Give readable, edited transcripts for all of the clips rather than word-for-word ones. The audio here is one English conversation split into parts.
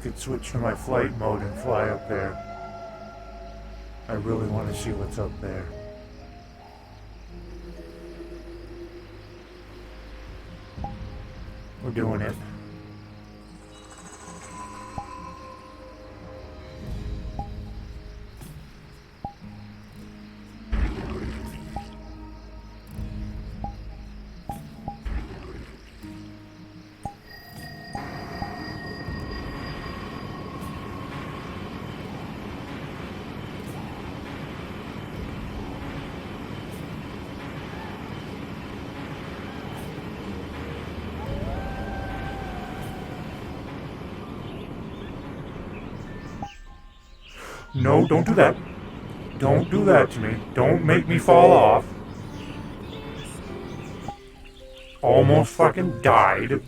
could switch to my flight mode and fly up there. I really want to see what's up there. We're doing it. No, don't do that. Don't do that to me. Don't make me fall off. Almost fucking died.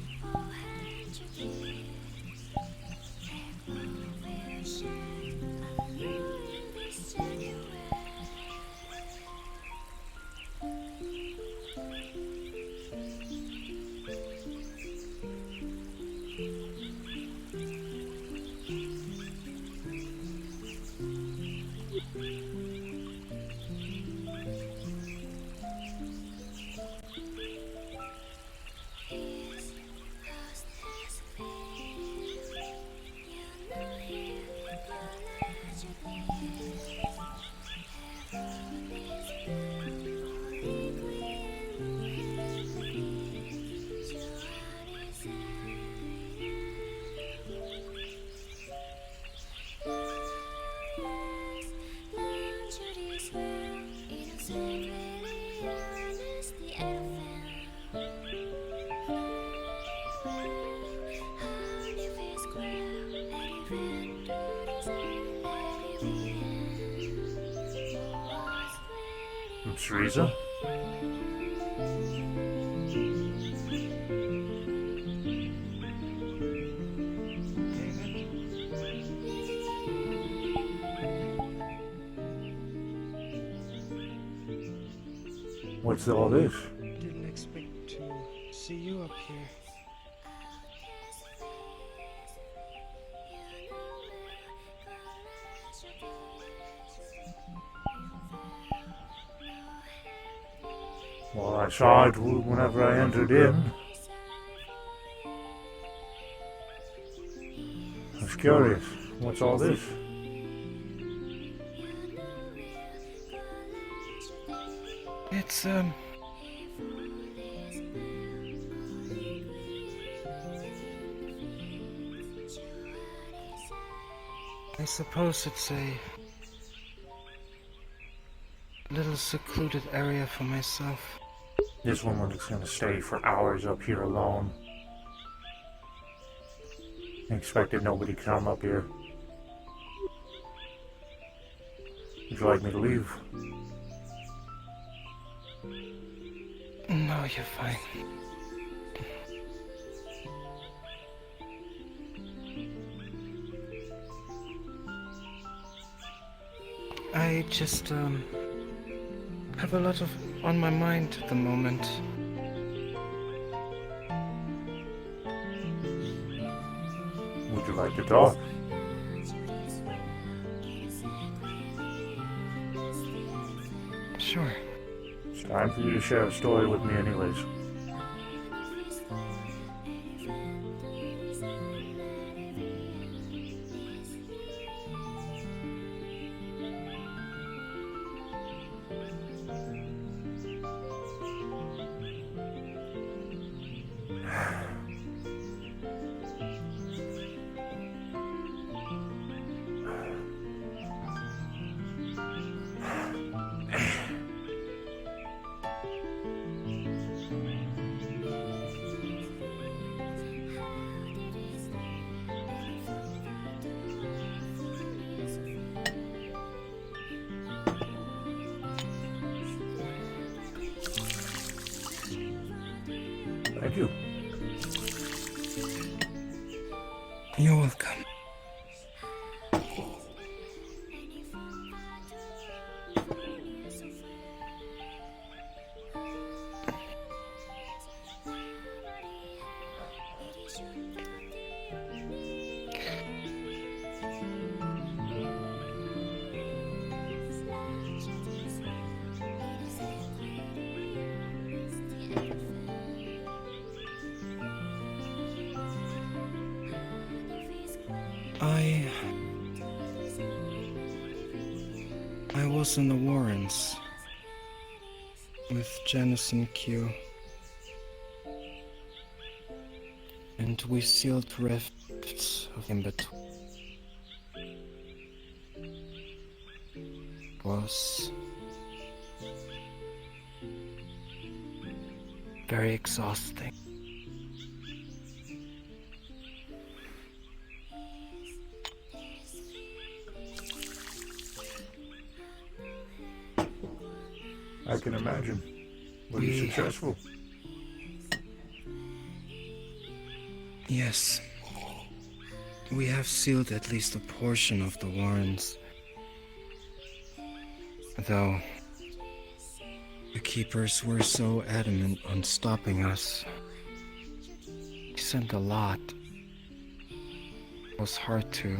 Teresa? What's all this? Didn't expect to see you up here. Well, I saw it whenever I entered in. I was curious. What's all this? It's, I suppose it's a little secluded area for myself. This woman is gonna stay for hours up here alone. I expected nobody to come up here. Would you like me to leave? No, you're fine. I just, have a lot on my mind at the moment. Would you like to talk? Sure. It's time for you to share a story with me anyways. Thank you. You're welcome. I was in the Warrens with Janice and Q, and we sealed rifts in between. It was very exhausting. I can imagine. Were you successful? Yes. We have sealed at least a portion of the Warrens. Though the keepers were so adamant on stopping us. We sent a lot. It was hard to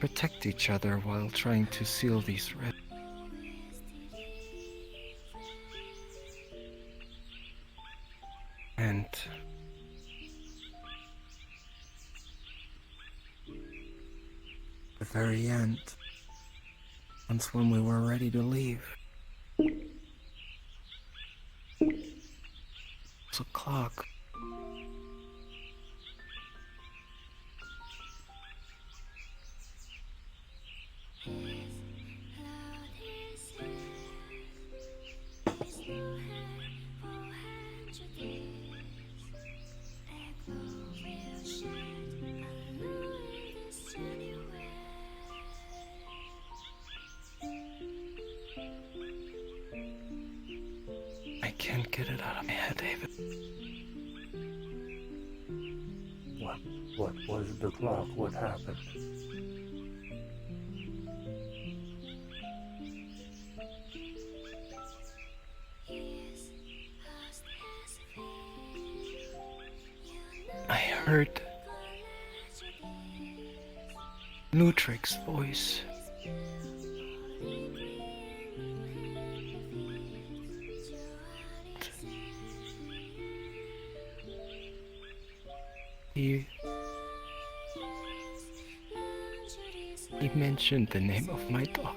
protect each other while trying to seal these rifts. And the very end, once when we were ready to leave, it's a clock. I can't get it out of my head, David. What was the clock? What happened? I heard Lutric's voice. He mentioned the name of my dog.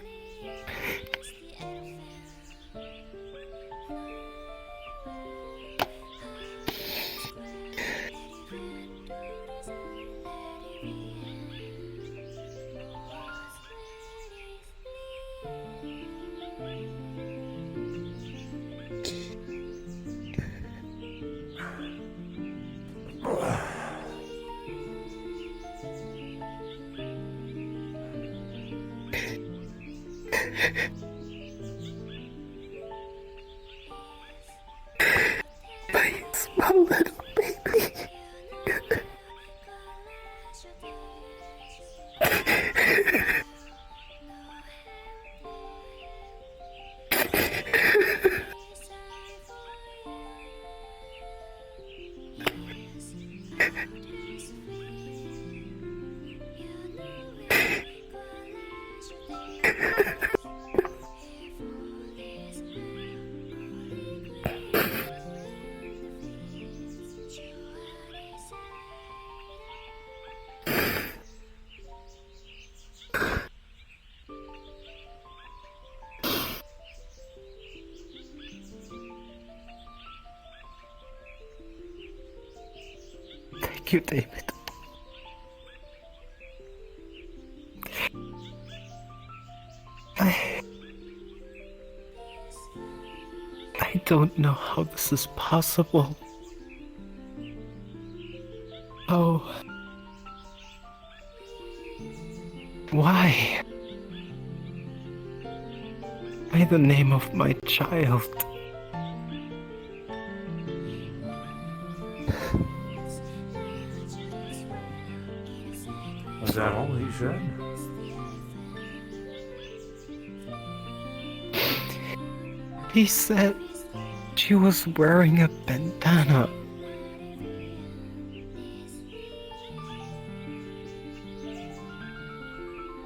Please, my little baby. Thank you, David. I don't know how this is possible. Oh. Why? Why the name of my child? Was that all he said? He said she was wearing a bandana.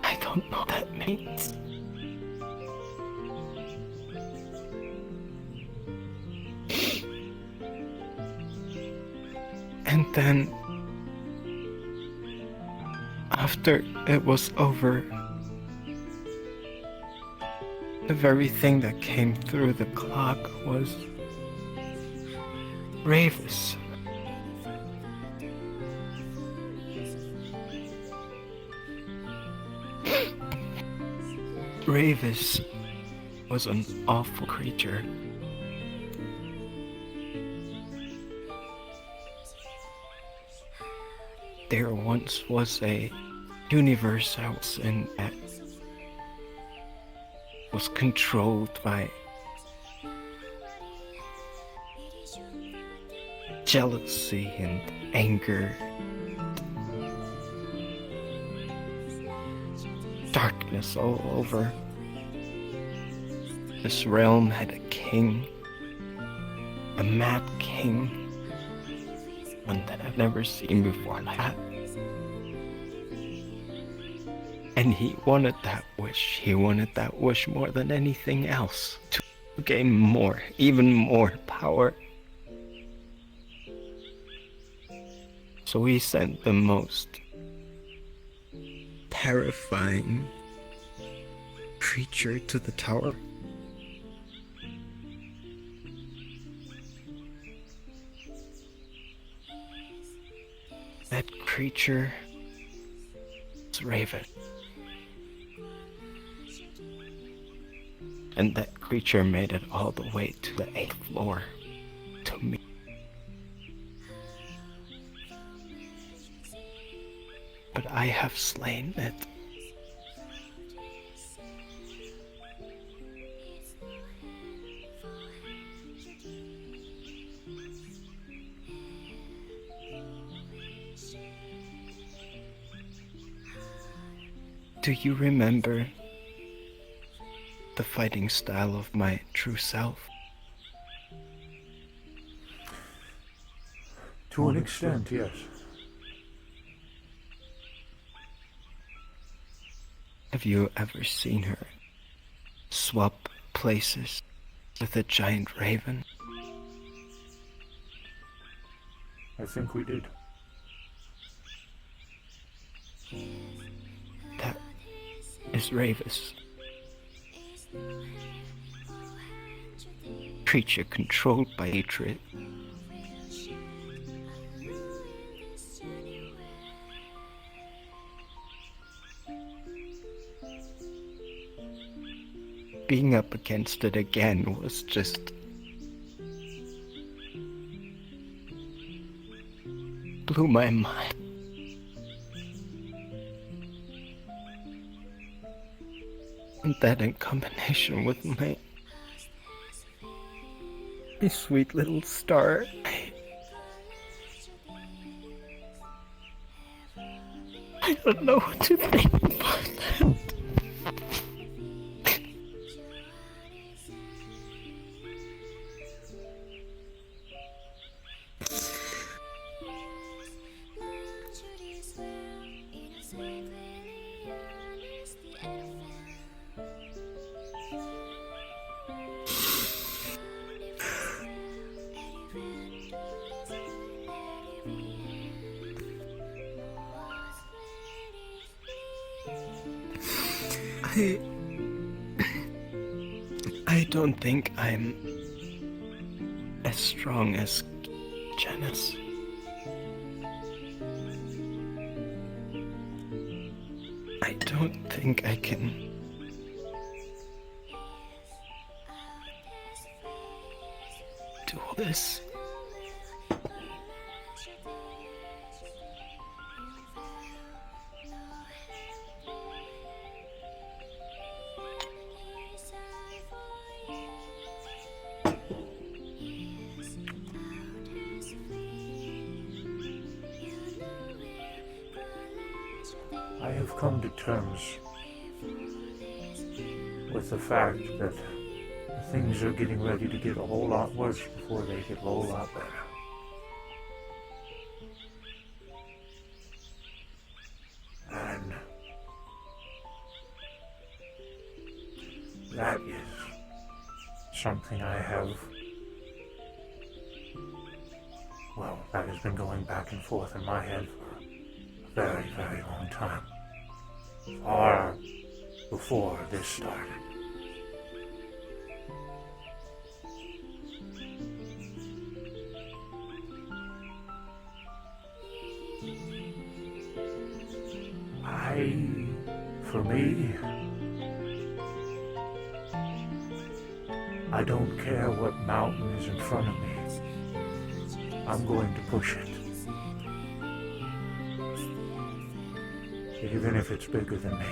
I don't know what that means. And then, after it was over, the very thing that came through the clock was Ravis. Ravis was an awful creature. There once was a universe I was in that was controlled by jealousy and anger, darkness all over. This realm had a king, a mad king, one that I've never seen before like that. And he wanted that wish. He wanted that wish more than anything else, to gain more, even more power. So he sent the most terrifying creature to the tower. That creature was Raven. And that creature made it all the way to the 8th floor, to me. But I have slain it. Do you remember the fighting style of my true self? To an extent, yes. Have you ever seen her swap places with a giant raven? I think we did. That is Ravis. Creature controlled by hatred. Being up against it again was just blew my mind. And that in combination with my sweet little star, I don't know what to think about that. I don't think I'm as strong as Janice. I don't think I can do all this. I have come to terms with the fact that things are getting ready to get a whole lot worse before they get a whole lot better. And that is something I have Well, that has been going back and forth in my head for a very, very long time. Far before this started. For me, I don't care what mountain is in front of me. I'm going to push it. Even if it's bigger than me.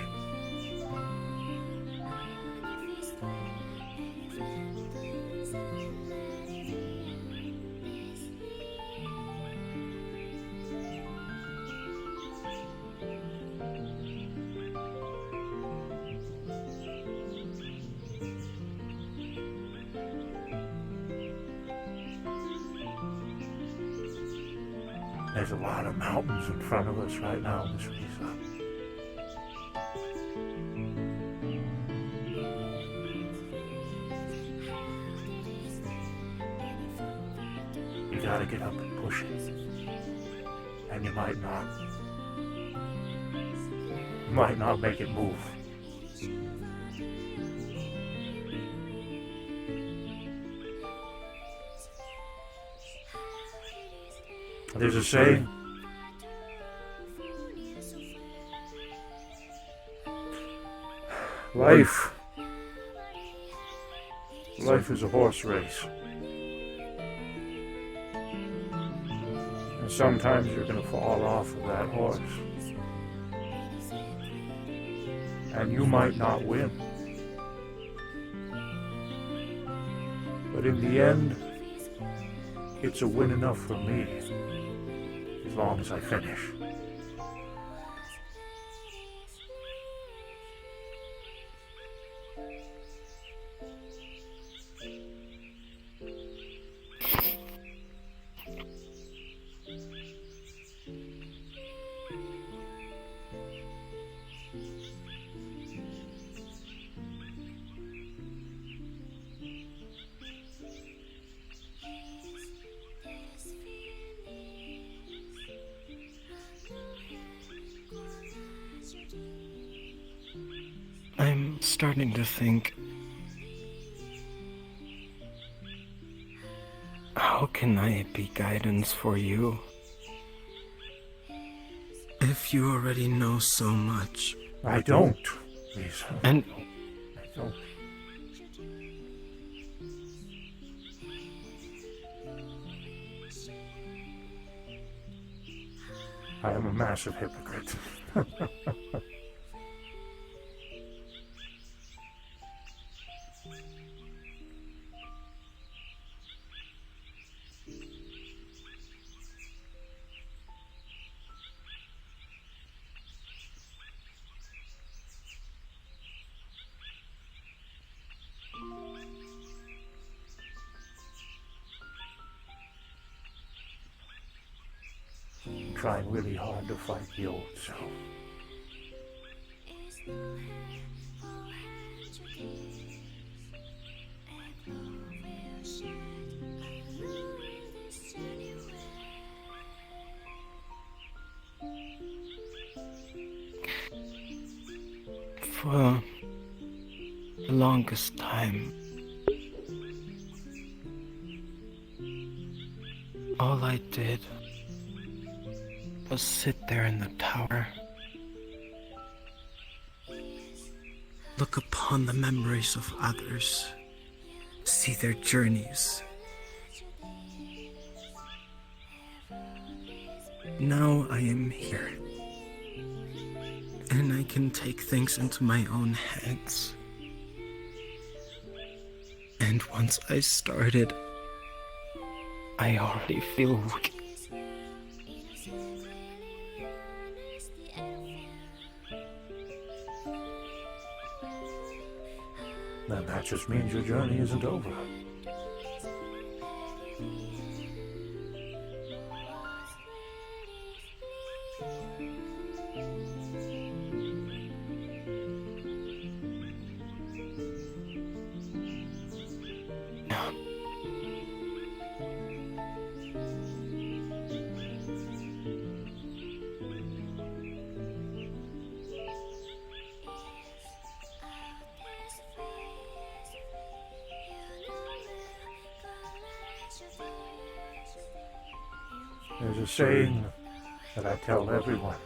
There's a lot of mountains in front of us right now, Miss Lisa. You gotta get up and push it. And you might not make it move. There's a saying. Life is a horse race. And sometimes you're going to fall off of that horse. And you might not win. But in the end, it's a win enough for me. As long as I finish. I'm starting to think, how can I be guidance for you? If you already know so much. I don't, Lisa. And I don't. I am a massive hypocrite. I'm trying really hard to fight the old self. for the longest time, all I did was sit there in the tower, look upon the memories of others, see their journeys. Now I am here, and I can take things into my own hands. And once I started, I already feel weak. Then that just means your journey isn't over. There's a saying that I tell everyone,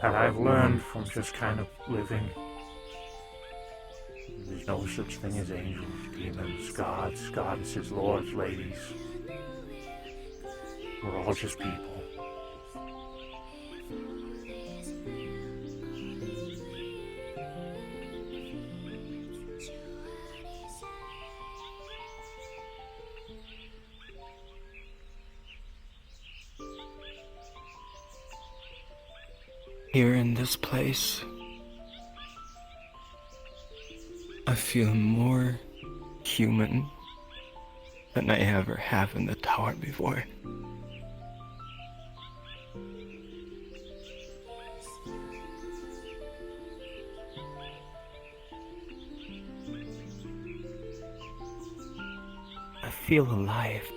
that I've learned from just kind of living. There's no such thing as angels, demons, gods, goddesses, lords, ladies. We're all just people. Here in this place, I feel more human than I ever have in the tower before. I feel alive.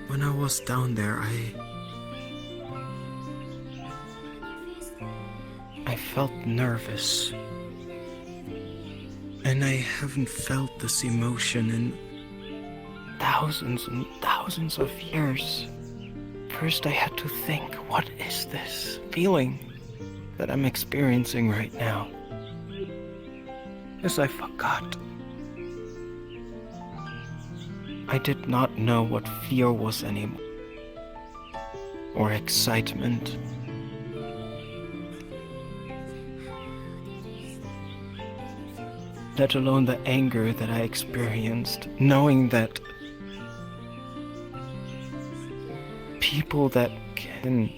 When I was down there, I felt nervous. And I haven't felt this emotion in thousands and thousands of years. First I had to think, what is this feeling that I'm experiencing right now? As I forgot. I did not know what fear was anymore, or excitement. Let alone the anger that I experienced, knowing that people that can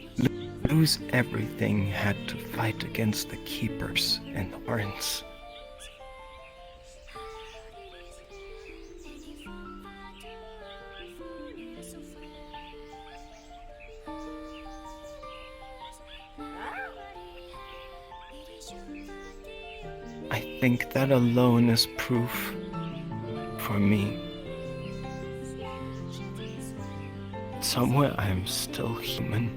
lose everything had to fight against the keepers and the horns. I think that alone is proof for me. Somewhere I'm still human.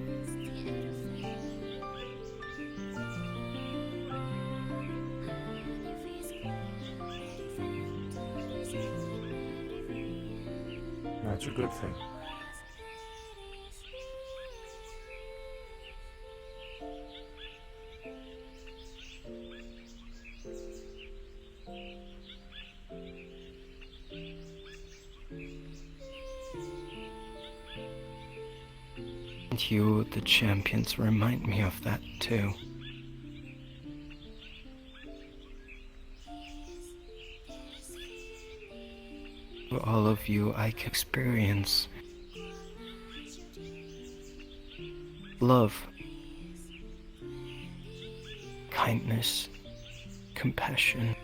That's a good thing. And you, the champions, remind me of that too. For all of you, I can experience love, kindness, compassion.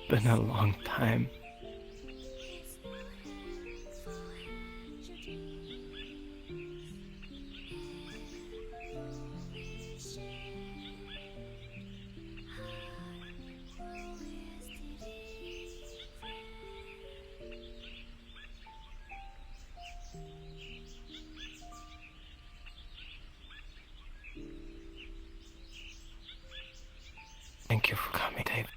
Been a long time. Thank you for coming, Dave.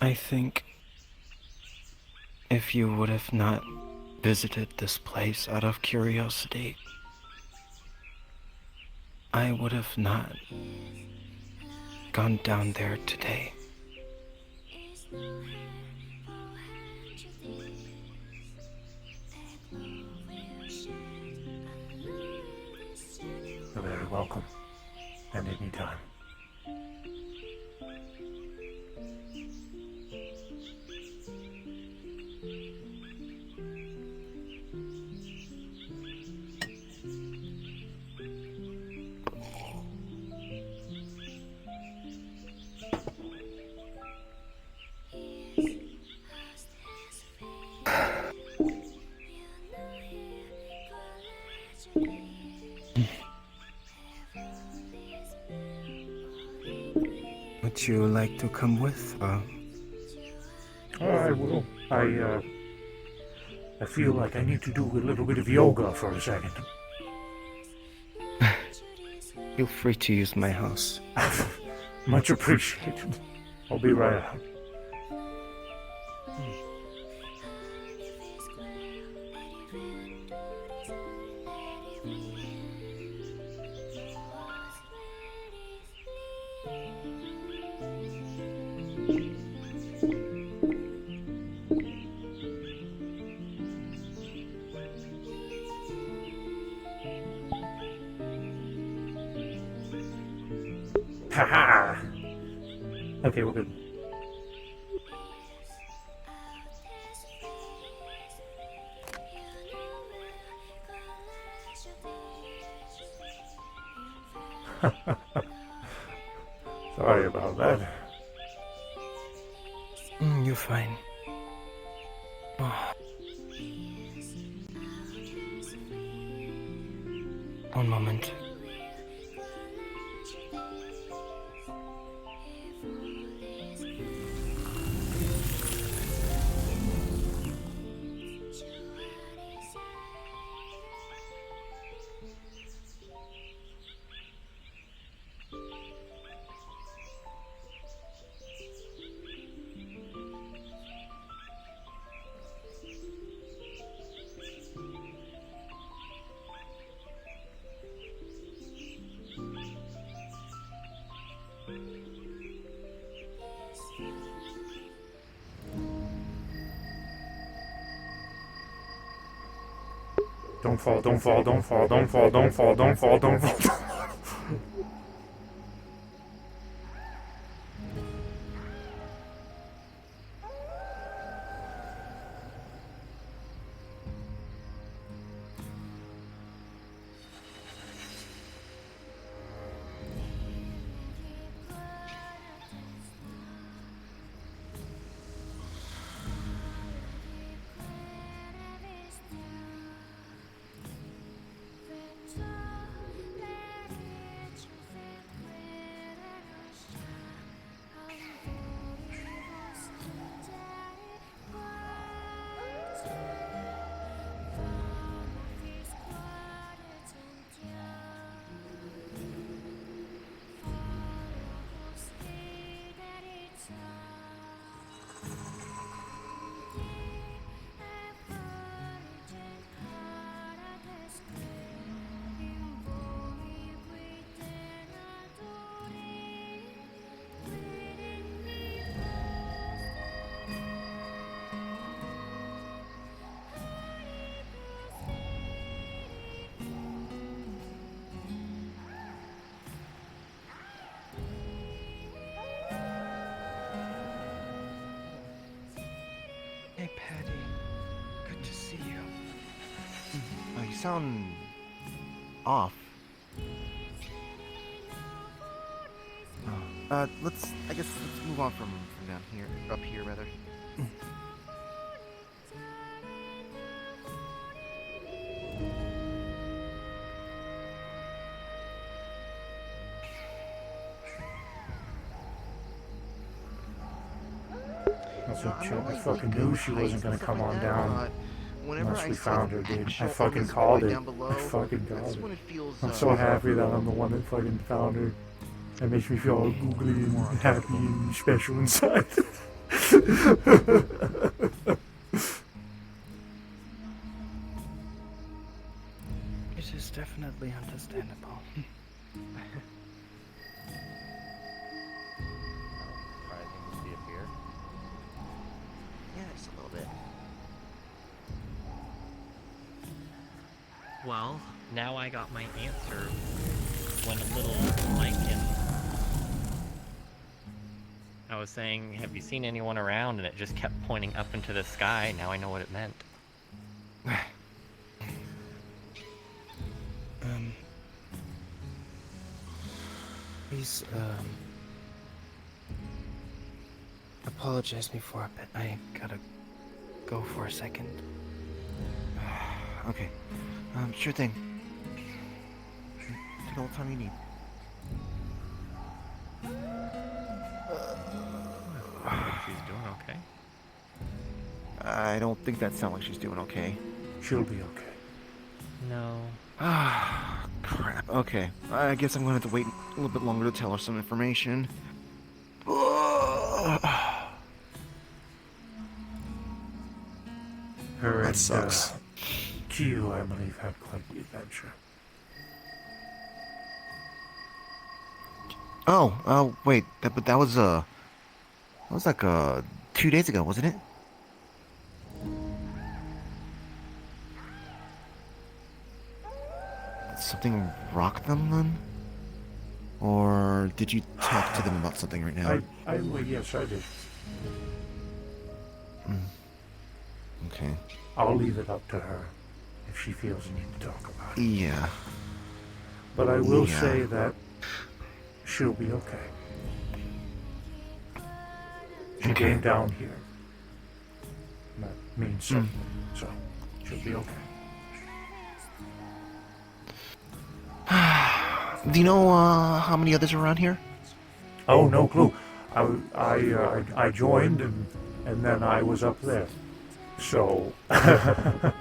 I think if you would have not visited this place out of curiosity, I would have not gone down there today. You're very welcome. And anytime. Would you like to come with? I will. I feel like I need to do a little bit of yoga for a second. Feel free to use my house. Much appreciated. I'll be right out. Haha! Okay, we're good. Sorry about that. You're fine. Oh. One moment. Don't fall, don't fall, don't fall, don't fall, don't fall, don't fall, don't fall. Hey, Patty. Good to see you. Oh, you sound off. I guess let's move on from down here, up here rather. I fucking knew she wasn't gonna come on down Whenever unless I we see found her, the dude. actual I fucking Elizabeth called it. down below, I fucking that's called when it. it feels, I'm so happy that I'm the one that fucking found her. That makes me feel all googly and happy and special inside. It is definitely understandable. Surprising to see it here. Yeah, just a little bit. Well, now I got my answer when a little like in I was saying, have you seen anyone around? And it just kept pointing up into the sky. Now I know what it meant. Please, apologize me for a bit. I gotta go for a second. Okay. Sure thing. Take all the time you need. she's doing okay. I don't think that sounds like she's doing okay. She'll be okay. No. Ah, crap. Okay, I guess I'm gonna have to wait a little bit longer to tell her some information. Her That and sucks. Q, I believe, had quite the adventure. Oh, wait, but that was like 2 days ago, wasn't it? Did something rock them then? Or did you talk to them about something right now? Well, yes, I did. Okay. I'll leave it up to her if she feels the need to talk about it. Yeah. But I will Yeah. say that she'll be okay. She Okay. came down here. That means something. So, she'll be okay. Do you know how many others are around here? Oh, no clue. I joined and then I was up there. So, I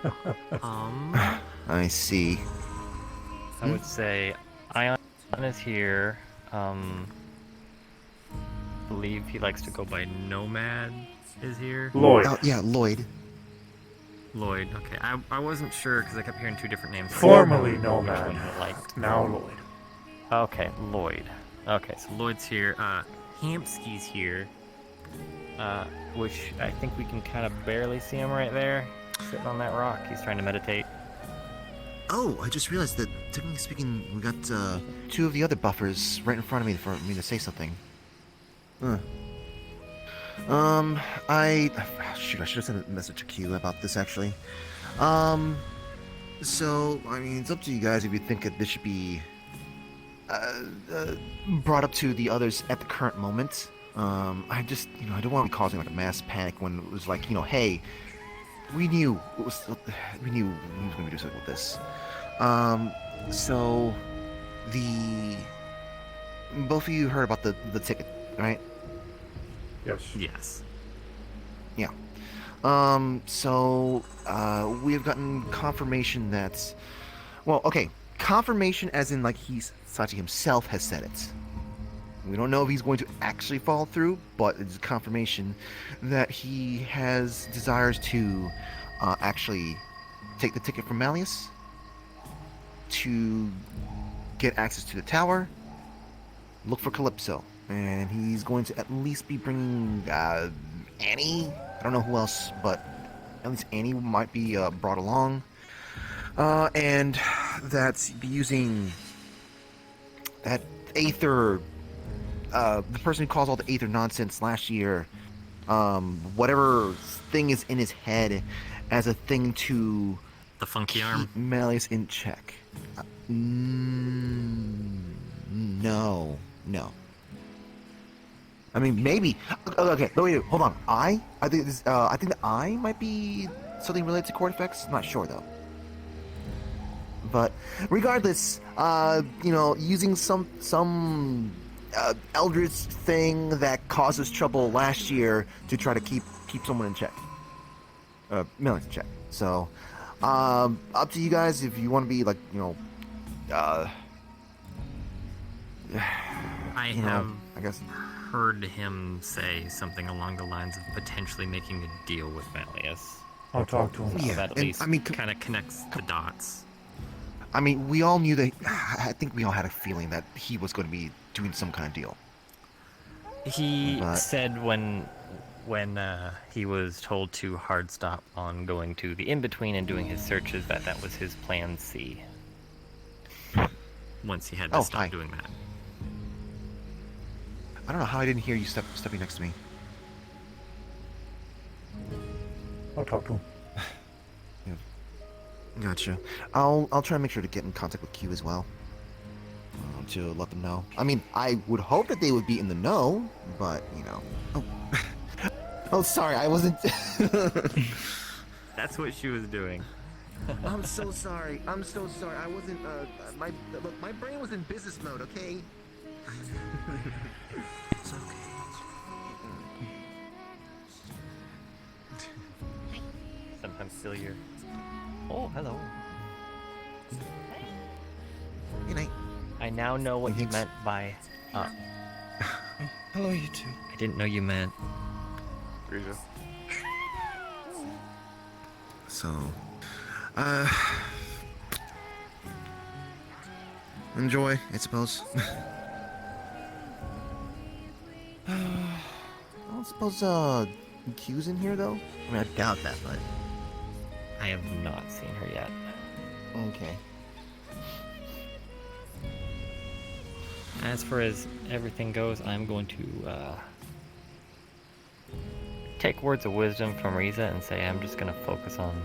see. I would say Ion is here. Believe he likes to go by Nomad is here. Lloyd. Oh, yeah, Lloyd. Lloyd. Okay, I wasn't sure because I kept hearing two different names. Formerly Which Nomad. one he liked. Now Lloyd. Okay, Lloyd. Okay, so Lloyd's here. Hampsky's here. Which I think we can kind of barely see him right there, sitting on that rock. He's trying to meditate. Oh, I just realized that, technically speaking, we got two of the other buffers right in front of me for me to say something. Huh. Shoot, I should have sent a message to Q about this, actually. So, I mean, it's up to you guys if you think that this should be brought up to the others at the current moment. I just, I don't want to be causing like a mass panic when it was like, hey, we knew we was going to do something with this. So both of you heard about the ticket, right? Yes. Yes. Yeah. So we have gotten confirmation that, well, okay, confirmation as in like Sachi himself has said it. We don't know if he's going to actually follow through, but it's confirmation that he has desires to actually take the ticket from Malleus to get access to the tower, look for Calypso, and he's going to at least be bringing Annie. I don't know who else, but at least Annie might be brought along, and that's be using that Aether. The person who caused all the Aether nonsense last year, whatever thing is in his head, as a thing to The funky keep arm. Malleus in check. No. I mean, maybe. Okay, wait, hold on. I think this. I think the eye might be something related to cord effects. I'm not sure though. But regardless, using some eldritch thing that causes trouble last year to try to keep someone in check. Malleus in check. So, up to you guys if you want to be like, I have I guess. heard him say something along the lines of potentially making a deal with Malleus. I'll talk to him. Yeah, That at and, least I mean, kind of connects the dots. I mean, we all knew that. I think we all had a feeling that he was going to be doing some kind of deal. He But- said when he was told to hard stop on going to the in-between and doing his searches that was his plan C. Once he had to Oh, stop hi. doing that. I don't know how I didn't hear you stepping next to me. I'll talk to him. Gotcha. I'll try to make sure to get in contact with Q as well. To let them know. I mean, I would hope that they would be in the know, but Oh, oh, sorry, I wasn't. That's what she was doing. I'm so sorry. I wasn't. My brain was in business mode. Okay. It's okay. I'm still your. Oh, hello. Good night. I now know what you Thanks. meant by. Hello, you two. I didn't know you meant. Riza. So, enjoy, I suppose. I don't suppose, Q's in here, though? I mean, I doubt that, but... I have not seen her yet. Okay. As far as everything goes, I'm going to take words of wisdom from Riza and say I'm just going to focus on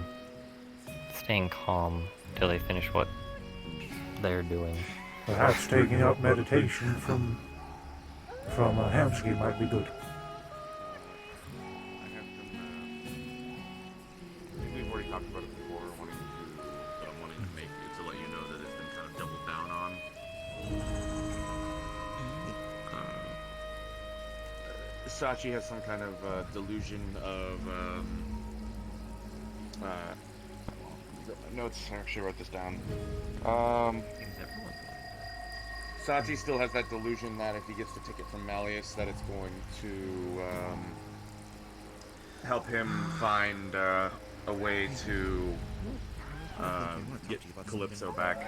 staying calm till they finish what they're doing. Perhaps taking up meditation from Hamsky might be good. I have them, I think we've already talked about it before, wanting to make it to let you know that it's been kind of doubled down on. Sachi has some kind of delusion of, notes, I actually wrote this down. Sachi still has that delusion that if he gets the ticket from Malleus, that it's going to help him find a way to get Calypso back.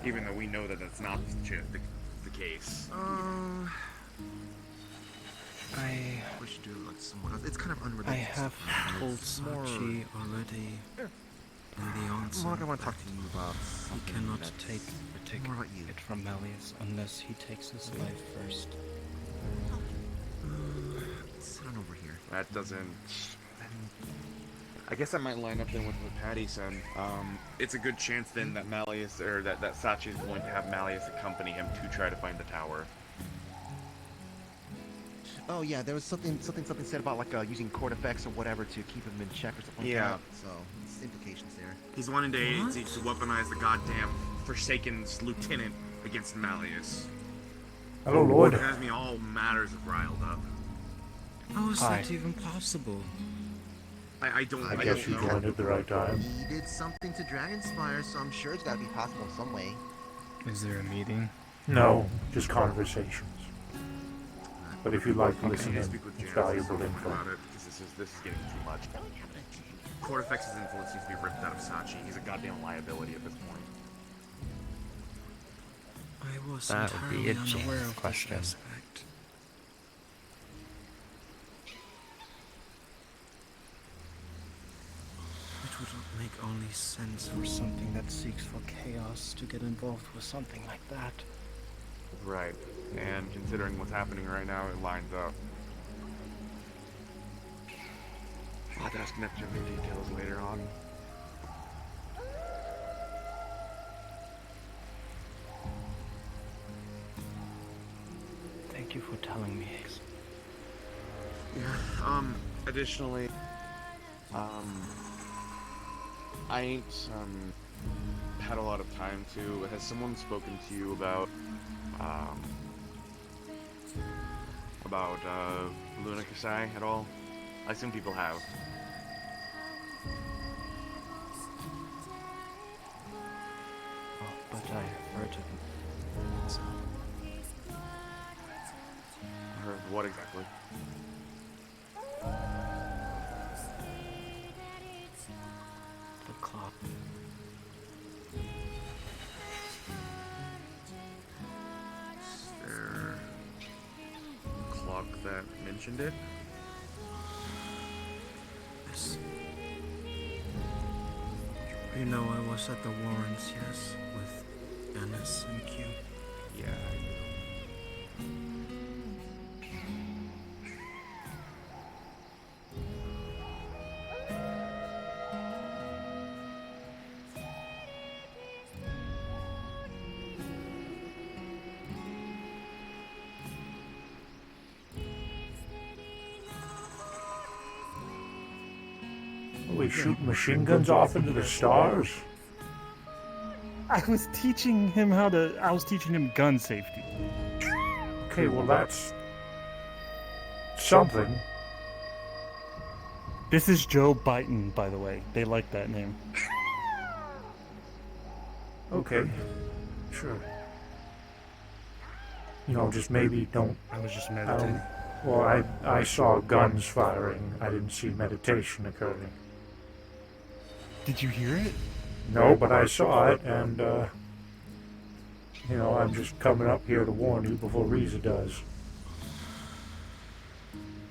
Even though we know that that's not the case. I Wish to do like someone else. It's kind of unrelated. I have told It's more- Sachi already in the answer. More I want to talk to you about. He something cannot that's take the ticket more about you. from Malleus unless he takes his life first. Sit on over here. That doesn't. I guess that might line up then with what Patty said. It's a good chance then that Malleus, or that Sachi is going to have Malleus accompany him to try to find the tower. Oh yeah, there was something said about like using court effects or whatever to keep him in check or something Yeah. like that. So, it's implications there. He's wanting to weaponize the goddamn Forsaken's lieutenant against Malleus. Hello, Lord. It has me all matters of riled up. How is Hi. that even possible? I don't. I I guess don't you know. joined at the right time. He did something to Dragonspire, so I'm sure it's got to be possible in some way. Is there a meeting? No, just conversations. But if you'd like to I listen need to in, speak with it's Janus valuable info. about it because this is getting too much. Cortifex's influence needs to be ripped out of Sachi. He's a goddamn liability at this point. I was That would be entirely a Janus unaware of question. this aspect. It would make only sense for something that seeks for chaos to get involved with something like that. Right. And considering what's happening right now, it lines up. I'll have to ask Neptune for details later on. Thank you for telling me. Yeah, additionally, I ain't, had a lot of time to. Has someone spoken to you about, Luna Kasai at all? I assume people have. Oh, but I heard it. So, Heard what exactly? the clock. Is there a clock that mentioned it? Yes. You know, I was at the Warrens, yes, with Annis and Q. Yeah. Are we shooting machine guns off into the stars? I was teaching him gun safety. Okay, well that's something. This is Joe Biden, by the way. They like that name. Okay. Sure. You know, just maybe don't. I was just I meditating. don't. Well, I saw guns firing. I didn't see meditation occurring. Did you hear it? No, but I saw it, and you know, I'm just coming up here to warn you before Riza does.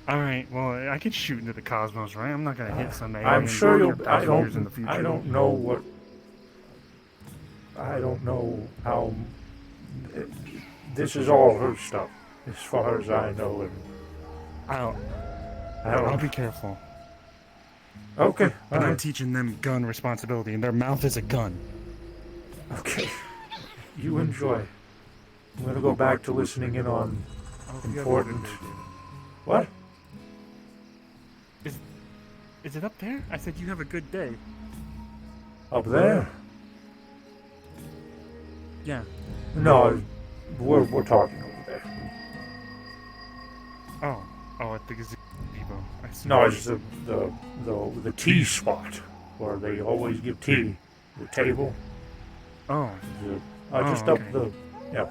Alright, well, I could shoot into the cosmos, right? I'm not gonna hit some alien I'm sure you'll. 100,000 years in the future. I don't know what. I don't know how. This is all her stuff, as far as I know, and I'll I be careful. Okay. But I'm Alright. teaching them gun responsibility, and their mouth is a gun. Okay. You enjoy. I'm gonna go back to listening in on important. What? Is it up there? I said you have a good day. Up there? Yeah. No, we're talking over there. Oh, at the gazebo. I see. No, it's the tea spot where they always give tea. The table. Oh, Just Oh, up okay. the. Yeah.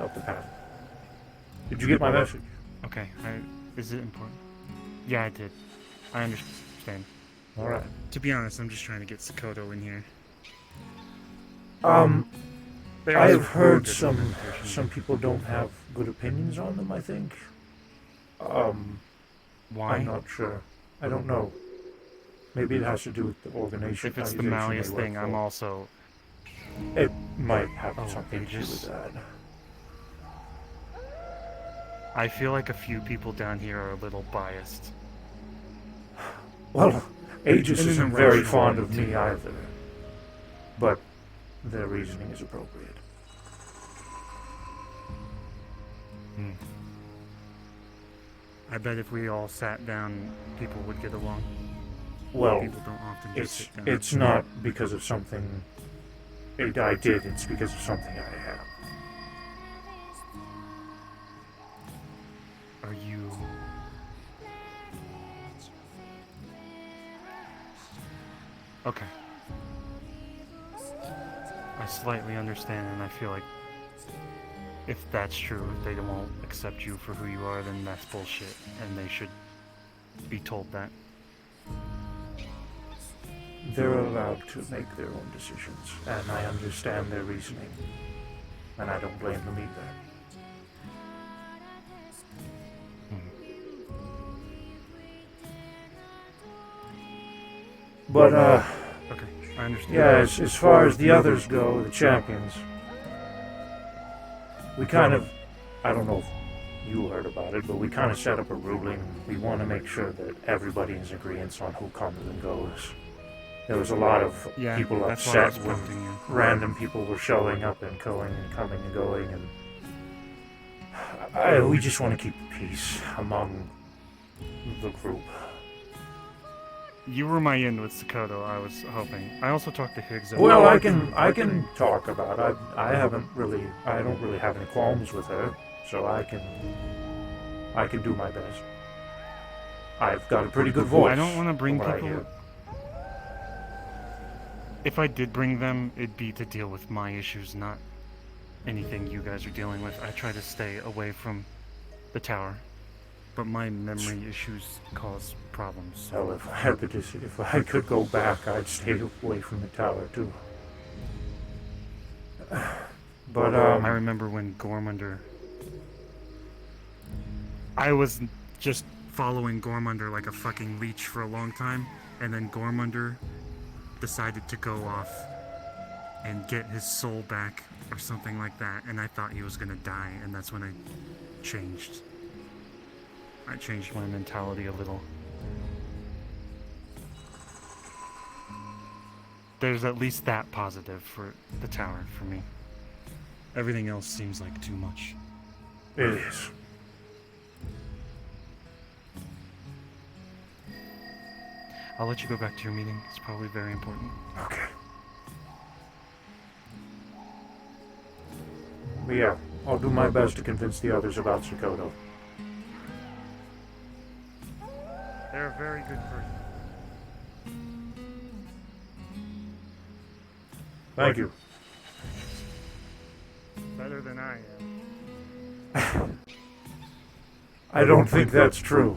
Up the path. Did you get my message? okay. Is it important? Yeah, I did. I understand. All right. To be honest, I'm just trying to get Sakoto in here. They I've also heard good some representation. people don't have good opinions on them. I think. Why? I'm not sure. I don't know. Maybe it has to do with the organization. If it's the organization they Malleus work thing, I'm for. also. It might have Oh, something to do Aegis. with that. I feel like a few people down here are a little biased. Well, Aegis In an isn't very irrational fond way, of me too. either. But their reasoning is appropriate. I bet if we all sat down, people would get along. Well, People don't often just sit down. it's not because of something I did, it's because of something I have. Are you? Okay. I slightly understand, and I feel like if that's true, if they won't accept you for who you are, then that's bullshit, and they should be told that. They're allowed to make their own decisions, and I understand their reasoning. And I don't blame them either. But, Okay, I understand. yeah, as far as the others go, the champions, we kind of, I don't know if you heard about it, but we kind of set up a ruling. We want to make sure that everybody is in agreement on who comes and goes. There was a lot of Yeah, people that's why I was upset when prompting you. random people were showing up and going and coming and going, and we just want to keep peace among the group. You were my in with Sakoto, I was hoping. I also talked to Higgs. Well, I can talk about it. I don't really have any qualms with her, so I can do my best. I've got a pretty good voice. I don't want to bring from what I people. hear. If I did bring them, it'd be to deal with my issues, not anything you guys are dealing with. I try to stay away from the tower, but my memory issues cause problems. Well, So if I had if I could go back, I'd stay away from the tower too. But I remember when Gormunder. I was just following Gormunder like a fucking leech for a long time, and then Gormunder decided to go off and get his soul back or something like that, and I thought he was gonna die, and that's when I changed. I changed my mentality a little. There's at least that positive for the tower for me. Everything else seems like too much. it is. I'll let you go back to your meeting. It's probably very important. Okay. But yeah, I'll do my best to convince the others about Sakoto. They're a very good person. Thank you. Better than I am. I don't think that's true.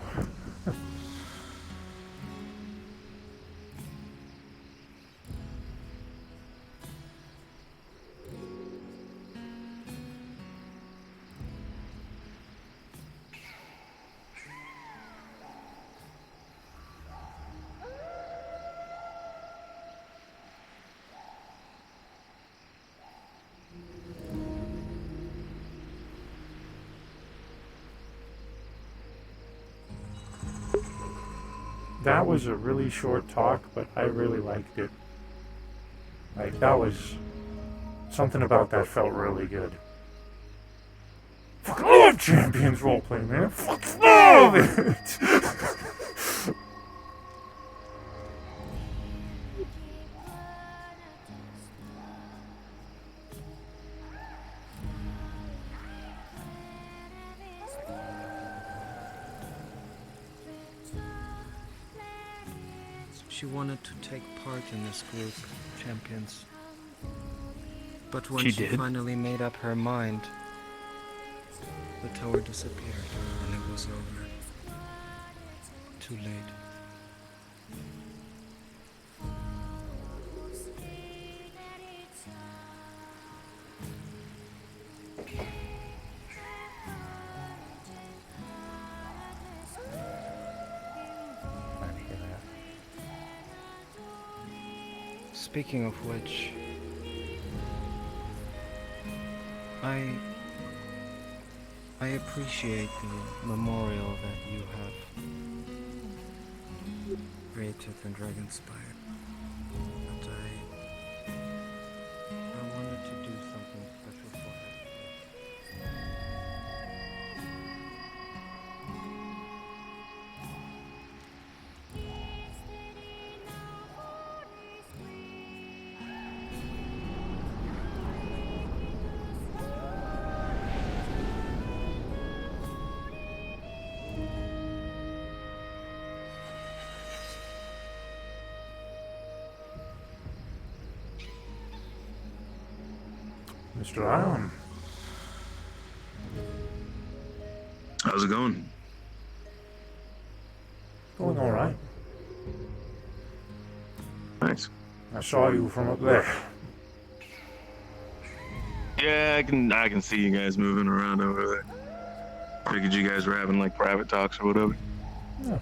That was a really short talk, but I really liked it. Like, that was... Something about that felt really good. Fucking love Champions roleplay, man. Fucking love it! She wanted to take part in this group, Champions. But when She she did? finally made up her mind, the tower disappeared and it was over. Too late. Glad to hear that. Speaking of which, I appreciate the memorial that you have created in Dragonspire. But I wanted to do something special for her. Mr. Allen. How's it going? Going alright. Nice. I saw you from up there. Yeah, I can see you guys moving around over there. Figured you guys were having like private talks or whatever. Yeah.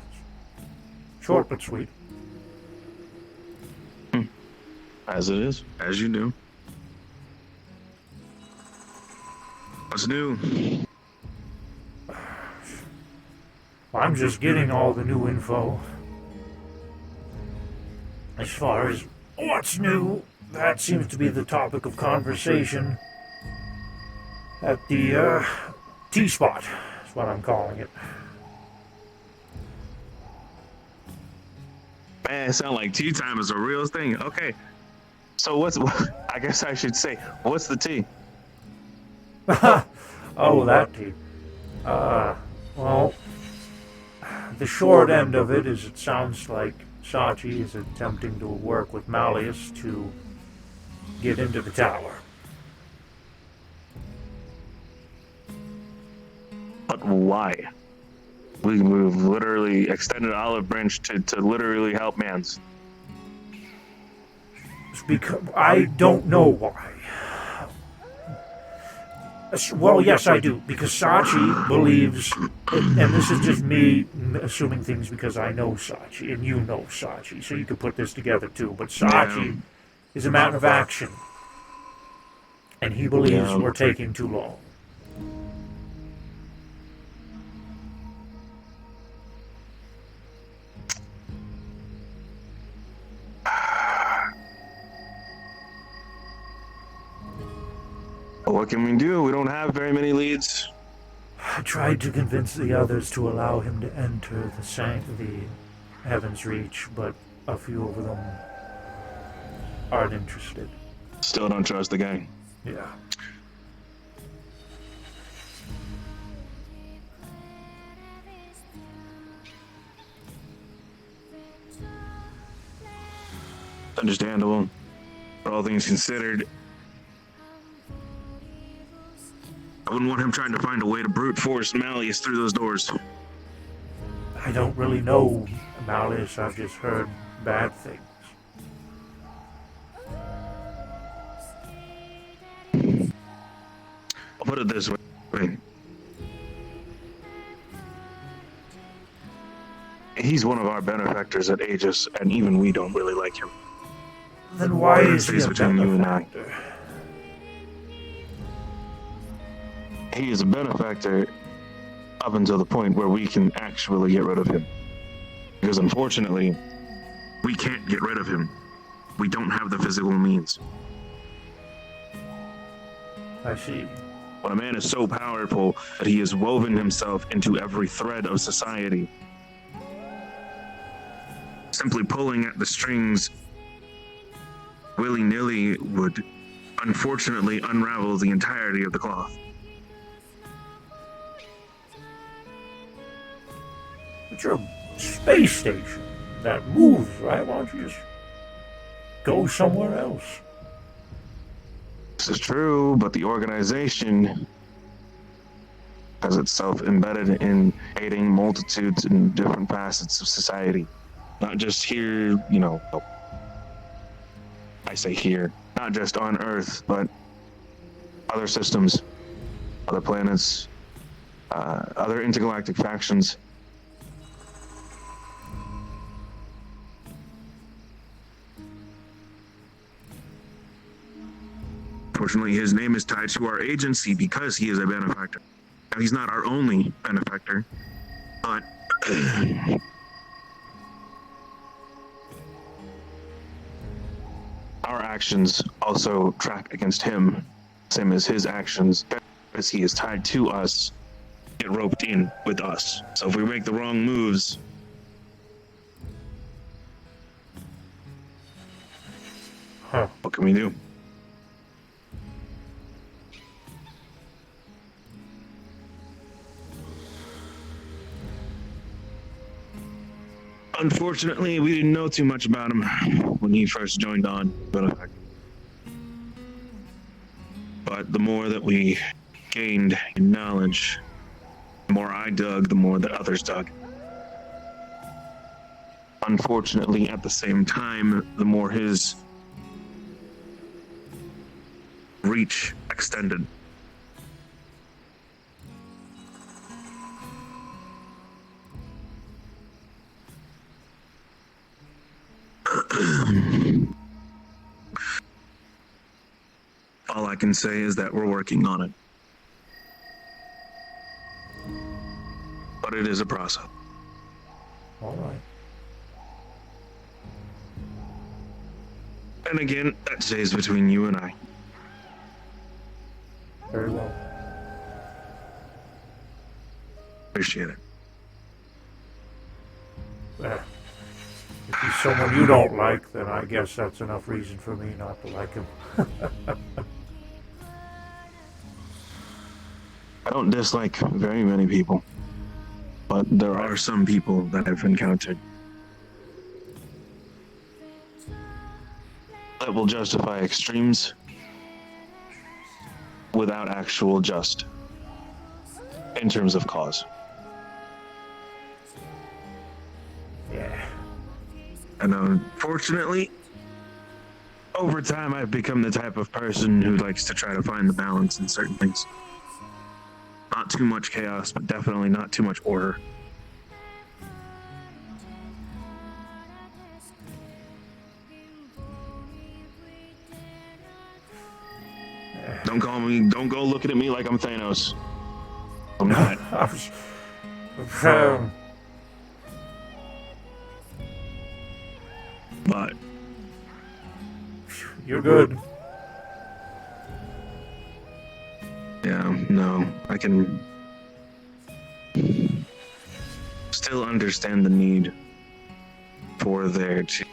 Short but sweet. As it is, as you do. What's new? I'm just getting all the new info. As far as what's new, that seems to be the topic of conversation at the T-spot, is what I'm calling it. Man, it sounds like tea time is a real thing. Okay. So I guess I should say, what's the tea? Oh, that tea. Well, the short end of it is it sounds like Sachi is attempting to work with Malleus to get into the tower. But why? We've literally extended an olive branch to literally help mans. It's because I don't know why. Well, yes, I do, because Sachi believes, and this is just me assuming things because I know Sachi, and you know Sachi, so you could put this together too, but Sachi is a man of action, and he believes we're taking too long. What can we do? We don't have very many leads. I tried to convince the others to allow him to enter the Heaven's Reach, but a few of them aren't interested. Still don't trust the guy. Yeah. Understandable. all things considered, I wouldn't want him trying to find a way to brute force Malleus through those doors. I don't really know Malleus. I've just heard bad things. I'll put it this way. He's one of our benefactors at Aegis, and even we don't really like him. Then why That is he stays a between you and I. benefactor? He is a benefactor up until the point where we can actually get rid of him. Because unfortunately, we can't get rid of him. We don't have the physical means. I see. When a man is so powerful that he has woven himself into every thread of society, simply pulling at the strings willy-nilly would unfortunately unravel the entirety of the cloth. But you're a space station that moves, right? Why don't you just go somewhere else? This is true, but the organization has itself embedded in aiding multitudes in different facets of society. Not just here, you know, I say here, not just on Earth, but other systems, other planets, other intergalactic factions. Fortunately, his name is tied to our agency because he is a benefactor. Now, he's not our only benefactor, but our actions also track against him, same as his actions, as he is tied to us, get roped in with us. So if we make the wrong moves, what can we do? Unfortunately, we didn't know too much about him when he first joined on, but the more that we gained in knowledge, the more I dug, the more that others dug. Unfortunately, at the same time, the more his reach extended. All I can say is that we're working on it. But it is a process. All right. And again, that stays between you and I. Very well. Appreciate it. If he's someone you don't like, then I guess that's enough reason for me not to like him. I don't dislike very many people, but there are some people that I've encountered that will justify extremes without actual just in terms of cause. Yeah. And unfortunately, over time, I've become the type of person who likes to try to find the balance in certain things. Not too much chaos, but definitely not too much order. Don't go looking at me like I'm Thanos. I'm not. But You're good. yeah, no, I can still understand the need for there to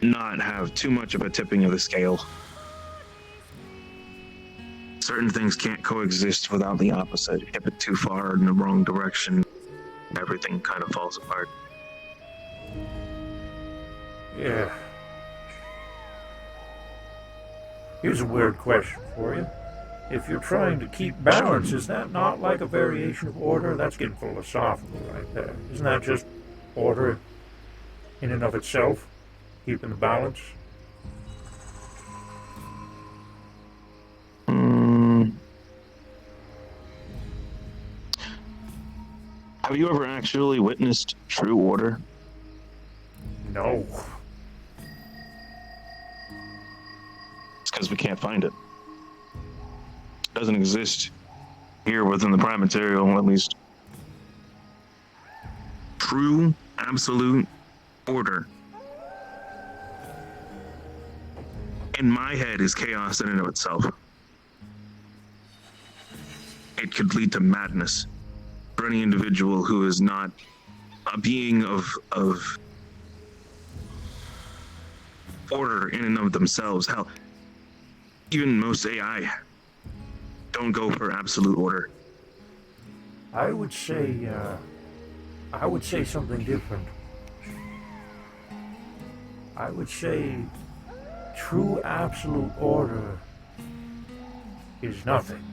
not have too much of a tipping of the scale. Certain things can't coexist without the opposite. Tip it too far in the wrong direction, everything kind of falls apart. Yeah. Here's a weird question for you. If you're trying to keep balance, is that not like a variation of order? That's getting philosophical right there. Isn't that just order in and of itself? Keeping the balance? Have you ever actually witnessed true order? No. It's because we can't find it. It doesn't exist here within the prime material, at least. True, absolute order. In my head is chaos in and of itself. It could lead to madness for any individual who is not a being of order in and of themselves. Hell, even most AI don't go for absolute order. I would say something different. I would say true absolute order is nothing.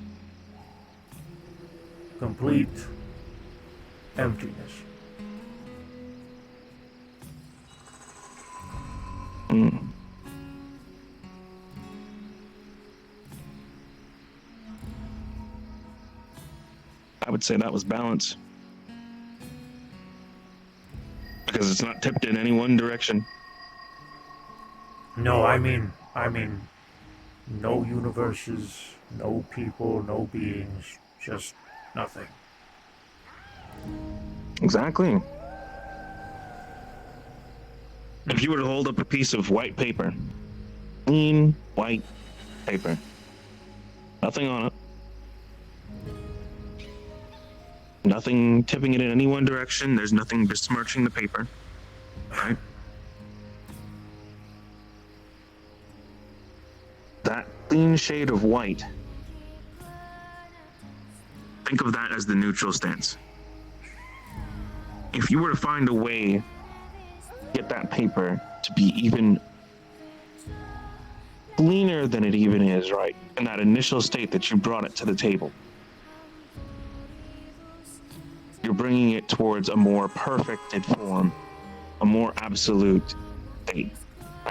Complete emptiness. I would say that was balance. Because it's not tipped in any one direction. No, I mean, no universes, no people, no beings, just nothing. Exactly. If you were to hold up a piece of white paper, clean white paper, nothing on it, nothing tipping it in any one direction, there's nothing besmirching the paper, right? That clean shade of white, think of that as the neutral stance. If you were to find a way to get that paper to be even cleaner than it even is, right? In that initial state that you brought it to the table, you're bringing it towards a more perfected form, a more absolute state,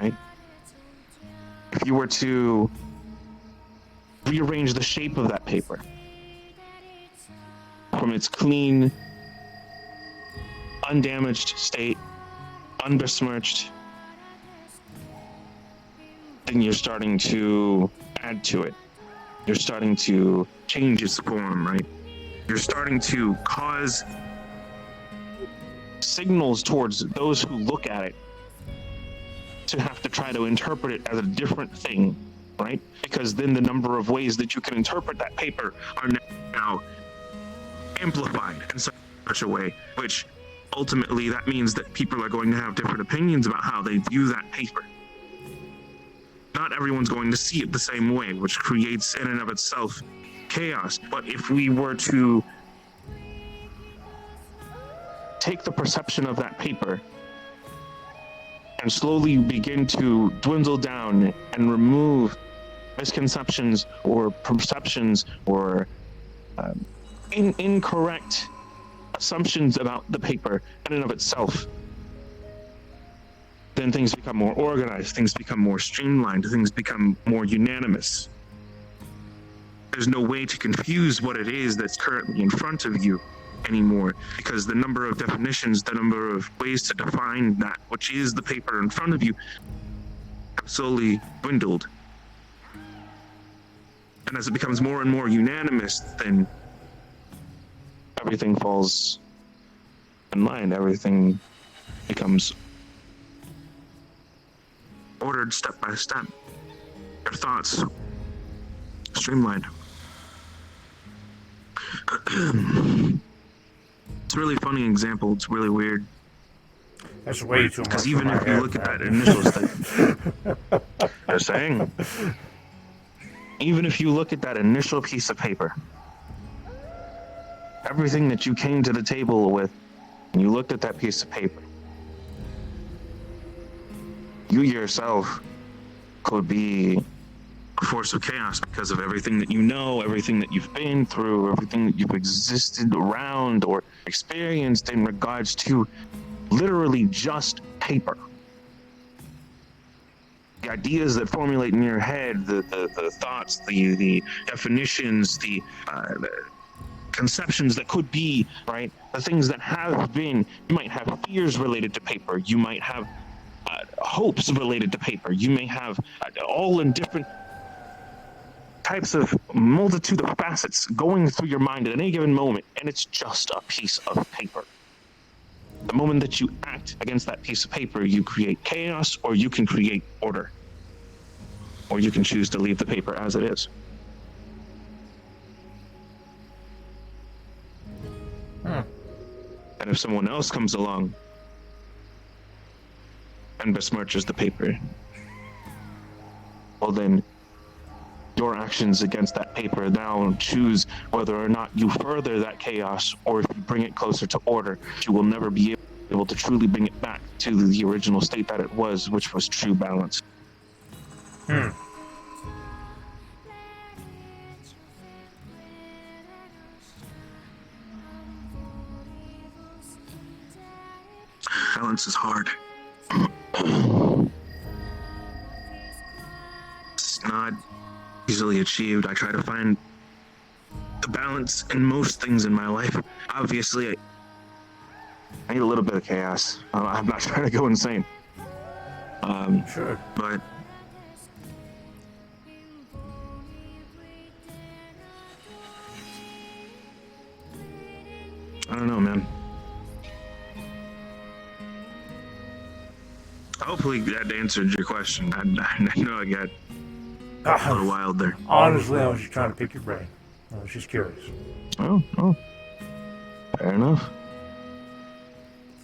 right? If you were to rearrange the shape of that paper from its clean, undamaged state, unbesmirched, then you're starting to add to it. You're starting to change its form, right? You're starting to cause signals towards those who look at it to have to try to interpret it as a different thing, right? Because then the number of ways that you can interpret that paper are now amplified in such a way, which ultimately that means that people are going to have different opinions about how they view that paper. Not everyone's going to see it the same way, which creates in and of itself chaos. But if we were to take the perception of that paper and slowly begin to dwindle down and remove misconceptions or perceptions or incorrect assumptions about the paper in and of itself, then things become more organized, things become more streamlined, things become more unanimous. There's no way to confuse what it is that's currently in front of you anymore, because the number of definitions, the number of ways to define that which is the paper in front of you have slowly dwindled. And as it becomes more and more unanimous, then everything falls in line, everything becomes ordered step by step. Your thoughts streamlined. It's a really funny example. It's really weird. That's way too much. Because even for if my you head, look at that man. initial state, they're saying, even if you look at that initial piece of paper, everything that you came to the table with, and you looked at that piece of paper, you yourself could be force of chaos because of everything that you know, everything that you've been through, everything that you've existed around or experienced in regards to literally just paper. The ideas that formulate in your head, the thoughts, the definitions, the conceptions that could be, right? The things that have been. You might have fears related to paper. You might have hopes related to paper. You may have all in different types of multitude of facets going through your mind at any given moment, and it's just a piece of paper. The moment that you act against that piece of paper, you create chaos, or you can create order. Or you can choose to leave the paper as it is. And if someone else comes along and besmirches the paper, well then, your actions against that paper now choose whether or not you further that chaos or if you bring it closer to order. You will never be able to truly bring it back to the original state that it was, which was true balance. Balance is hard. It's not easily achieved. I try to find the balance in most things in my life. Obviously, I need a little bit of chaos. I'm not trying to go insane. Sure. But I don't know, man. Hopefully that answered your question. I know I got a little wild there. Honestly, I was just trying to pick your brain. I was just curious. Oh. Fair enough.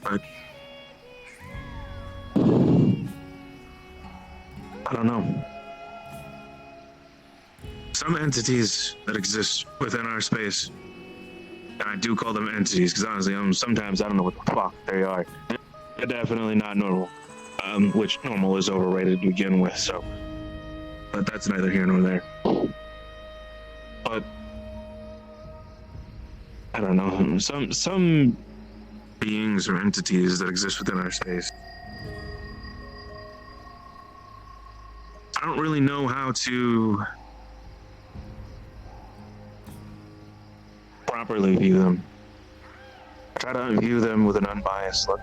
But I don't know. Some entities that exist within our space, and I do call them entities because honestly, sometimes I don't know what the fuck they are. They're definitely not normal. Which normal is overrated to begin with, so. But that's neither here nor there. But I don't know. Some beings or entities that exist within our space, I don't really know how to properly view them. I try to view them with an unbiased look.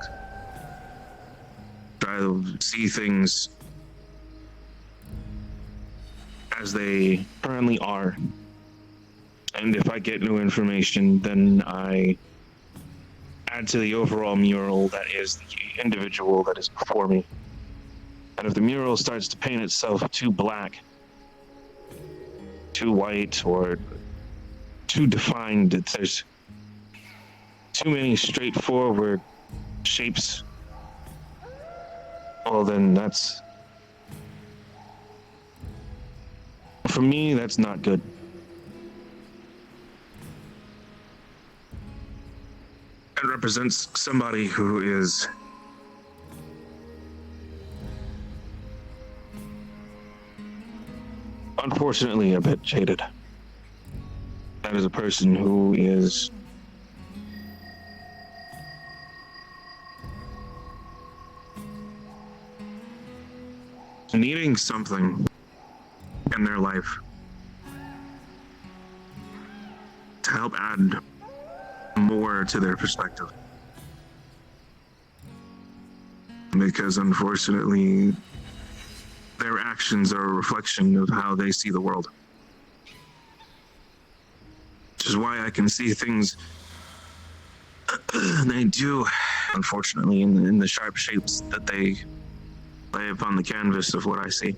Try to see things as they currently are. And if I get new information, then I add to the overall mural that is the individual that is before me. And if the mural starts to paint itself too black, too white, or too defined, there's too many straightforward shapes, well then that's, for me, that's not good. It represents somebody who is unfortunately a bit jaded. That is a person who is needing something in their life to help add more to their perspective. Because unfortunately, their actions are a reflection of how they see the world. Which is why I can see things they do, unfortunately, in the sharp shapes that they lay upon the canvas of what I see.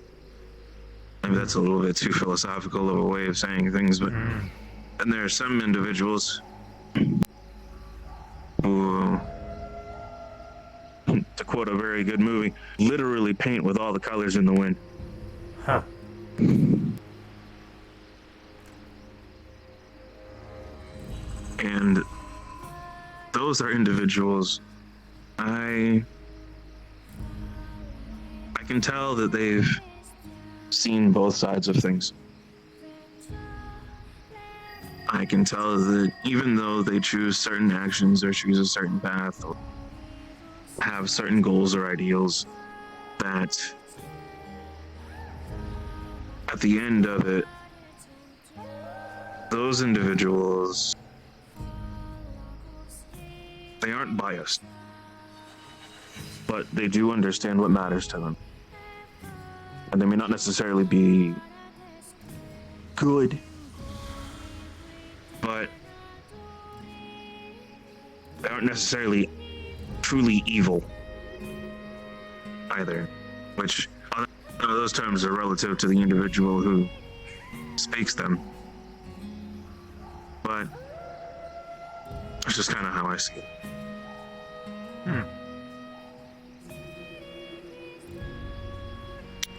Maybe that's a little bit too philosophical of a way of saying things, but and there are some individuals who, to quote a very good movie, literally paint with all the colors in the wind. Huh. And those are individuals I can tell that they've seen both sides of things. I can tell that even though they choose certain actions or choose a certain path or have certain goals or ideals, that at the end of it, those individuals, they aren't biased, but they do understand what matters to them. And they may not necessarily be good, but they aren't necessarily truly evil either, which those terms are relative to the individual who speaks them. But that's just kind of how I see it.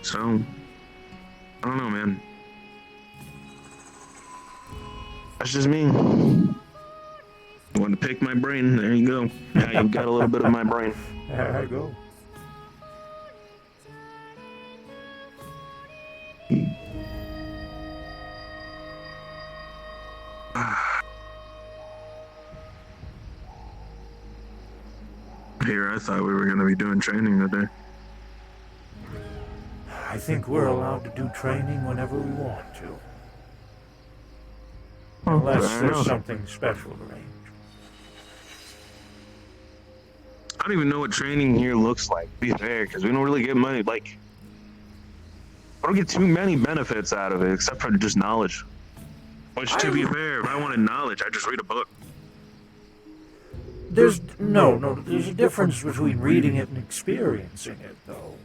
So, I don't know, man. That's just me. You want to pick my brain? There you go. Yeah, you got a little bit of my brain. There I go. Here, I thought we were going to be doing training today. I think we're allowed to do training whenever we want to. Unless fair there's enough. something special arranged. I don't even know what training here looks like, to be fair, because we don't really get money. Like, I don't get too many benefits out of it, except for just knowledge. Which, to be fair, if I wanted knowledge, I'd just read a book. There's there's a difference between reading it and experiencing it, though.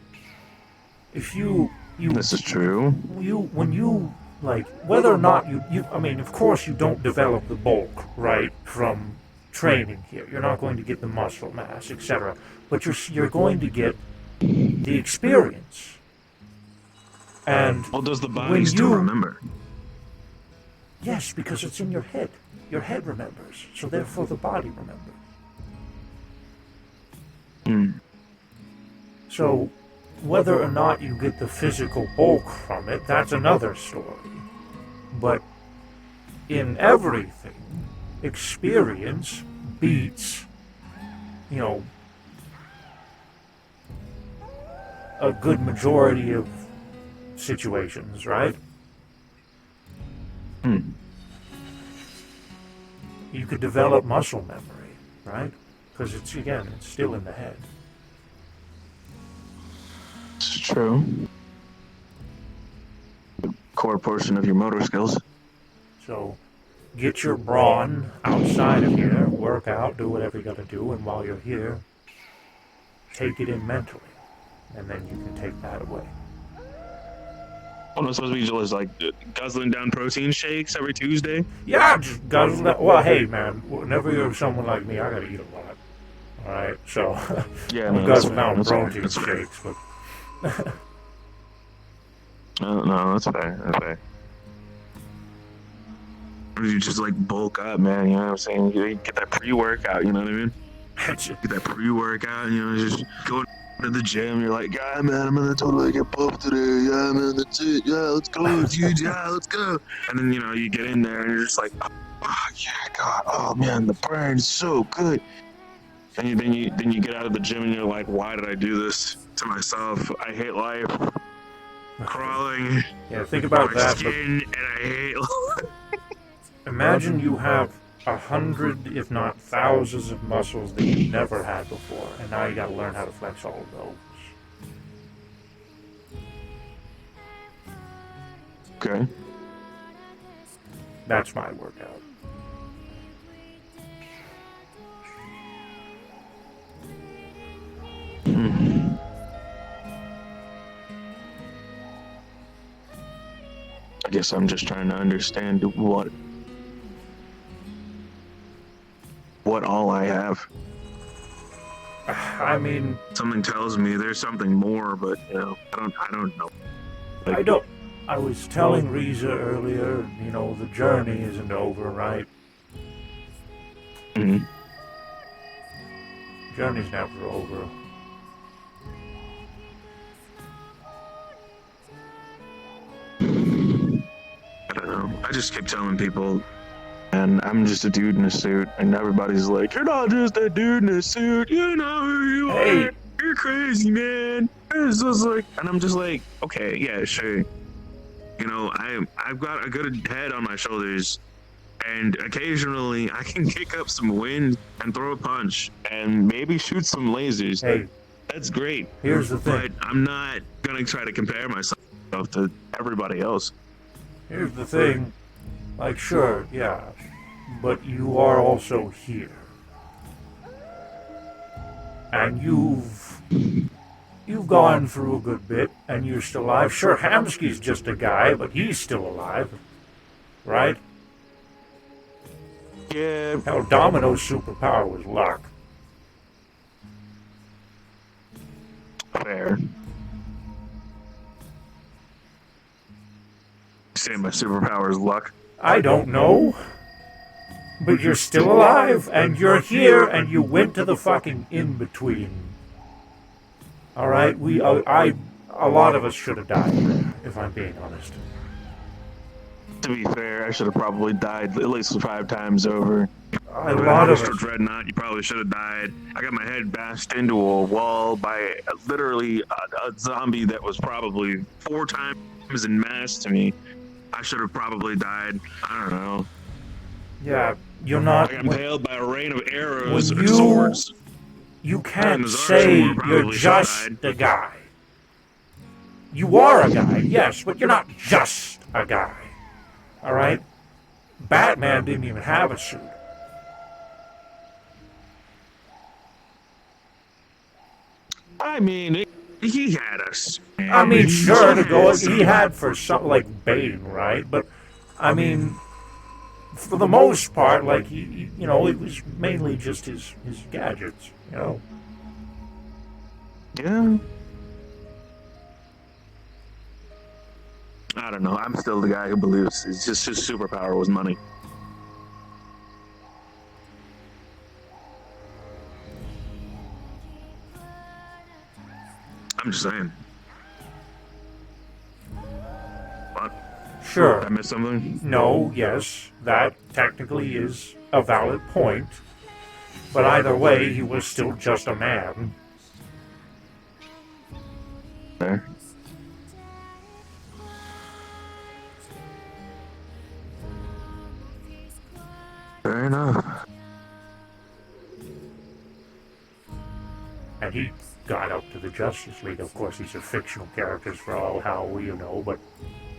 If you This is true. when you like, whether or not I mean, of course you don't develop the bulk, right, from training here. You're not going to get the muscle mass, etc. But you're going to get the experience. And Well, does the body when still you- remember? yes, because it's in your head. Your head remembers, so therefore the body remembers. So, whether or not you get the physical bulk from it, that's another story. But in everything, experience beats, a good majority of situations, right? You could develop muscle memory, right? Because it's still in the head. It's true. The core portion of your motor skills. So, get your brawn outside of here, work out, do whatever you gotta do, and while you're here, take it in mentally. And then you can take that away. Oh, no, supposed to be just like guzzling down protein shakes every Tuesday? Yeah, just guzzle that. Well, hey, man, whenever you're someone like me, I gotta eat a lot. Alright, so, Yeah, I'm no, that's guzzling fair. down That's fair. protein That's fair. shakes, but No, that's fair. That's fair. Or you just like bulk up, man. You know what I'm saying? You get that pre-workout. You know what I mean? Get that pre-workout. Just go to the gym. You're like, yeah, man, I'm gonna totally get buffed today. Yeah, man, that's it. Yeah, let's go, dude. Yeah, let's go. And then you get in there and you're just like, oh yeah, God, oh man, the burn's so good. And then you get out of the gym and you're like, why did I do this to myself? I hate life. Crawling. yeah, think about my that. But skin, and I hate. imagine you have 100, if not thousands, of muscles that you've never had before, and now you gotta learn how to flex all of those. Okay. That's my workout. I guess I'm just trying to understand what all I have. I mean, Something tells me there's something more, but I don't know. I don't. I was telling Riza earlier, the journey isn't over, right? Mhm. Journey's never over. I just keep telling people, and I'm just a dude in a suit, and everybody's like, "You're not just a dude in a suit. You know who you Hey. are. You're crazy, man." It's just like, and I'm just like, okay, yeah, sure. You know, I've got a good head on my shoulders, and occasionally I can kick up some wind and throw a punch and maybe shoot some lasers. Hey, That's great. here's the thing. But I'm not gonna try to compare myself to everybody else. Here's the thing. Like, sure, yeah, but you are also here. And you've gone through a good bit, and you're still alive. Sure, Hamsky's just a guy, but he's still alive. Right? Yeah, Hell, Domino's superpower was luck. fair. Say my superpower is luck. I don't know. But you're still alive, and you're here, and you went to the fucking in-between. Alright, a lot of us should have died there, if I'm being honest. To be fair, I should have probably died at least 5 times over. A lot of Mr. us. Dreadnought, you probably should have died. I got my head bashed into a wall by literally a zombie that was probably 4 times in mass to me. I should have probably died. I don't know. Yeah, you're I not... got impaled by a rain of arrows when or you- swords. You And can't the Tsar say Sword probably you're just died. a guy. You are a guy, yes, but you're not just a guy. Alright? Batman didn't even have a suit. I mean, he had us. I mean, sure, to go, he had for something like Bane, right? But, I mean, for the most part, like, you know, it was mainly just his gadgets, you know? Yeah. I don't know. I'm still the guy who believes it's just his superpower was money. I'm just saying. What? Sure. Did I miss something? No, yes, that technically is a valid point. But either way, he was still just a man. There. Fair enough. And he got up to the Justice League. Of course, these are fictional characters for all how we know, but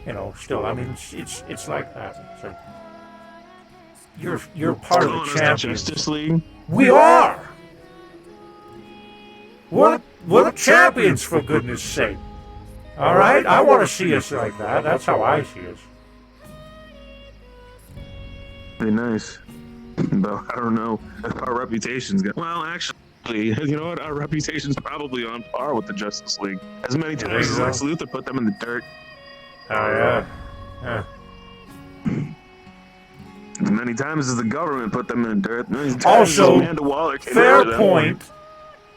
you know, still, I mean, it's like that. It's like you're part of Still the on the champions. Justice League. We are. We're the champions, for goodness sake. All right, I want to see us like that. That's how I see us. Pretty nice. Though I don't know if our reputation's good. Well, actually, you know what? Our reputation's probably on par with the Justice League. As many times as Lex Luthor put them in the dirt, Oh yeah. Yeah. as many times as the government put them in the dirt, many times Also, as Amanda Waller came Fair after them. point.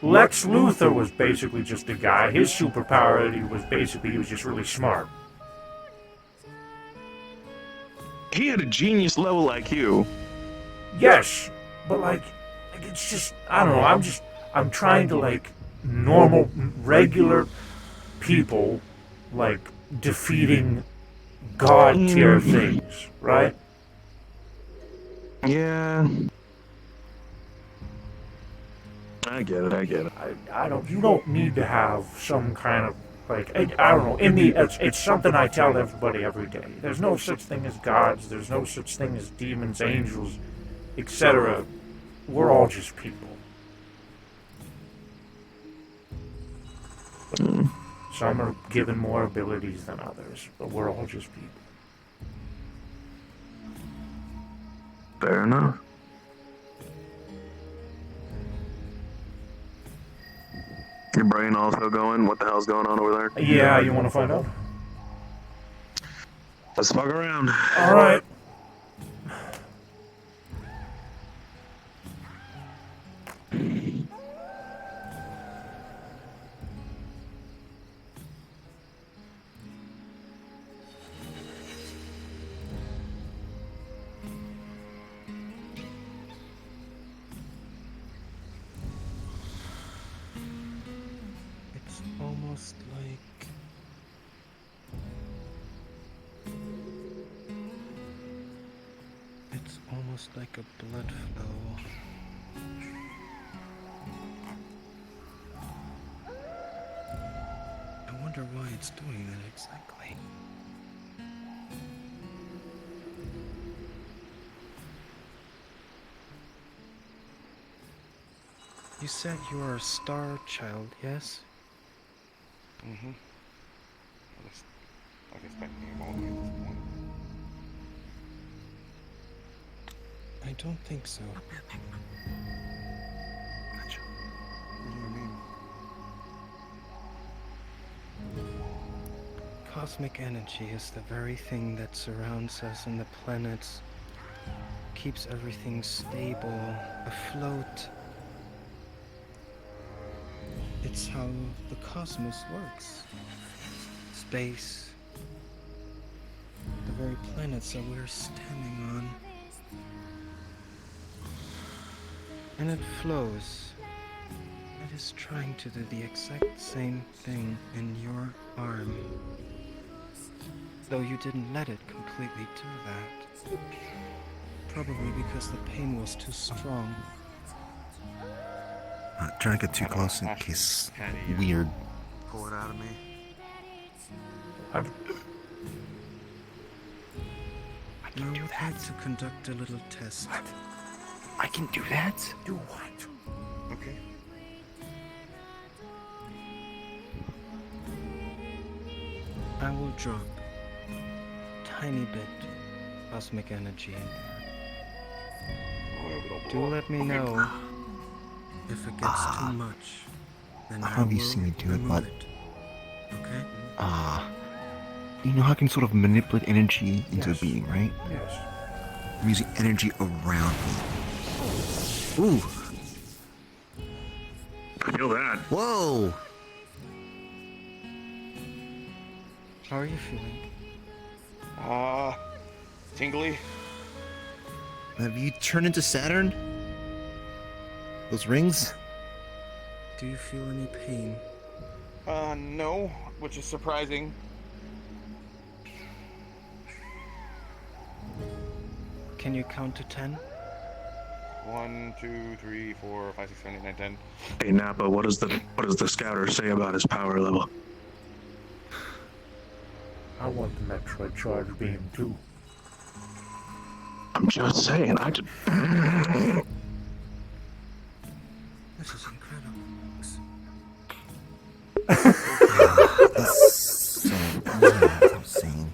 Lex Luthor was basically just a guy. His superpower, he was just really smart. He had a genius level IQ. Yes, but like it's just, I don't know, I'm trying to, like, normal, regular people, like, defeating god tier things, right? Yeah. I get it. You don't need to have some kind of, like, I don't know, it's something I tell everybody every day. There's no such thing as gods, there's no such thing as demons, angels, etc. We're all just people. Some are given more abilities than others, but we're all just people. Fair enough. Your brain also going? What the hell's going on over there? Yeah, you want to find out? Let's fuck around. All right. almost like... It's almost like a blood flow. I wonder why it's doing that exactly. You said you are a star child, yes? Mm-hmm. I guess technically I'm only at this point. I don't think so. Gotcha. What do you mean? Cosmic energy is the very thing that surrounds us and the planets, keeps everything stable, afloat. It's how the cosmos works. Space, the very planets that we're standing on. And it flows. It is trying to do the exact same thing in your arm. Though you didn't let it completely do that. Probably because the pain was too strong. Not trying to get too close in case Patty, weird. pull it out of me. Now we'd like to conduct a little test. I can do that? Do what? Okay. I will drop tiny bit cosmic energy in there. Do let me know if it gets too much. Then I don't know if will you've seen me do it, remove but- it. Okay? You know how I can sort of manipulate energy into Yes. a being, right? Yes. I'm using energy around me. Ooh! Feel that. Whoa! How are you feeling? Tingly. Have you turned into Saturn? Those rings? Do you feel any pain? No, which is surprising. Can you count to 10? 1, 2, 3, 4, 5, 6, 7, 8, 9, 10. Hey Nappa, what does the scouter say about his power level? I want the Metroid charge beam too. I'm just saying. I just. This is incredible. So, yeah, as I was saying,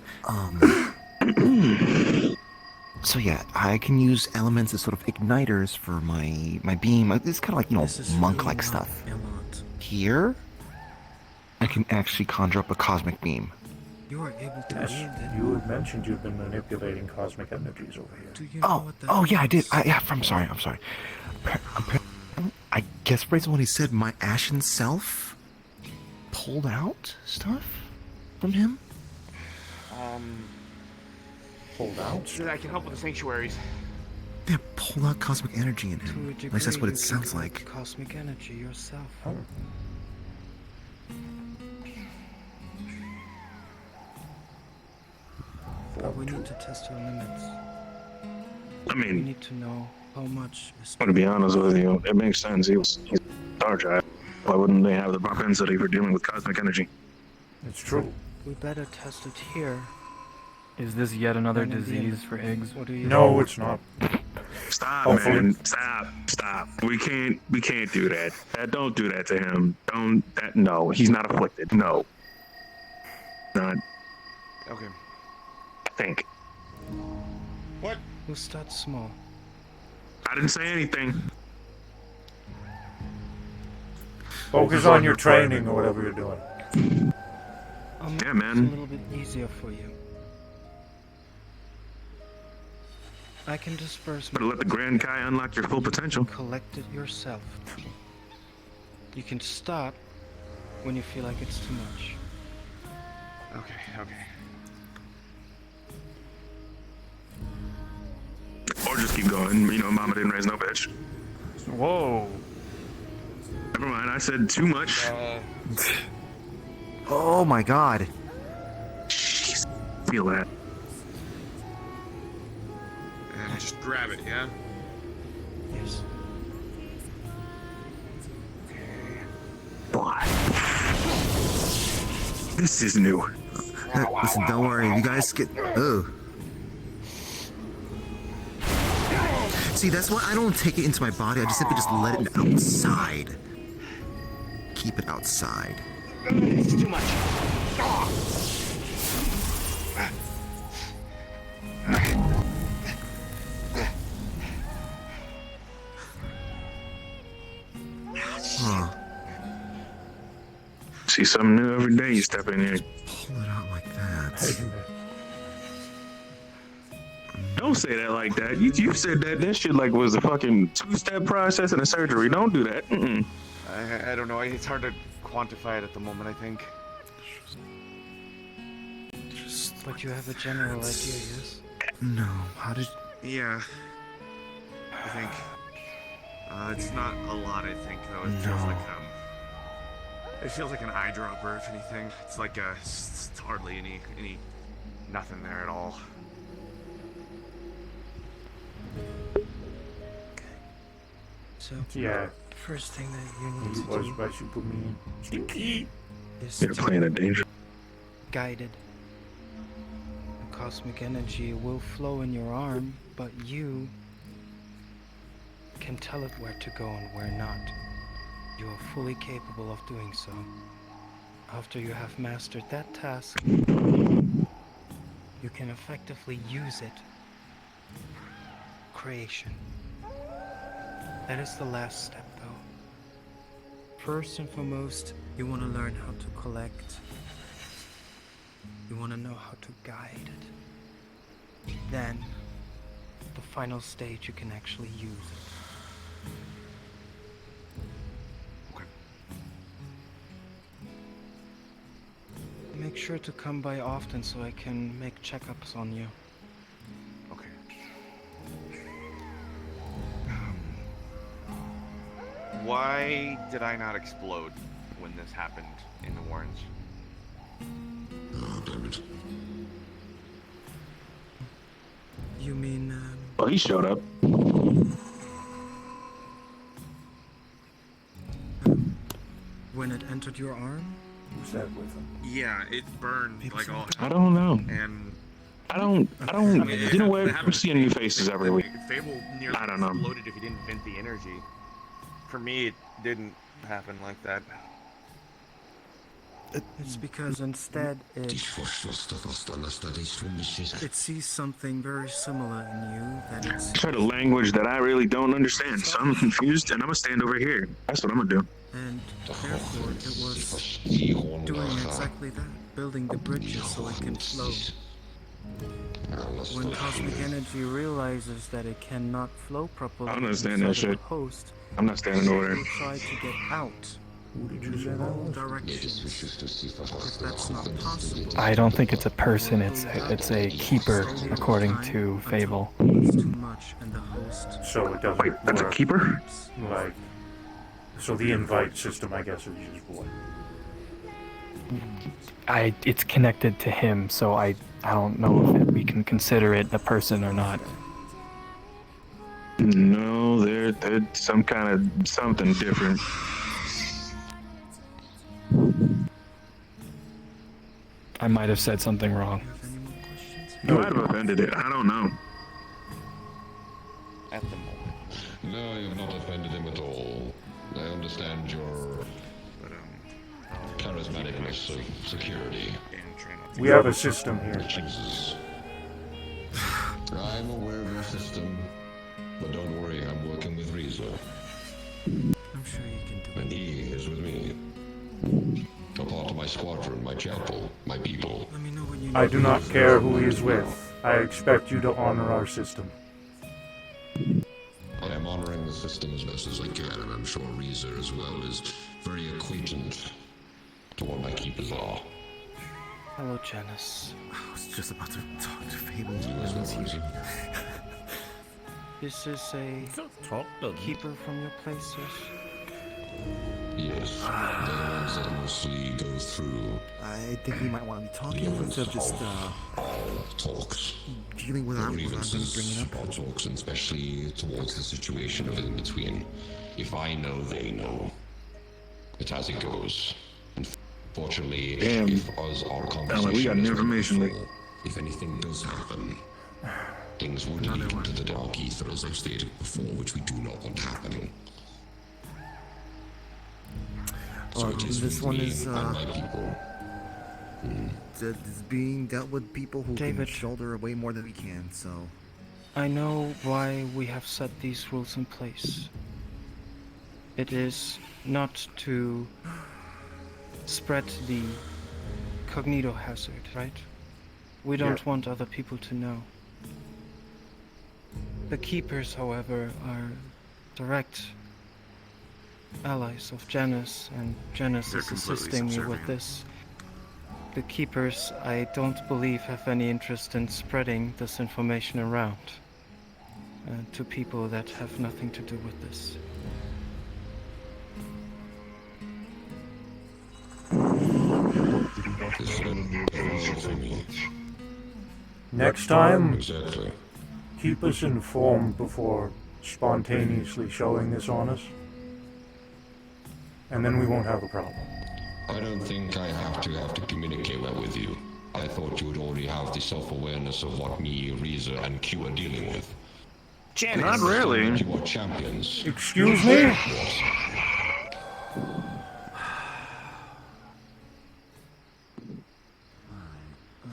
so yeah, I can use elements as sort of igniters for my beam. It's kind of like, This is monk-like really not stuff. a lot. Here, I can actually conjure up a cosmic beam. You are able to Yes, wield it. you had mentioned you've been manipulating cosmic energies over here. Do you know Oh, what that oh yeah, I did. means? I'm sorry. I guess based on what he said, my ashen self pulled out stuff from him. Hold out. So that I can help with the sanctuaries. Yeah, pulled out cosmic energy in To a him. degree, At least that's what you it can sounds collect like. Cosmic energy yourself. Oh. But we need to test our limits. I We mean, need to know how much is. to be honest with you, it makes sense. He's a star child. Why wouldn't they have the propensity for dealing with cosmic energy? It's true. We better test it here. Is this yet another than in the disease for eggs? What do you No, it's not. Stop, Hopefully. man. Stop. We can't do that. Don't do that to him. No, he's not afflicted. No. Not, Okay. I think. What? We'll start small. I didn't say anything. Focus on your training or whatever you're doing. Yeah, It's man. a little bit easier for you. I can disperse Better let the Grand Kai unlock your full potential. collect it yourself. You can stop when you feel like it's too much. Okay. Or just keep going. Mama didn't raise no bitch. Whoa. Never mind, I said too much. Oh my god. Jeez. Feel that. And just grab it, yeah? Yes. Why? This is new. Listen, don't worry. You guys get. Oh. See, that's why I don't take it into my body. I just simply just let it outside. Keep it outside. It's too much. Huh. See something new every day you step in here. Pull it out like that. Don't say that like that. You said that this shit like was a fucking two-step process in a surgery. Don't do that. Mm-mm. I don't know. It's hard to quantify it at the moment, I think. But you have a general idea, yes? No. How did? Yeah. I think. It's not a lot, I think, though. It feels like an eyedropper, if anything. It's like it's hardly any nothing there at all. So, Yeah. first thing that you need He to was do why she put me in. Stinky. is You're playing a danger. guided. The cosmic energy will flow in your arm, but you can tell it where to go and where not. You are fully capable of doing so. After you have mastered that task, you can effectively use it. Creation. That is the last step, though. First and foremost, you want to learn how to collect. You want to know how to guide it. Then, the final stage, you can actually use it. Make sure to come by often so I can make checkups on you. Okay. Why did I not explode when this happened in the Warrens? Oh, damn it. You mean, Well, he showed up. when it entered your arm? Who's that with him? Yeah, it burned like all. I don't know. And I don't. You know what? I'm seeing new faces every week. Fable nearly I don't know. exploded if he didn't vent the energy. For me, it didn't happen like that. It's because instead it sees something very similar in you that it's Try a language that I really don't understand, so I'm confused, and I'm gonna stand over here. That's what I'm gonna do. and therefore it was doing exactly that, building the bridges so it can flow. When cosmic energy realizes that it cannot flow properly I don't understand that inside of shit. a host, I'm not standing over it there. will try to get out in all directions. If that's not possible, I don't think it's a person. It's a keeper, according to Fable. it's too much and the host So it doesn't Wait, that's a work keeper? like. So the invite system, I guess, is just what? It's connected to him, so I don't know if we can consider it a person or not. No, they're some kind of something different. I might have said something wrong. have any more questions? You might have offended it. I don't know. At the moment. No, you've not offended him at all. I understand your But charismaticness of security. and try not to. We have a system here. Jesus. I'm aware of your system, but don't worry, I'm working with Reza, I'm sure you can do it. and he is with me. A part of my squadron, my chapel, my people. Let me know when you I need do me. not care who he is with. I expect you to honor our system. I am honoring the system as best as I can, and I'm sure Reza as well is very acquainted to what my keepers are. Hello, Janice. I was just about to talk to Fable. You as well, Reza. This is a keeper from your place, yes? Yes, the ones that mostly go through I think we might want to be talking instead of just all talks. dealing with The what I'm going to bring grievances, up. all talks, and especially towards the situation of in between. If I know, they know. It's as it goes. Unfortunately, Damn. if us our conversation we got new is like information, before, if anything does happen, things would leak into the dark ether as I've stated before, which we do not want happening. So it is this with one me is, and my people. It's being dealt with people who David. can shoulder way more than we can, so... I know why we have set these rules in place. It is not to spread the cognito hazard, right? We don't want other people to know. The Keepers, however, are direct allies of Janus, and Janus They're is completely assisting me with subservient. this. The Keepers, I don't believe, have any interest in spreading this information around to people that have nothing to do with this. This is for me. Next time, Exactly. keep us informed before spontaneously showing this on us. And then we won't have a problem. I don't think I have to communicate well with you. I thought you would already have the self-awareness of what me, Reza, and Q are dealing with. Not really. You are champions. Excuse me? What?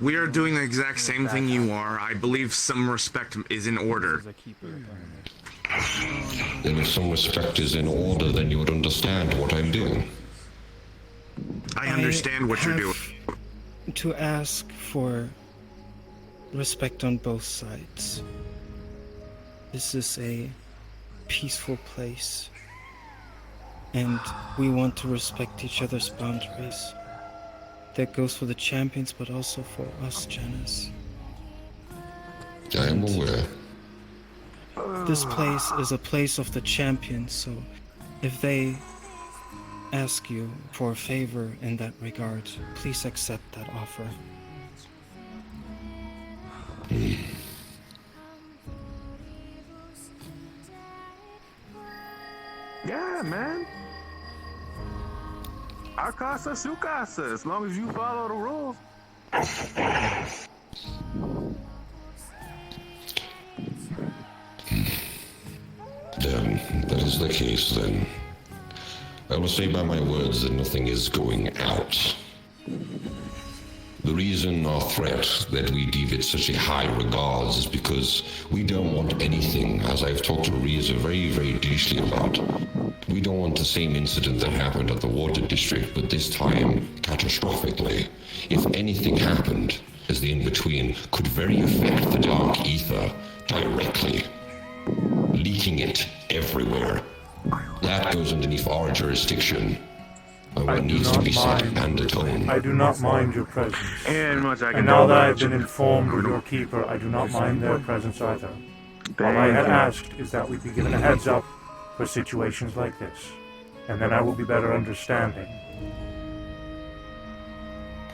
We are doing the exact same thing you are. I believe some respect is in order. Then if some respect is in order, then you would understand what I'm doing. I understand what you're doing. To ask for respect on both sides. This is a peaceful place, and we want to respect each other's boundaries. That goes for the champions, but also for us, Janus. I am aware. This place is a place of the champions, so if they ask you for a favor in that regard, please accept that offer. Yeah, man. Our casa, su casa, as long as you follow the rules. Then, that is the case, then. I will say by my words that nothing is going out. The reason or threat that we give it such a high regards is because we don't want anything, as I've talked to Reza very, very deeply about. We don't want the same incident that happened at the water district, but this time catastrophically. If anything happened, as the in-between could very affect the dark ether directly, leaking it everywhere. That goes underneath our jurisdiction. And what needs to be said and atoned. I do not mind your presence. And much I can And do now that about I've been it. informed of your keeper, I do not mind their presence either. All I Thank had you. asked is that we be given a heads up for situations like this. And then I will be better understanding.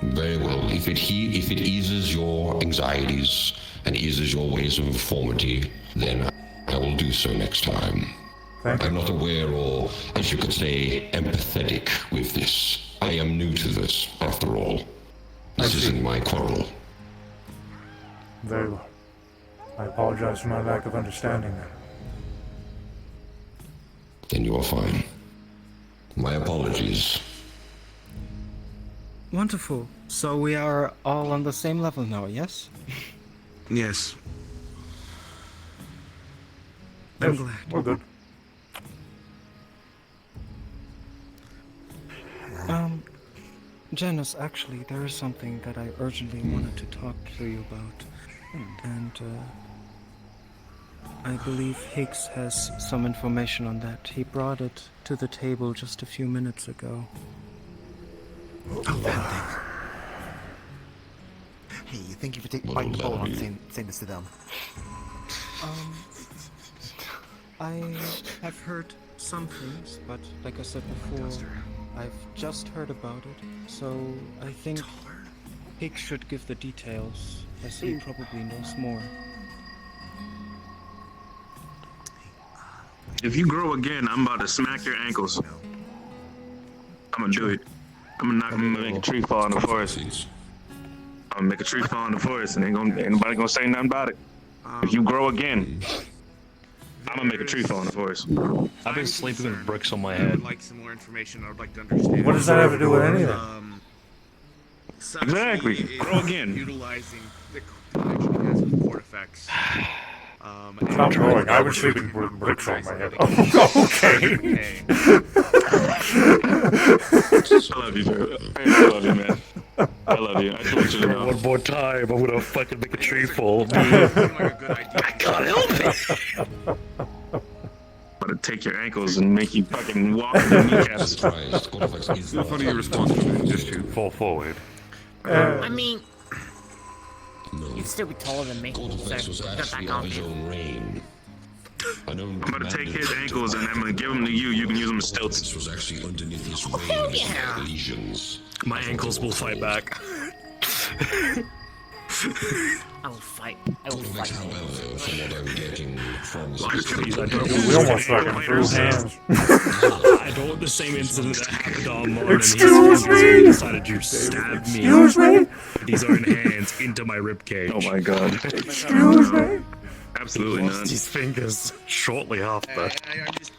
Very well. If it eases your anxieties and eases your ways of informity, then I will do so next time. Thank I'm you. not aware or, as you could say, empathetic with this. I am new to this, after all. This isn't my quarrel. Very well. I apologize for my lack of understanding then. Then you are fine. My apologies. Wonderful. So we are all on the same level now, yes? Yes. I'm Yes, glad. we're good. Janus, actually, there is something that I urgently wanted to talk to you about. And, I believe Higgs has some information on that. He brought it to the table just a few minutes ago. Oh, that thing. Hey, thank you for biting the bullet on saying this to them. I have heard some things, but like I said before, I've just heard about it, so I think Higgs should give the details, as he probably knows more. If you grow again, I'm about to smack your ankles. I'm gonna do it. I'm gonna make a tree fall in the forest. I'm gonna make a tree fall in the forest, and ain't nobody gonna say nothing about it. If you grow again, I'm gonna make a tree fall in the forest. I've been sleeping with bricks on my I head. would like some more information. I would like to understand. What does that have to do with anything? Sachi Exactly. is Grow again. Utilizing the connection he has with Portifex. Stop growing. I was sleeping with bricks on my head. Oh, okay. I love you, bro. I love you, man. I love you. I just want you to know. One more time, I'm gonna fucking make a tree fall. Seemed like a good idea. I can't help it. I'm gonna take your ankles and make you fucking walk in the kneecaps. How funny your response to just to fall forward. I mean, No. you'd still be taller than me. Cortex was So, get actually back on on his me. own reign. I'm gonna take his ankles and I'm gonna give them to you. You can use them as stilts. This was actually underneath his hell reign. yeah. Lesions. My ankles will fight back. I will fight. I will Cortex, fight. however, from what I'm getting from We almost fucking threw hands. I don't want the same incident that happened on Martin. Excuse me? He decided to stab me Excuse me? with his own hands into my ribcage. Oh my god. Excuse me? Absolutely Lost not. his fingers shortly after.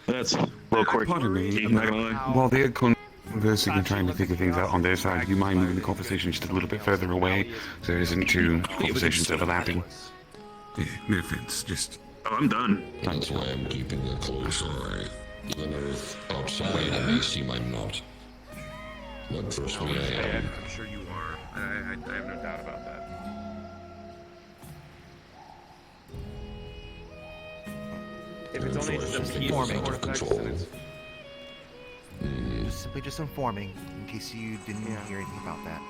That's a little quirky. Pardon me. I'm not gonna lie. While they're conversing and trying to figure things out on their side, do you mind moving the conversation just a little bit further away so there isn't two conversations overlapping? Yeah, no offense, just... Oh, I'm done. That's why I'm keeping a close eye. Even if outside it may seem I'm not. But trust me, I am. I'm sure you are. I have no doubt about that. If it's only just a piece of Forming. Portifex, then it's Just informing, in case you didn't hear anything about that.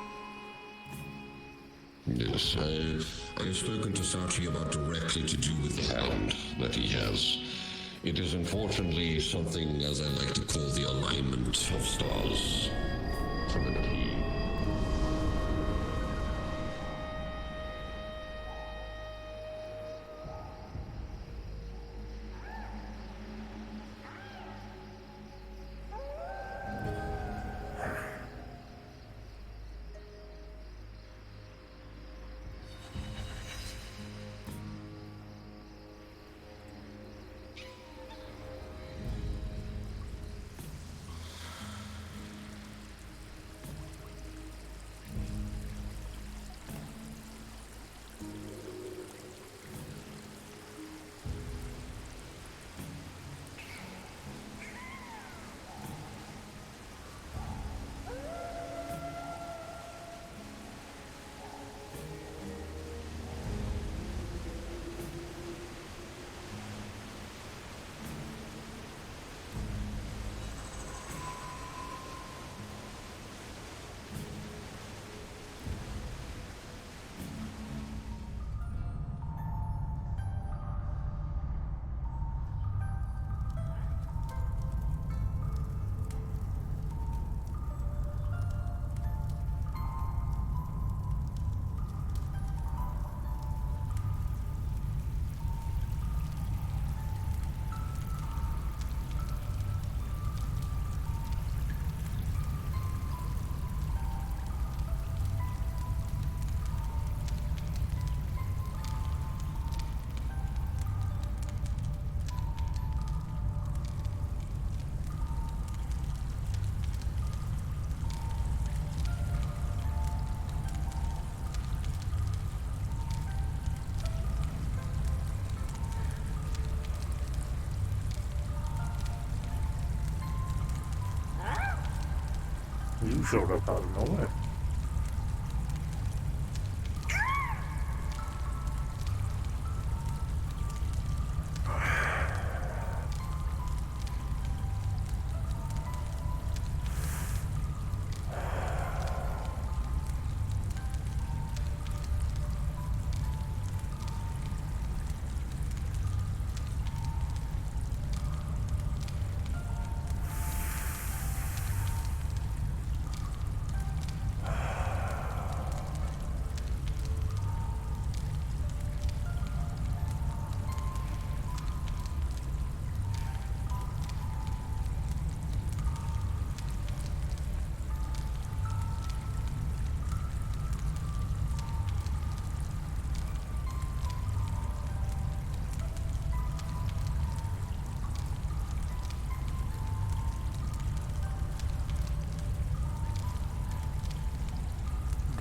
Yes, I've spoken to Sachi about directly to do with the hound that he has. It is unfortunately something, as I like to call, the alignment of stars. Something that he... You showed up out of nowhere.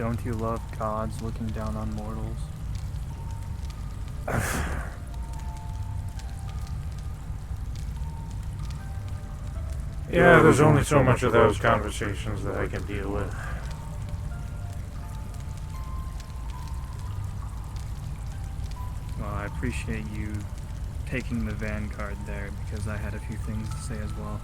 Don't you love gods looking down on mortals? Yeah, there's only so much of those conversations that I can deal with. Well, I appreciate you taking the vanguard there, because I had a few things to say as well.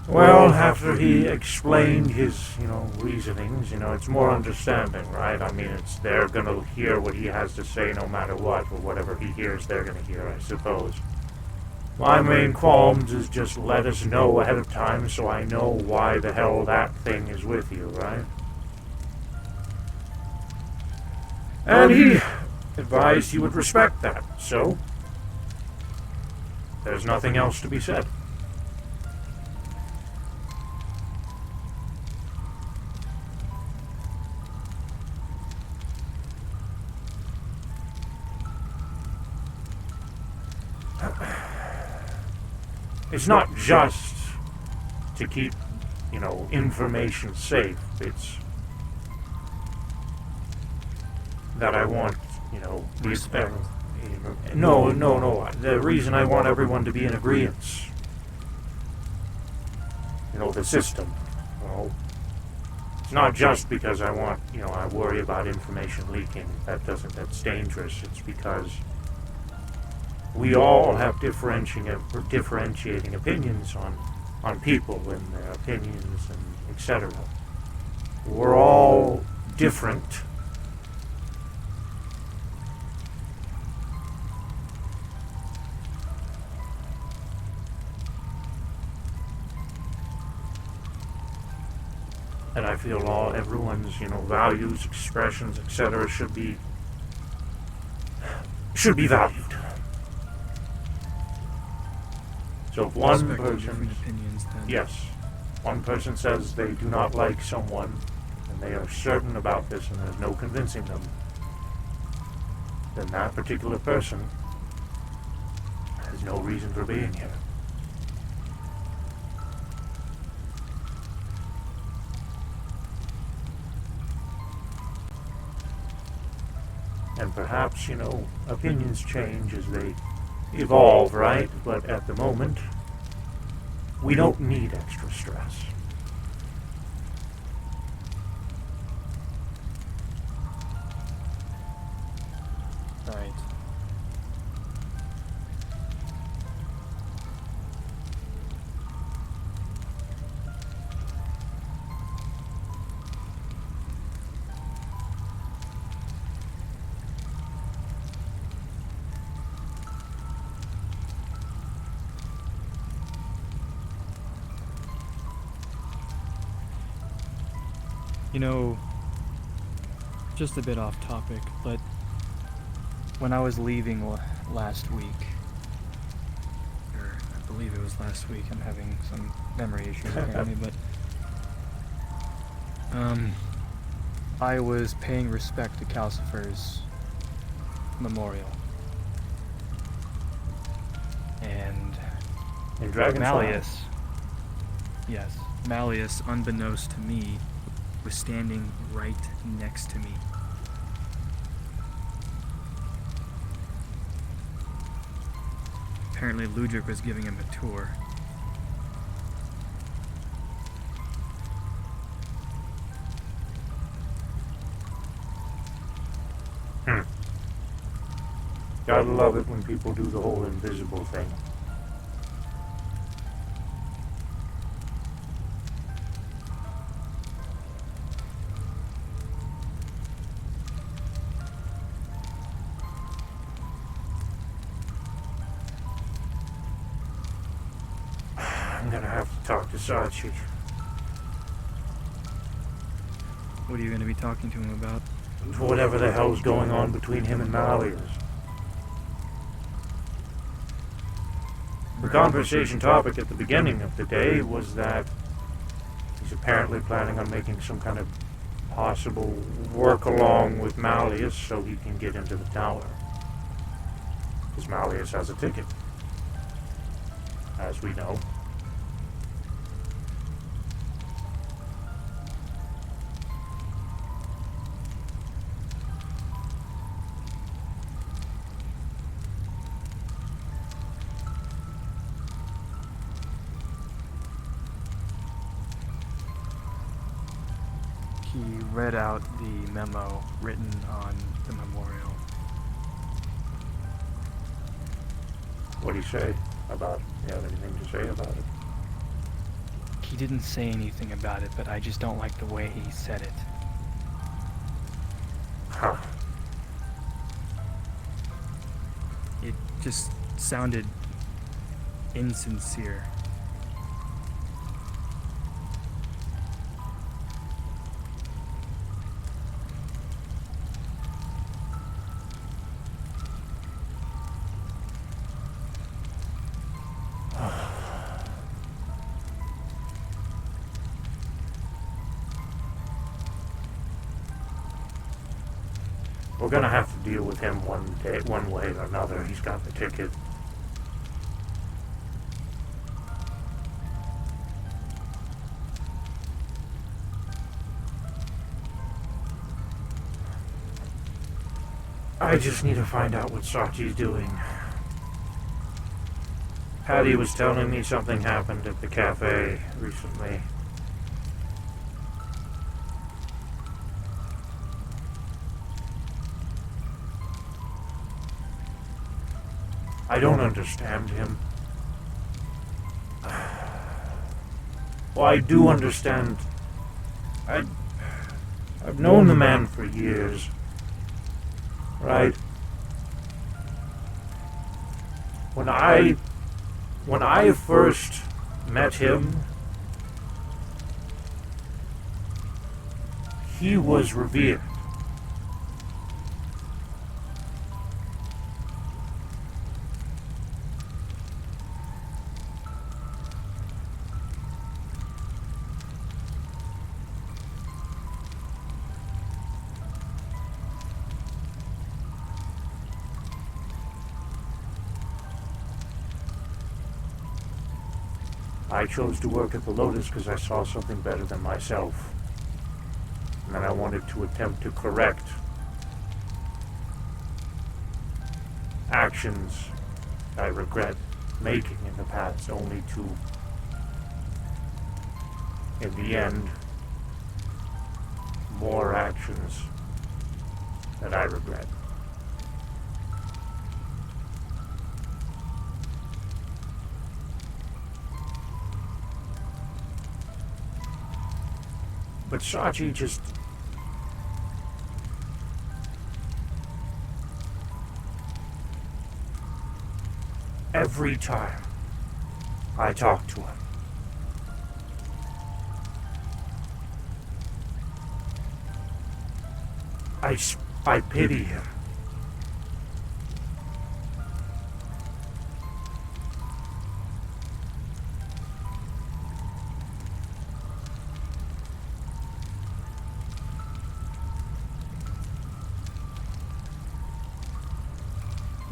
Well, after he explained his, reasonings, it's more understanding, right? I mean, they're gonna hear what he has to say no matter what, or whatever he hears they're gonna hear, I suppose. My main qualms is just let us know ahead of time so I know why the hell that thing is with you, right? And he advised he would respect that, so there's nothing else to be said. It's not just to keep, information safe. It's that I want, respect. No. The reason I want everyone to be in agreement. The system. It's not just because I want, I worry about information leaking. That's dangerous. It's because we all have differentiating opinions on people and their opinions and etc. We're all different. And I feel everyone's, values, expressions, etc. should be valued. So if one person, yes, one person says they do not like someone, and they are certain about this, and there's no convincing them, then that particular person has no reason for being here. And perhaps, opinions change as they evolve, right? But at the moment, we don't need extra stress. Right. Just a bit off topic, but when I was leaving last week, or I believe it was last week, I'm having some memory issues apparently, but I was paying respect to Calcifer's memorial. And Malleus, yes, Malleus, unbeknownst to me, was standing right next to me. Apparently Ludric was giving him a tour. Gotta love it when people do the whole invisible thing. I'm gonna have to talk to Sachi. What are you going to be talking to him about? Whatever the hell's going on between him and Malleus. The conversation topic at the beginning of the day was that he's apparently planning on making some kind of possible work along with Malleus so he can get into the tower. Because Malleus has a ticket, as we know. read out the memo written on the memorial. What do you say about it? You have anything to say about it? He didn't say anything about it, but I just don't like the way he said it. Huh. It just sounded insincere. We're gonna have to deal with him one way or another. He's got the ticket. I just need to find out what Sachi's doing. Patty was telling me something happened at the cafe recently. I don't understand him. Well, I do understand. I've known the man for years. Right? When I first met him, he was revered. I chose to work at the Lotus because I saw something better than myself. And then I wanted to attempt to correct actions I regret making in the past, only to, in the end, more actions that I regret. But Sachi just... Every time I talk to him, I pity him.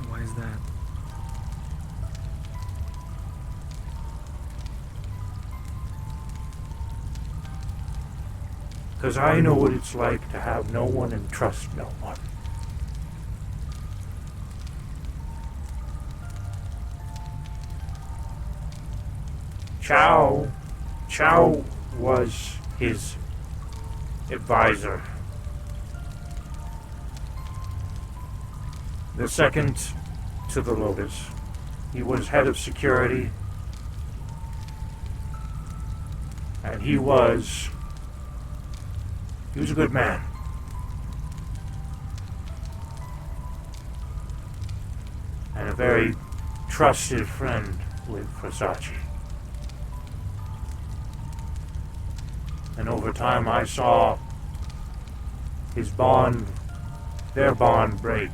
Why is that? Because I know what it's like to have no one and trust no one. Chow was his advisor. The second to the Lotus. He was head of security. And he was a good man. And a very trusted friend with Versace. And over time I saw their bond break.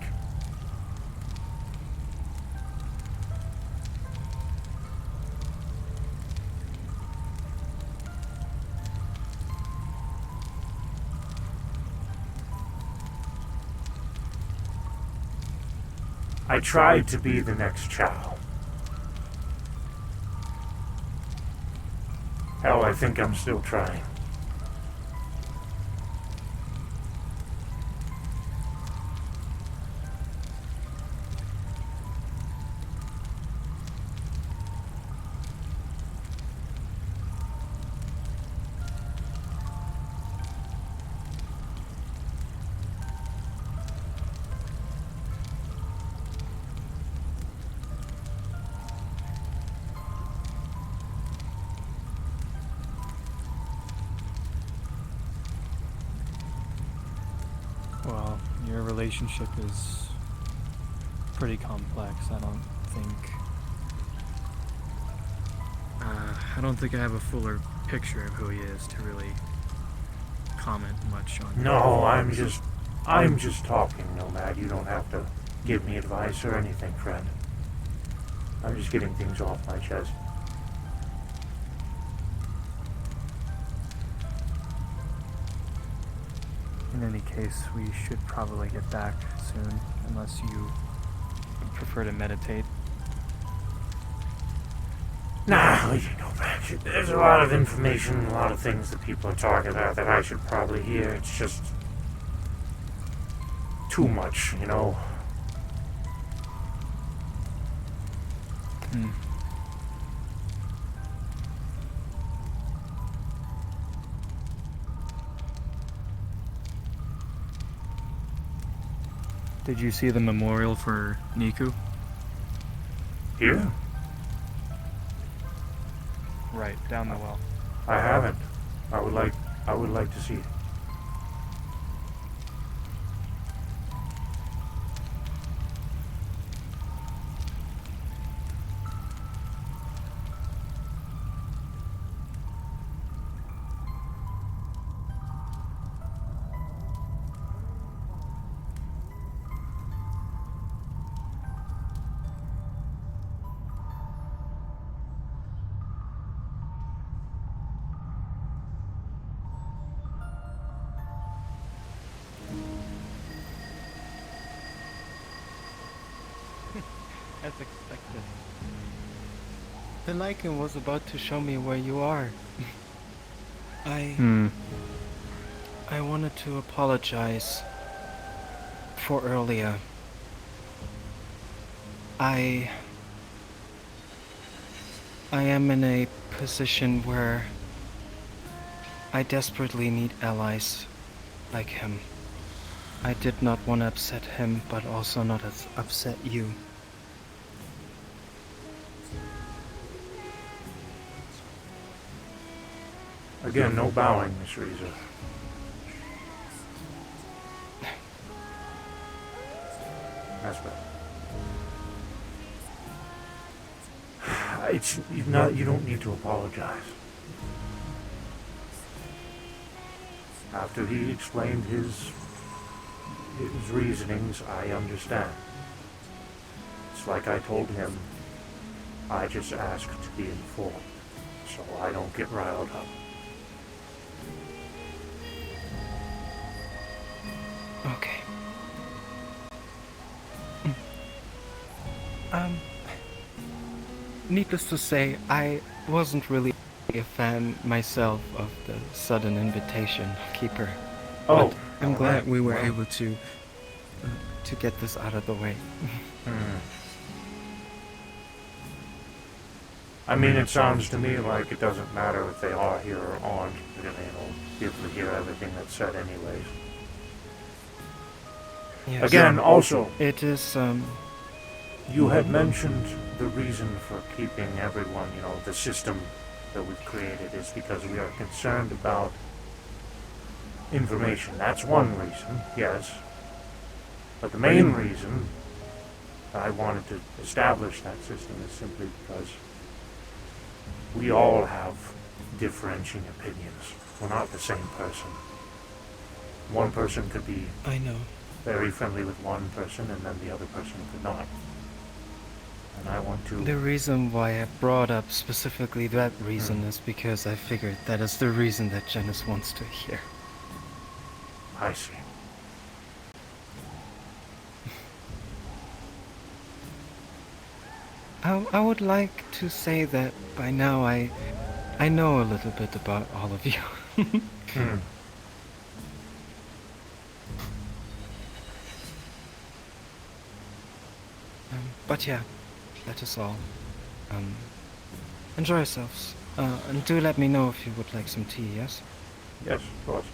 I tried to be the next Chow. Hell, I think I'm still trying. relationship is pretty complex. I don't think I have a fuller picture of who he is to really comment much on. No, I'm just talking, Nomad. You don't have to give me advice or anything, friend. I'm just getting things off my chest. In any case, we should probably get back soon, unless you prefer to meditate. Nah, we can go back. There's a lot of information, a lot of things that people are talking about that I should probably hear. It's just too much, you know. Did you see the memorial for Niku? Here? Right, down the well. I haven't. I would like to see it. As expected. The Lycan was about to show me where you are. I wanted to apologize for earlier. I am in a position where I desperately need allies like him. I did not want to upset him, but also not upset you. Again, no bowing, Miss Reza. That's better. You don't need to apologize. After he explained his reasonings, I understand. It's like I told him, I just asked to be informed, so I don't get riled up. Okay. Needless to say, I wasn't really a fan myself of the sudden invitation, Keeper. Oh, but I'm glad alright. we were Well. able to get this out of the way. I mean, it sounds to me like it doesn't matter if they are here or aren't. You're gonna be able to hear everything that's said anyways. Yes. Again, also, it is, you had mentioned the reason for keeping everyone, the system that we've created is because we are concerned about information. That's one reason, yes. But the main reason I wanted to establish that system is simply because we all have differentiating opinions. We're not the same person. One person could be I know. very friendly with one person and then the other person could not. And I want to... The reason why I brought up specifically that reason is because I figured that is the reason that Janice wants to hear. I see. I would like to say that by now I know a little bit about all of you. But yeah, that is all. Enjoy yourselves. And do let me know if you would like some tea, yes? Yes, of course.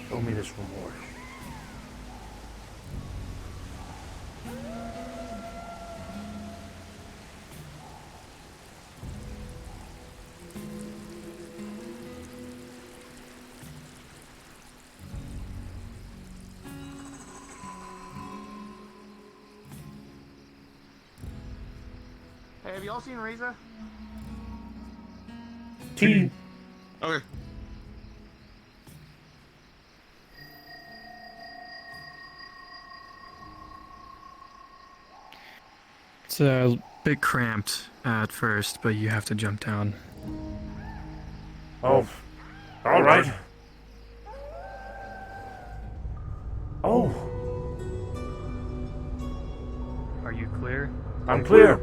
Show me this memorial. Hey, have y'all seen Riza? T. Okay. It's a bit cramped at first, but you have to jump down. Oh, all right. Oh, Are you clear? I'm clear.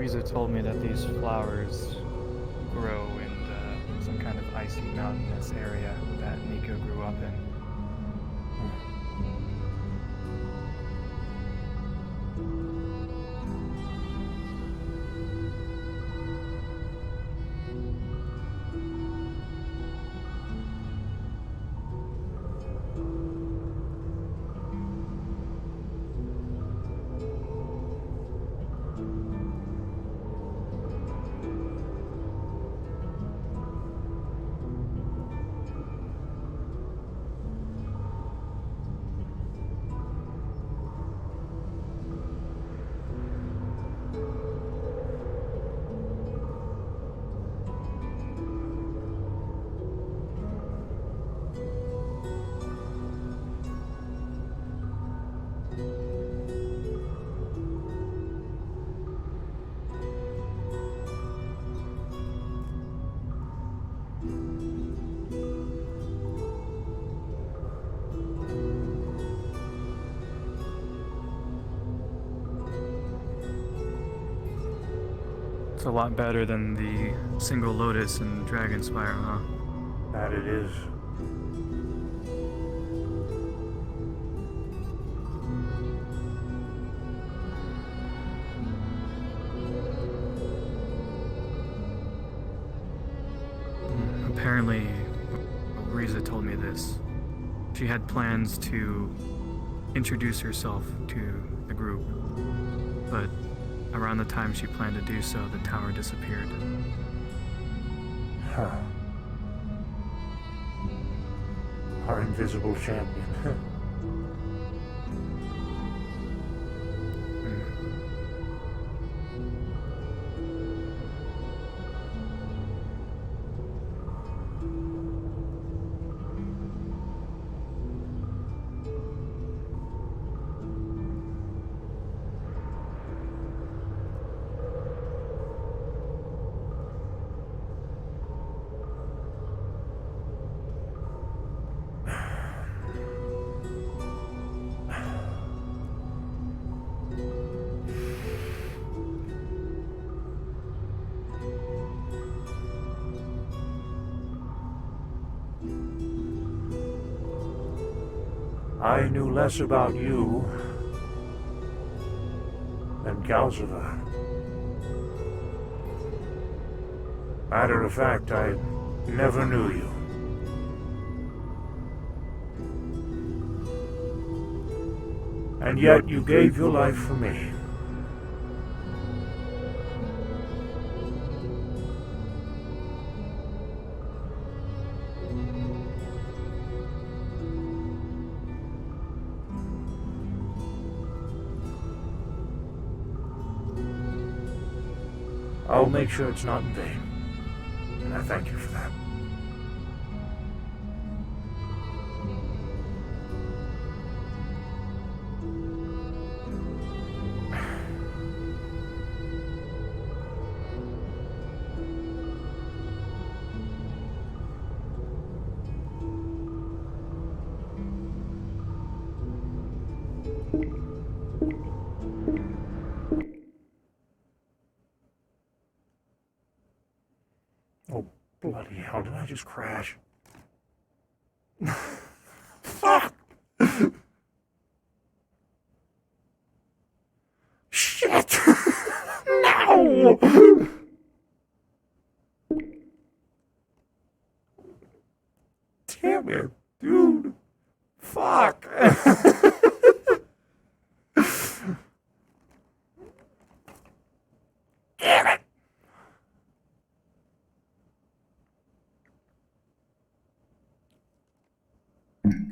Riza told me that these flowers grow in some kind of icy mountainous area that Nico grew up in. It's a lot better than the single lotus in Dragonspire, huh? That it is. Apparently, Riza told me this. She had plans to introduce herself to the group, but around the time she planned to do so, the tower disappeared. Huh. Our invisible champion. I knew less about you than Galzova. Matter of fact, I never knew you. And yet you gave your life for me. I'll make sure it's not in vain. And I thank you for that. hell did I just crash? Fuck! Shit! No! Damn it, dude. Fuck. Damn it.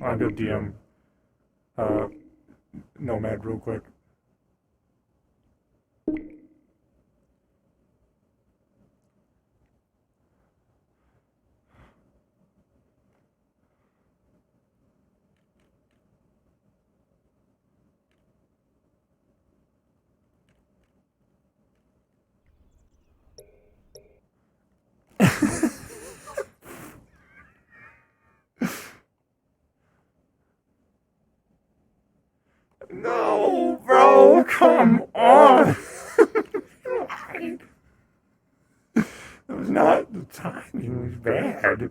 I'll go DM Nomad real quick. No, bro, come on. It was not, the timing was bad.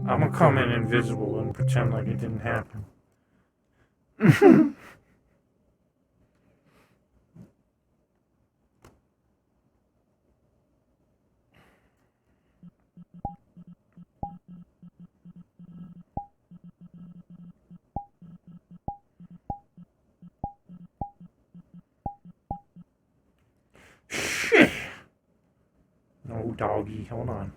I'm gonna come in invisible and pretend like it didn't happen. Shit! No, doggy, hold on.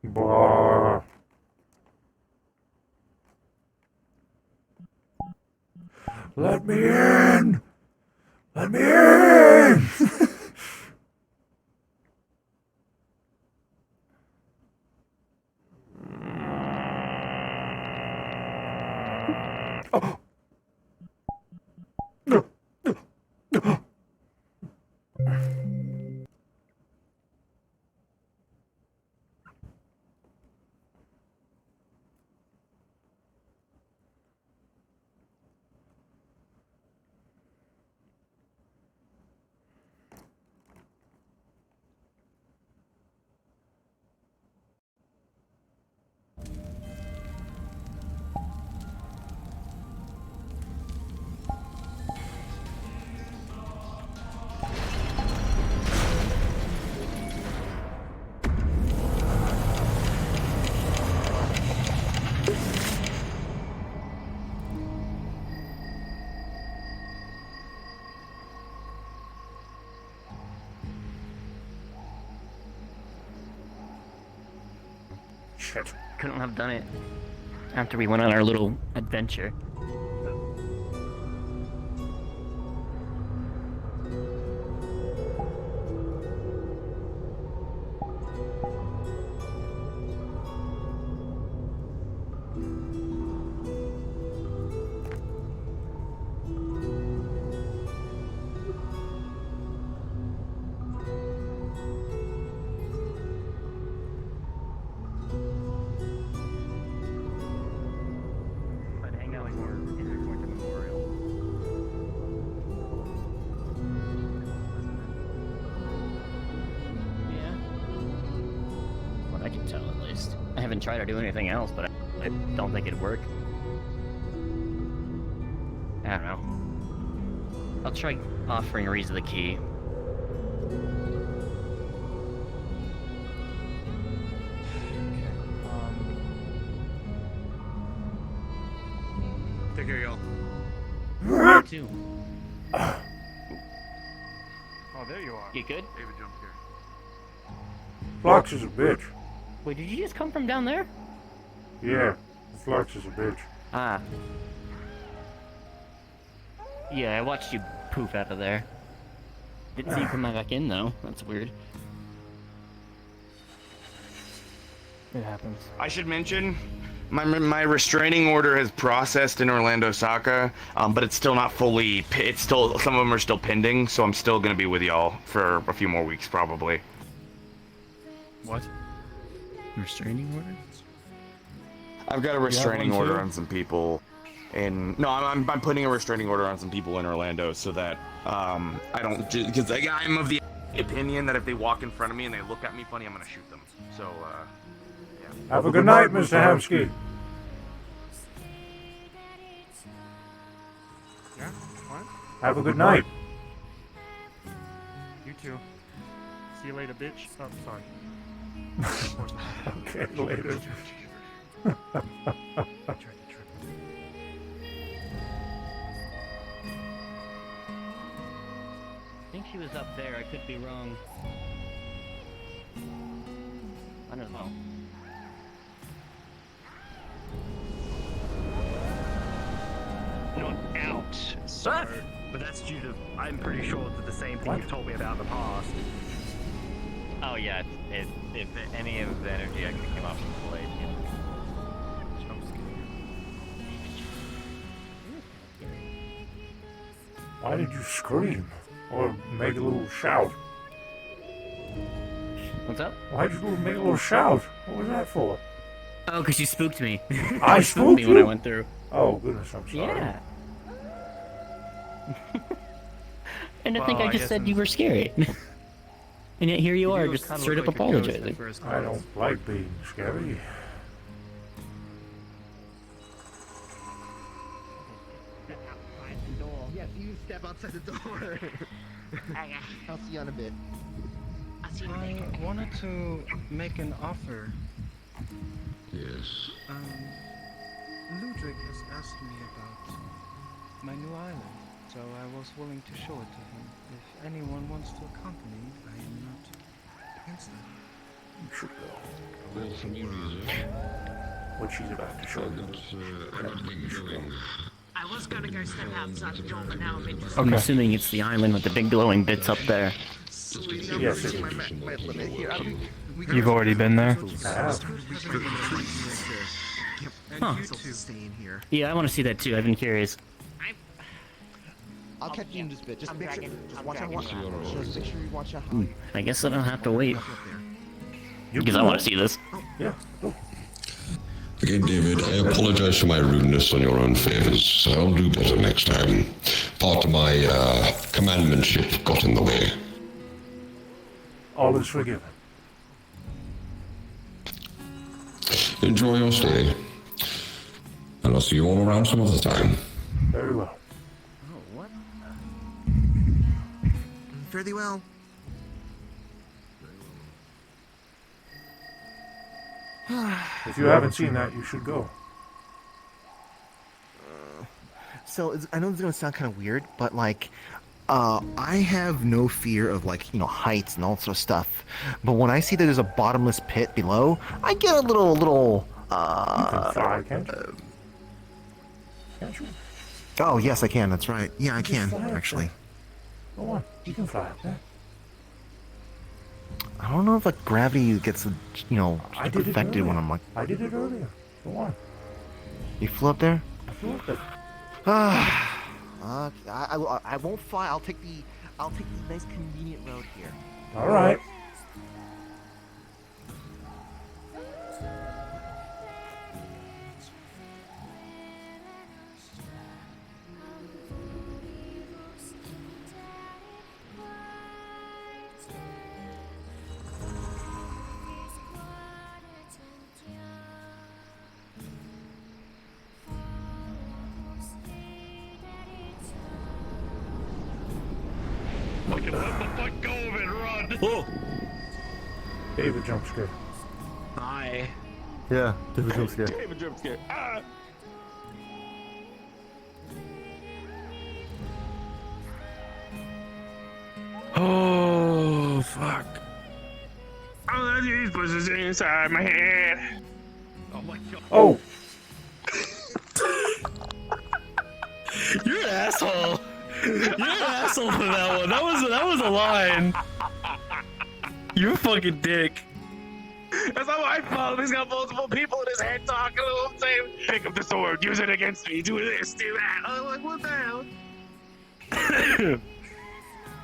Bah. Let me in! Let me in! Oh. Shit. Couldn't have done it after we went on our little adventure. I haven't tried to do anything else, but I don't think it'd work. I don't know. I'll try offering Riza the key. Take care, y'all. You too. Oh, there you are. You good? David, jump here. Fox is a bitch. Wait, did you just come from down there? Yeah, the Flux is a bitch. Ah. Yeah, I watched you poof out of there. Didn't see you come back in though. That's weird. It happens. I should mention, my restraining order has processed in Orlando Saka, but it's still not fully. It's still, some of them are still pending, so I'm still gonna be with y'all for a few more weeks probably. What? Restraining order? I've got a restraining one order too? on some people, and no, I'm putting a restraining order on some people in Orlando so that I don't, because I'm of the opinion that if they walk in front of me and they look at me funny, I'm gonna shoot them. So yeah. Have a good night, Mr. Hamsky. Yeah? What? Have a good night. You too. See you later, bitch. Oh, sorry. Okay, later. I think she was up there. I could be wrong. I don't know. Not out. So, but that's due to, I'm pretty sure that the same thing you've told me about in the past. Oh yeah, if any of the energy actually came off from the blade, Why did you scream? Or make a little shout? What's up? Why did you make a little shout? What was that for? Oh, because you spooked me. I You spooked me when I you? went through. Oh, goodness, I'm sorry. Yeah. And I think Well, I I just guess said in- you were scary. And yet here you are, do just kinda straight look up like a ghost at apologizing. first I don't like being scary. Yes, you step outside the door. I'll see you in a bit. I wanted to make an offer. Yes. Ludwig has asked me about my new island, so I was willing to show it to him. If anyone wants to accompany, I am not against that. You should go. Well, from your reason, What she's about to show I've you. got everything going. I was gonna go step outside the door, but now I'm interested. I'm assuming it's the island with the big glowing bits up there. Yes, it is. You've already been there? I have. Huh. Staying here. Yeah, I want to see that too. I've been curious. I'll catch you in just a bit. Just I'm make sure. dragging- Just I'm watch out. dragging. Just make sure you watch out. How I guess I don't have to wait. You Because I can want go. to see this. Yeah, go. Again, David, I apologize for my rudeness on your own favors. I'll do better next time. Part of my commandmentship got in the way. All is forgiven. Enjoy your stay. And I'll see you all around some other time. Very well. Oh, what? Fare thee well. If you haven't seen that, you should go. So I know this is gonna sound kind of weird, but like, I have no fear of like heights and all sort of stuff. But when I see that there's a bottomless pit below, I get a little. You can fly, can't you? Can't you? Oh yes, I can. That's right. Yeah, I can fly up actually. Go on. You can fly up there. I don't know if like gravity gets I did it affected when earlier. I'm like. I did it earlier. Go on. You flew up there? I flew up there. I won't fly. I'll take the nice convenient road here. All right. Fucking let the fuck go of it, run! Oh! David jump scare. Bye. Yeah, David jump scare. David jump scare. Ah! Oh, fuck. All of these voices inside my head. Oh my god. Oh, You're an asshole. You're an asshole for that one. That was a line. You're a fucking dick. That's not my fault. He's got multiple people in his head talking to him, saying, "Pick up the sword, use it against me, do this, do that." I'm like, what the hell?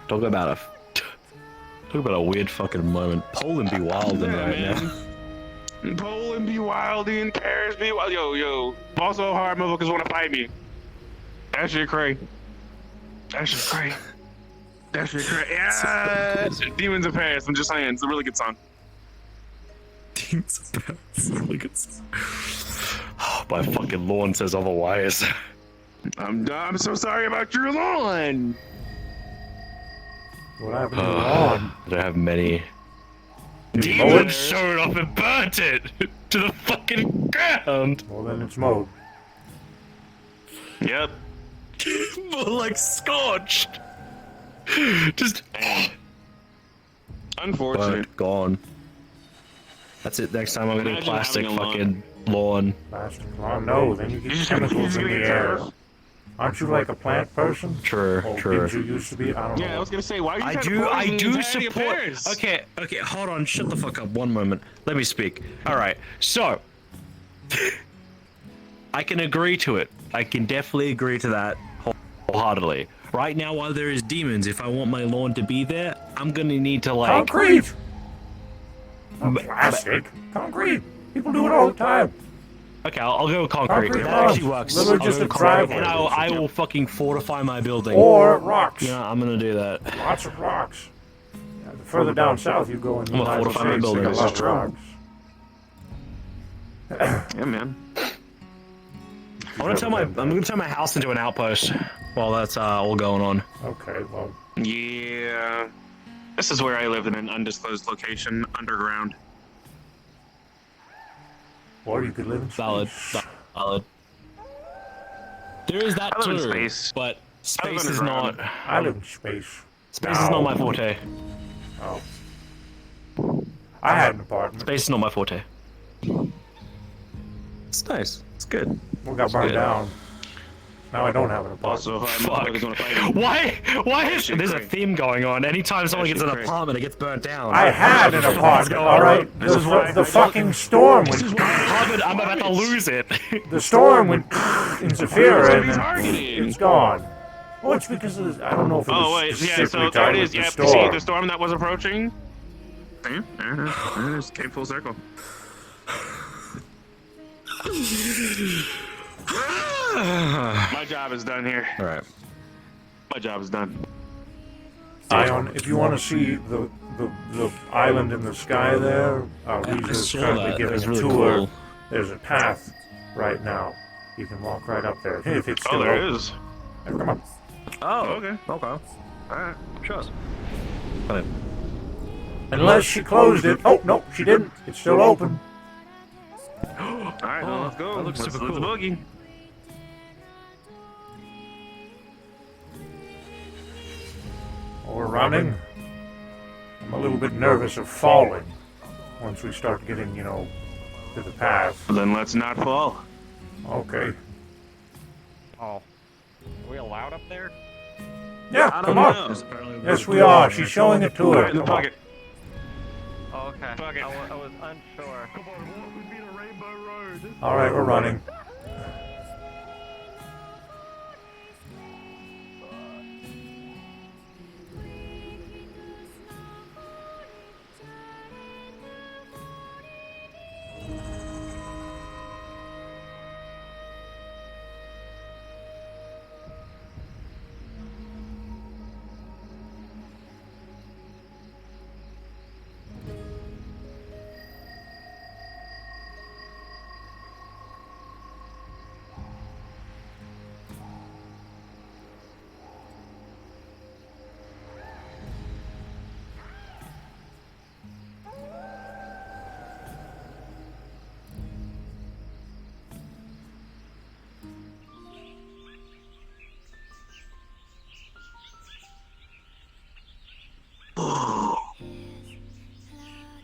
Talk about a weird fucking moment. Poland be wild Yeah, right man. now. Poland be wild, in Paris be wild. Yo. Also, hard motherfuckers want to fight me. That shit cray. That shit cray. That shit cray. Yeah. Demons of Paris. I'm just saying, it's a really good song. Demons of Paris. Really good. My fucking lawn says otherwise. I'm so sorry about your lawn. what happened to the lawn? I don't have many. mow Demons it? showed up and burnt it to the fucking ground. Well, then it's mowed. Yep. More like scorched. Just unfortunate. burnt, gone. That's it. Next time I'm gonna do Imagine plastic having a fucking lawn. Plastic lawn? No, then you get chemicals in the air. Aren't you like a plant person? True, Or true. did you used to be? I don't know. Yeah, I was gonna say, why are you I trying to do poison the entirety of support. Paris? Okay, hold on. Shut the fuck up. One moment. Let me speak. All right. So, I can agree to it. I can definitely agree to that wholeheartedly. Right now, while there is demons, if I want my lawn to be there, I'm gonna need to like Concrete! Not plastic. Concrete. People do it all the time. Okay, I'll go with concrete. Concrete That lawns. actually works. Literally I'll just go a with concrete, driveway, and I will fucking fortify my building. Or rocks. Yeah, I'm gonna do that. Lots of rocks. Yeah, the further down south you go in the I'm gonna United fortify my States, building. they got This is lots of rocks. Yeah, man. I'm gonna turn my house into an outpost while that's all going on. Okay, well. Yeah. This is where I live in an undisclosed location, underground. Or you could live in Valid. Valid. There is that I live in too, space. but I live space is underground. not. I live in space. Space is not my forte. Oh. I had an apartment. Space is not my forte. It's nice. It's good. We got burned down. Now I don't have an apartment. Also, if I Fuck. motherfuckers want to fight me. Why is there's a theme going on? Anytime someone gets an crazy. apartment, it gets burnt down. I had an apartment, going alright? on? This is why The fucking storm went. I'm about to lose it. The storm went in Zafira be and targeted. it's gone. Well, it's because of I don't know if it was Oh, wait. Yeah, specifically so there it tied is. with Yeah, the see storm. the storm that was approaching? See? There it is. Came full circle. My job is done here. All right. My job is done. Ion, if you want to see the island in the sky there, I Lisa's saw currently that. giving That's a really tour. cool. There's a path right now. You can walk right up there if it's still Oh, there open. is. Yeah, come on. Oh, Okay. okay. Alright. Sure. Unless she closed it. Oh no, she didn't. It's still open. Alright, well, let's go. That looks Let's super let's cool. boogie. Oh, we're running. I'm a little bit nervous of falling once we start getting, to the path. Then let's not fall. Okay. Oh. Are we allowed up there? Yeah, I come don't on. know. Yes, we are. She's showing it to Put her. it in the Come on. pocket. Oh, okay. Fuck it. I was unsure. Come on, what would be the Rainbow Road? All right, we're running.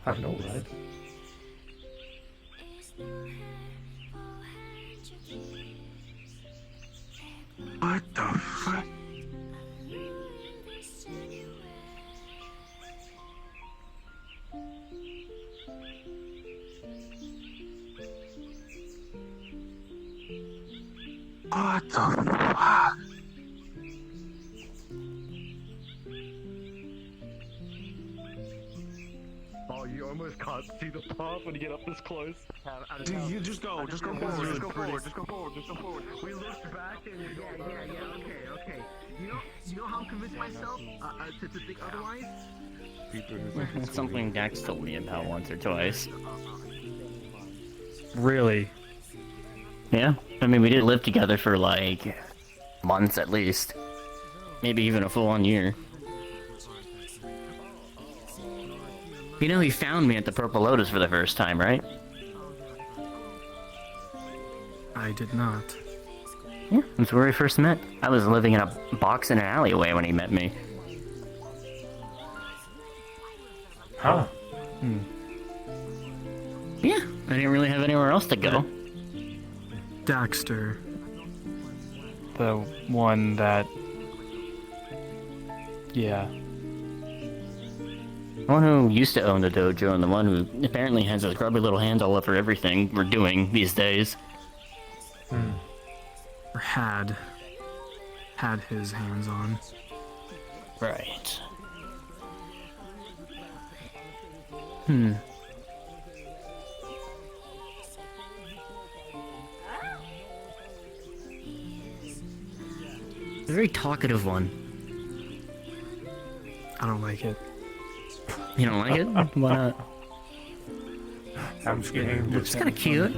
I know, right? What the fuck? What the fuck? Oh, you almost can't see the path when you get up this close. Dude, you just go forward, just go forward, just go forward, just go forward. We looked back and okay. You know how I'm convinced myself to think otherwise? It's something Dax told me about once or twice. Really? Yeah, I mean, we did live together for like months at least. Maybe even a full-on year. You know, he found me at the Purple Lotus for the first time, right? I did not. Yeah, that's where we first met. I was living in a box in an alleyway when he met me. Huh. Yeah, I didn't really have anywhere else to go. Daxter. The one that... Yeah. The one who used to own the dojo and the one who apparently has his grubby little hands all over everything we're doing these days. Or had his hands on. Right. A very talkative one. I don't like it. You don't like it? Why not? I'm scared. It's kind of cute.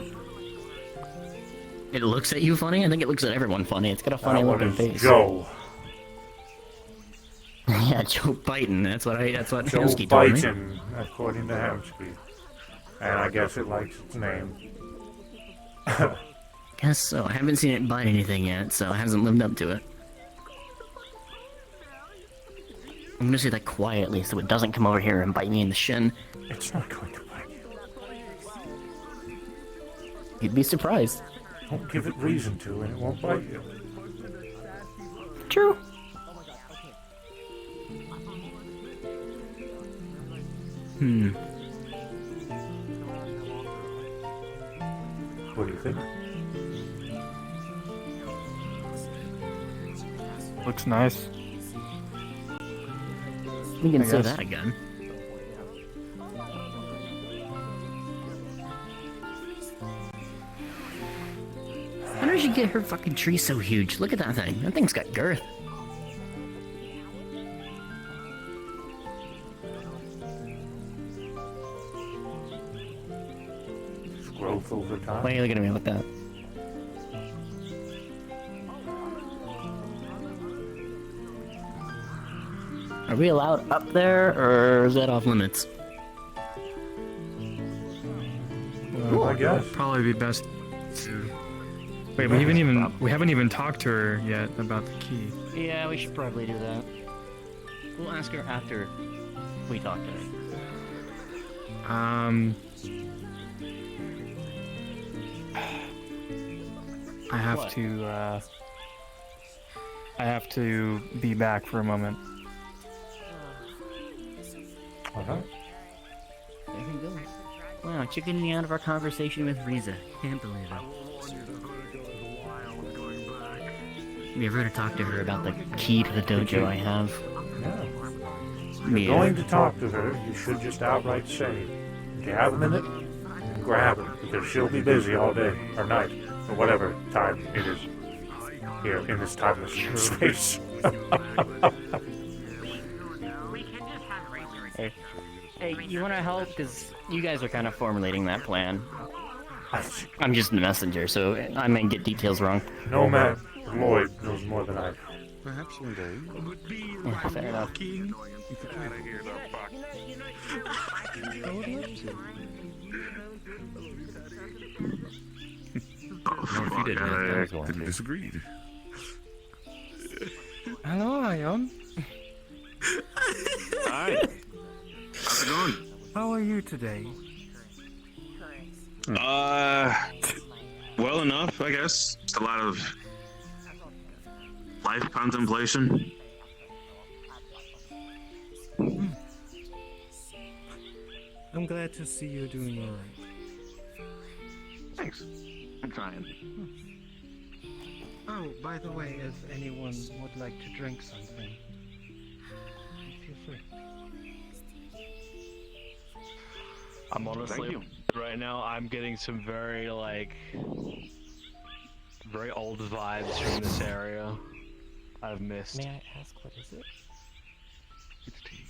It looks at you funny? I think it looks at everyone funny. It's got a funny looking face. Joe. Yeah, Joe Biden. That's what Joe Hemsky told me. Biden, according to Hemsky. And I guess it likes its name. Guess so. I haven't seen it bite anything yet, so it hasn't lived up to it. I'm gonna say that quietly so it doesn't come over here and bite me in the shin. It's not going to bite you. You'd be surprised. Don't give it reason to, and it won't bite you. True. What do you think? Looks nice. We can I say guess. that again. How did she get her fucking tree so huge? Look at that thing. That thing's got girth. It's growth over time. Why are you looking at me like that? Are we allowed up there, or is that off limits? I guess. Probably be best to... Wait, we haven't even talked to her yet about the key. Yeah, we should probably do that. We'll ask her after we talk to her. I have What? to, I have to be back for a moment. Uh-huh. There you go. Wow, chickening me out of our conversation with Riza. Can't believe it. You ever to talk to her about the key to the dojo I have? Yeah. If you're going to talk to her, you should just outright say, "Do you have a minute?" And grab her, because she'll be busy all day, or night, or whatever time it is here in this timeless space. Hey, you want to help? Because you guys are kind of formulating that plan. I'm just the messenger, so I may get details wrong. No man, Lloyd knows more than I do. Perhaps one day. Yeah, fair enough. No, if you didn't, I didn't disagree. Hello, Ion. Hi. How's it going? How are you today? Well enough, I guess. Just a lot of life contemplation. I'm glad to see you're doing alright. Thanks. I'm trying. Oh, by the way, if anyone would like to drink something, feel free. I'm honestly, Thank right now, I'm getting some very, very old vibes from this area. I've missed. May I ask, what is it? It's tea.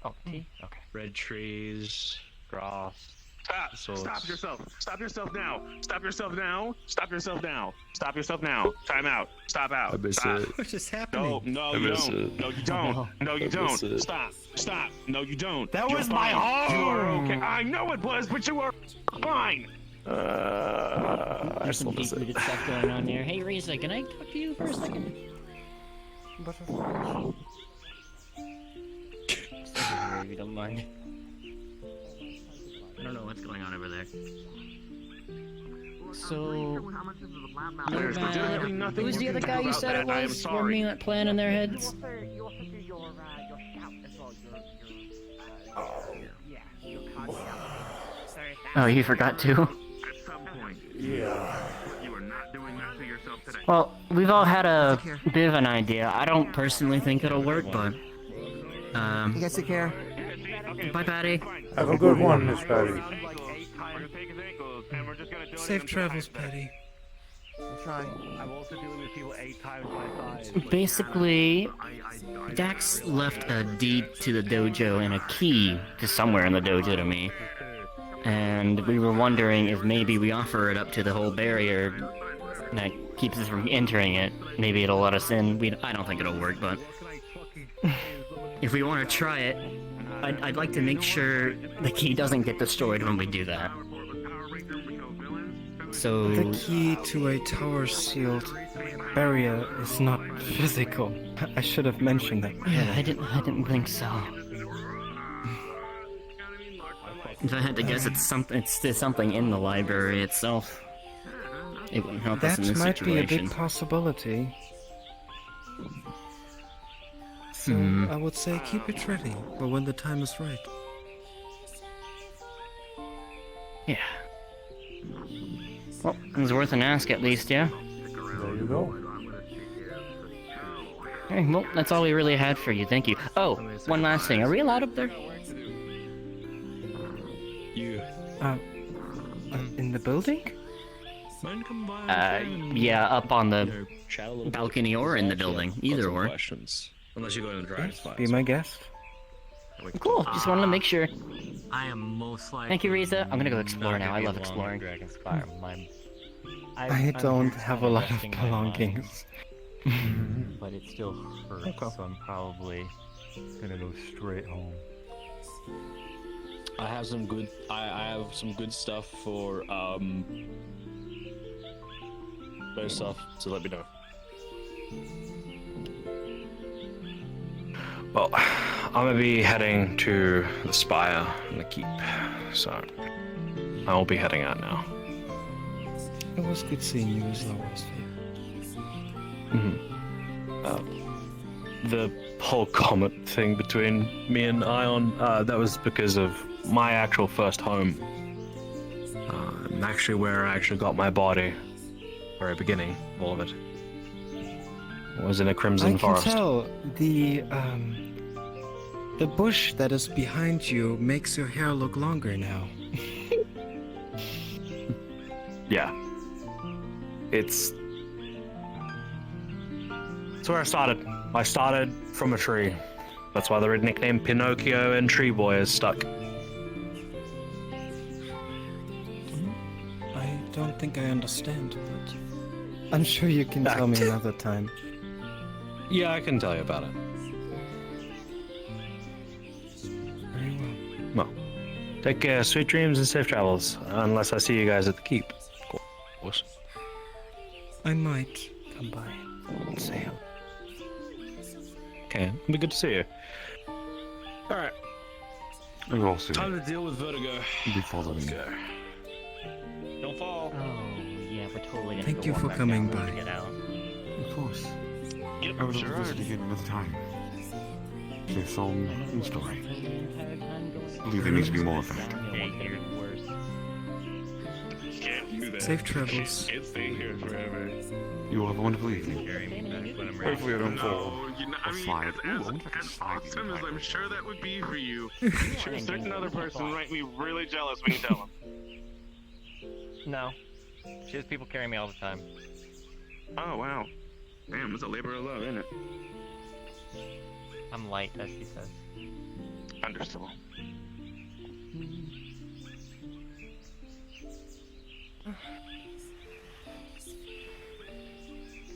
Oh, tea? Okay. Red trees, grass. Stop! swords. Stop yourself! Stop yourself now! Stop yourself now! Stop yourself now! Stop yourself now! Time out! Stop out! I miss Stop! it. What's just happening? No, I you miss don't. it. No, you don't. No, you I miss don't. it. Stop! Stop! No, you don't. That You're was my fine. You are home! okay. I know it was, but you are fine. I There's some still miss it. deep-rooted stuff going on here. Hey, Risa, can I talk to you for a second? But of course. If you don't mind. I don't know what's going on over there. So, There's legitimately nothing who's you the other can guy do you about said it that. I am was? sorry. One plan in their heads? You also do your shout as well. Your card shout. Sorry, Oh, you forgot to? At some point. Yeah. You are not doing that to yourself today. Well, we've all had a bit of an idea. I don't personally think it'll work, but... You guys take care. Bye, Patty. Have a good one, Miss Patty. Safe travels, Patty. I'll try. I'm also dealing with people 8 times my size. Basically, Dax left a deed to the dojo and a key to somewhere in the dojo to me. And we were wondering if maybe we offer it up to the whole barrier that keeps us from entering it. Maybe it'll let us in. I don't think it'll work, but... if we want to try it, I'd like to make sure the key doesn't get destroyed when we do that. So... The key to a tower-sealed barrier is not physical. I should have mentioned that. Yeah, I didn't think so. If I had to guess, it's something in the library itself. It wouldn't help us in That this might be a situation. big possibility. So, I would say keep it ready for when the time is right. Yeah. Well, it was worth an ask at least, yeah? There you go. Okay, well, that's all we really had for you, thank you. Oh, one last thing, are we allowed up there? You. In the building? Yeah, up on the balcony or in the building, either or. Questions. Unless you go in the dragon spot. Be my guest. Cool, just wanted to make sure. I am most likely. Thank you, Riza. I'm gonna go explore now. I love belong in exploring. Dragon's Fire. I don't have a lot of resting my mind, belongings. but it still hurts, so I'm probably gonna go straight home. I have some good. I have some good stuff for better stuff. So let me know. Well, I'm gonna be heading to the spire and the keep, so I will be heading out now. It was good seeing you as always. The whole comet thing between me and Ion, that was because of my actual first home. And actually where I actually got my body, very beginning, all of it. Was in a crimson forest. I can tell the bush that is behind you makes your hair look longer now. Yeah. It's where I started. I started from a tree. That's why the nickname Pinocchio and Tree Boy is stuck. I don't think I understand, but I'm sure you can tell me another time. Yeah, I can tell you about it. Very well. Well, take care, sweet dreams and safe travels. Unless I see you guys at the keep. Of course. I might come by and say hello. Okay, it'll be good to see you. Alright. And also, Time to deal with vertigo. be following. Don't fall. Oh, yeah, we're totally gonna Thank go you walk for back coming down by. to get out. Of course. Yep, I would sure. love to visit again another time. Share song and story. I believe there needs to be more of that. Can't do that. Safe travels. Can't stay here forever. You will have a wonderful evening. Hopefully I don't fall. No, you know, Or slide. Ooh, I as wonder if I can slide awesome even as I'm higher. sure that would be for you, I'm sure a certain other person might be really jealous when you tell them. No. She has people carrying me all the time. Oh, wow. Damn, it's a labor of love, isn't it? I'm light, as she says. Understandable.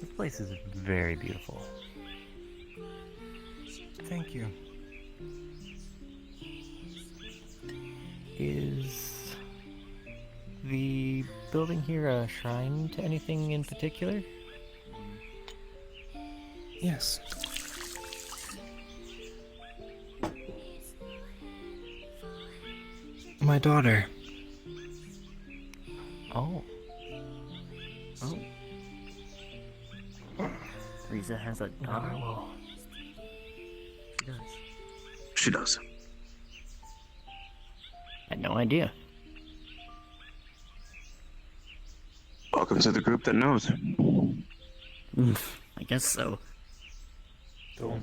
This place is very beautiful. Thank you. Is the building here a shrine to anything in particular? Yes. My daughter. Oh. Oh. Riza has a daughter. well, She does. She does. Had no idea. Welcome to the group that knows. I guess so. don't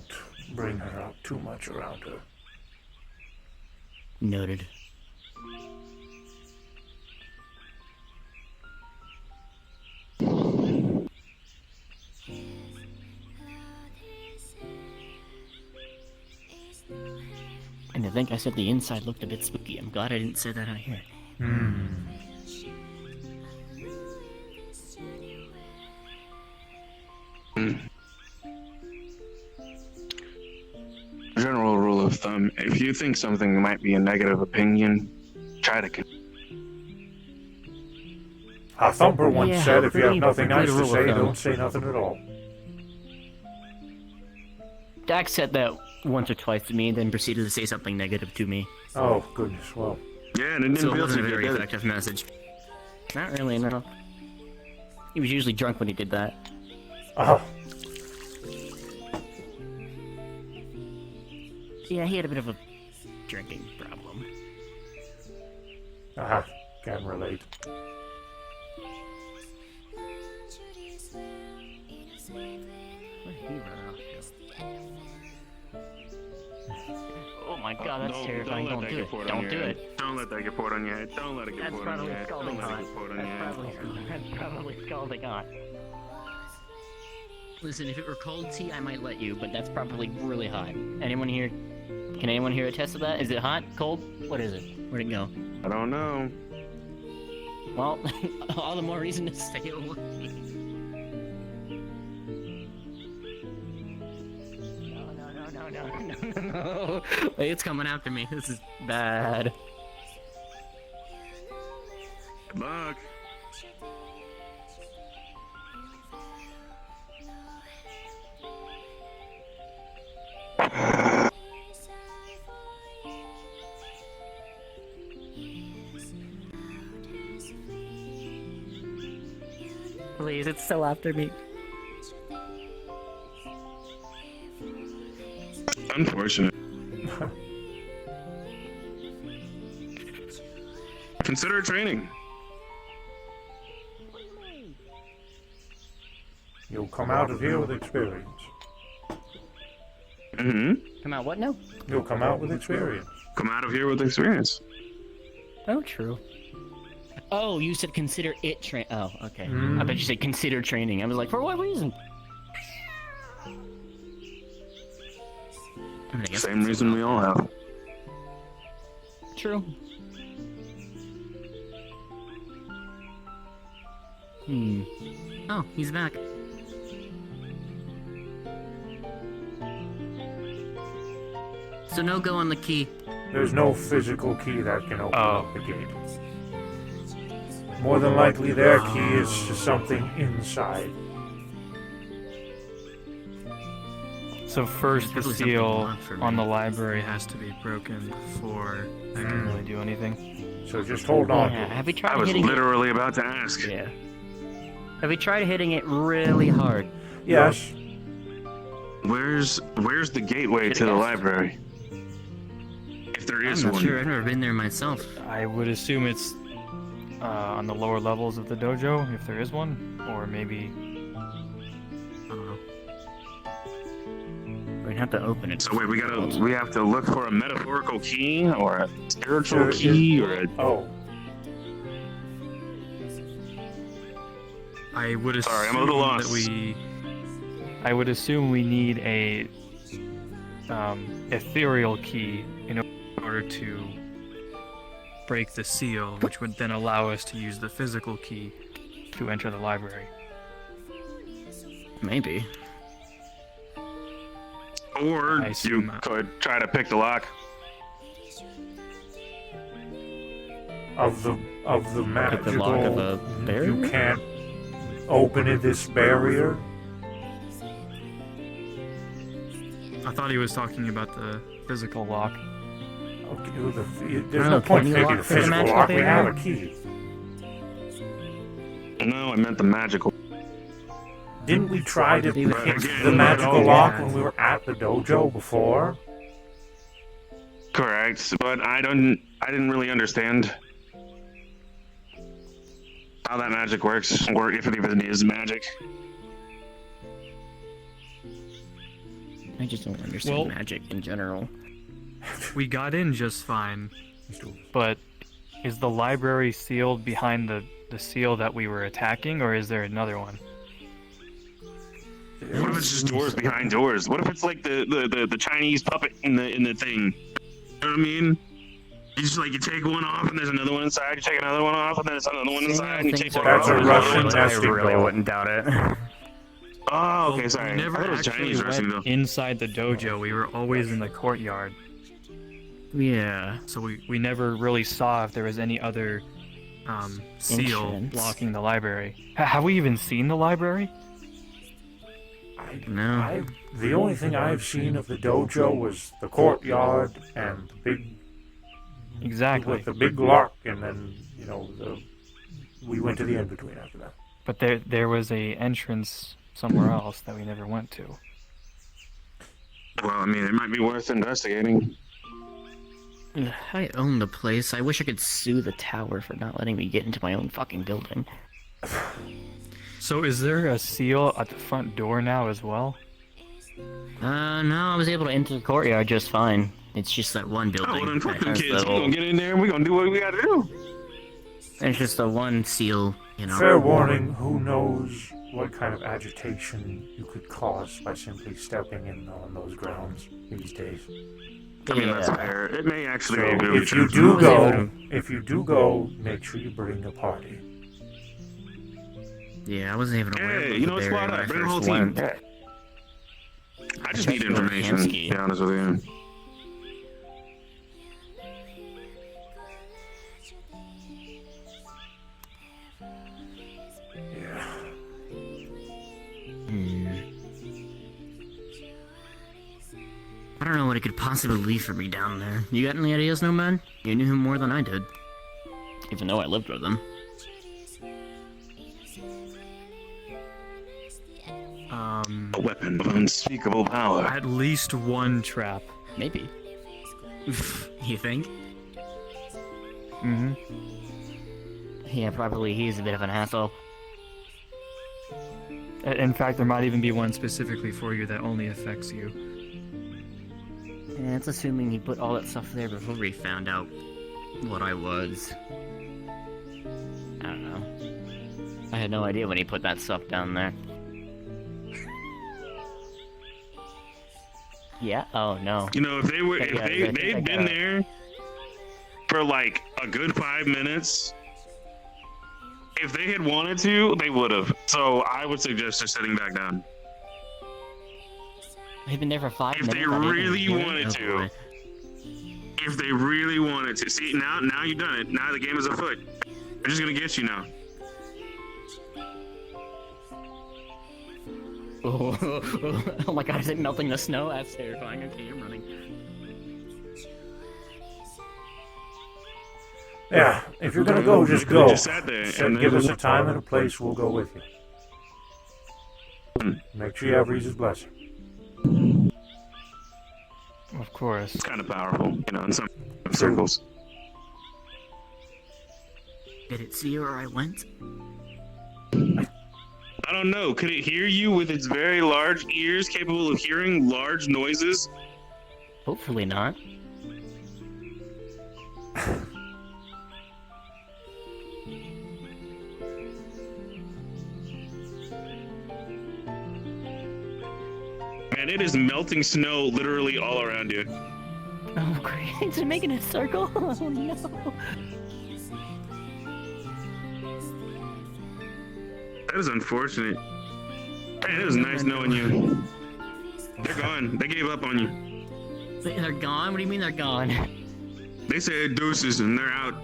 bring her out too much around her. Noted. And I think I said the inside looked a bit spooky. I'm glad I didn't say that out here. General rule of thumb: if you think something might be a negative opinion, try to. Our thumper once Yeah, said, if you have pretty- nothing nice pretty to rule of say, thumb. don't say nothing at all. Dax said that once or twice to me, and then proceeded to say something negative to me. Oh, goodness, well. Yeah, and it didn't So it feel wasn't too a very good. effective message. Not really, no. He was usually drunk when he did that. Oh, Yeah, he had a bit of a drinking problem. can relate. Where did he run off to? Oh my god, that's terrifying. Don't do it. Don't do it. Don't let that get poured on your head. Don't let it get That's poured on probably your head. scalding Don't let hot. it get poured on your head. That's probably scalding hot. Listen, if it were cold tea, I might let you, but that's probably really hot. Anyone here? Can anyone here attest to that? Is it hot? Cold? What is it? Where'd it go? I don't know. Well, all the more reason to stay away. No. Hey, it's coming after me. This is bad. Good luck. Please, it's still after me. Unfortunate. Consider training. You'll come out of here with experience. Mm-hmm. Come out what now? You'll come out with experience. Come out of here with experience. Oh, true. Oh, you said consider it train. Oh, okay. Mm. I bet you said consider training. I was like, for what reason? I mean, I guess Same reason we all have. True. Oh, he's back. So no go on the key. There's no physical key that can open up the gate. More than likely, their key is to something inside. So first, the Probably something seal locked for on me. the library has to be broken before I can really do anything. So just hold on. Yeah, to it. have we tried I was hitting literally about to ask. it? Yeah. Have we tried hitting it really hard? Yes. Where's the gateway to the library? If there is I'm not one. sure. I've never been there myself. I would assume it's on the lower levels of the dojo, if there is one, or maybe. I don't know. We'd have to open it. So wait, we have to look for a metaphorical key or a spiritual There key is- or a Oh, I would assume Sorry, I'm a little lost. I would assume we need a ethereal key in order to break the seal, which would then allow us to use the physical key to enter the library. Maybe. or I you assume, could try to pick the lock. Of the Pick the lock of a magical, barrier? you can't open it, this barrier. I thought he was talking about the physical lock. Okay, well, there's Oh, no point can in you picking lock a for the physical magical lock. We have a barrier? key. No, I meant the magical. Didn't we try to But pick again, the magical no. lock when we were at the dojo before? Correct, but I didn't really understand how that magic works, or if it even is magic. I just don't understand Well- magic in general. We got in just fine, but is the library sealed behind the seal that we were attacking, or is there another one? What if it's just doors behind doors? What if it's like the Chinese puppet in the thing? You know what I mean? You just like you take one off and there's another one inside. You take another one off and there's another one inside. And you take one That's off. a and Russian another one nesting inside. doll. wouldn't doubt it. Oh, okay, sorry. We never I thought it was actually Chinese wrestling went though. inside the dojo. We were always in the courtyard, Yeah. so we never really saw if there was any other seal Entrance. blocking the library. Have we even seen the library? No. The only thing I've seen of the dojo was the courtyard and the big, Exactly. with the big lock, and then we went to the in between after that. But there was a entrance somewhere else that we never went to. Well, I mean, it might be worth investigating. I own the place. I wish I could sue the tower for not letting me get into my own fucking building. So is there a seal at the front door now as well? No, I was able to enter the courtyard just fine. It's just that one building. Oh, well, then fuck that them has kids. the We're whole- gonna get in there and we're gonna do what we gotta do. It's just the one seal, you know. Fair warning, who knows what kind of agitation you could cause by simply stepping in on those grounds these days. I mean, that's Yeah. fair. It may actually So be a good if you do go, make sure you bring a party. Yeah, I wasn't even aware Hey, of you the know what's barrier squad when I up? Bring the whole first team. went. I just need checked with information, to Hansky. be honest with you. Yeah. I don't know what it could possibly leave for me down there. You got any ideas, Nomad? You knew him more than I did. Even though I lived with him. A weapon of unspeakable power. At least one trap. Maybe. You think? Mm-hmm. Yeah, probably he's a bit of an asshole. In fact, there might even be one specifically for you that only affects you. Yeah, it's assuming he put all that stuff there before we found out what I was. I don't know. I had no idea when he put that stuff down there. Yeah? Oh, no. You know, if they were, if Yeah, they I think they'd I been got- there for like a good 5 minutes, if they had wanted to, they would have. So I would suggest just sitting back down. He'd been there for 5 If minutes. they I didn't really hear it? wanted Oh, to. boy. If they really wanted to. See, now you've done it. Now the game is afoot. They're just gonna get you now. Oh my god, is it melting the snow? That's terrifying. Okay, I'm running. Yeah, if you're gonna go, just go. Just sat there, and Give then- us a time and a place, we'll go with you. Make sure you have Reese's blessing. Of course. It's kind of powerful, you know, in some circles. Did it see where I went? I don't know. Could it hear you with its very large ears capable of hearing large noises? Hopefully not. Man, it is melting snow literally all around you. Oh, great. Is it making a circle? Oh, no. That is unfortunate. Man, it was nice knowing you. They're gone. They gave up on you. They're gone? What do you mean they're gone? They said deuces and they're out.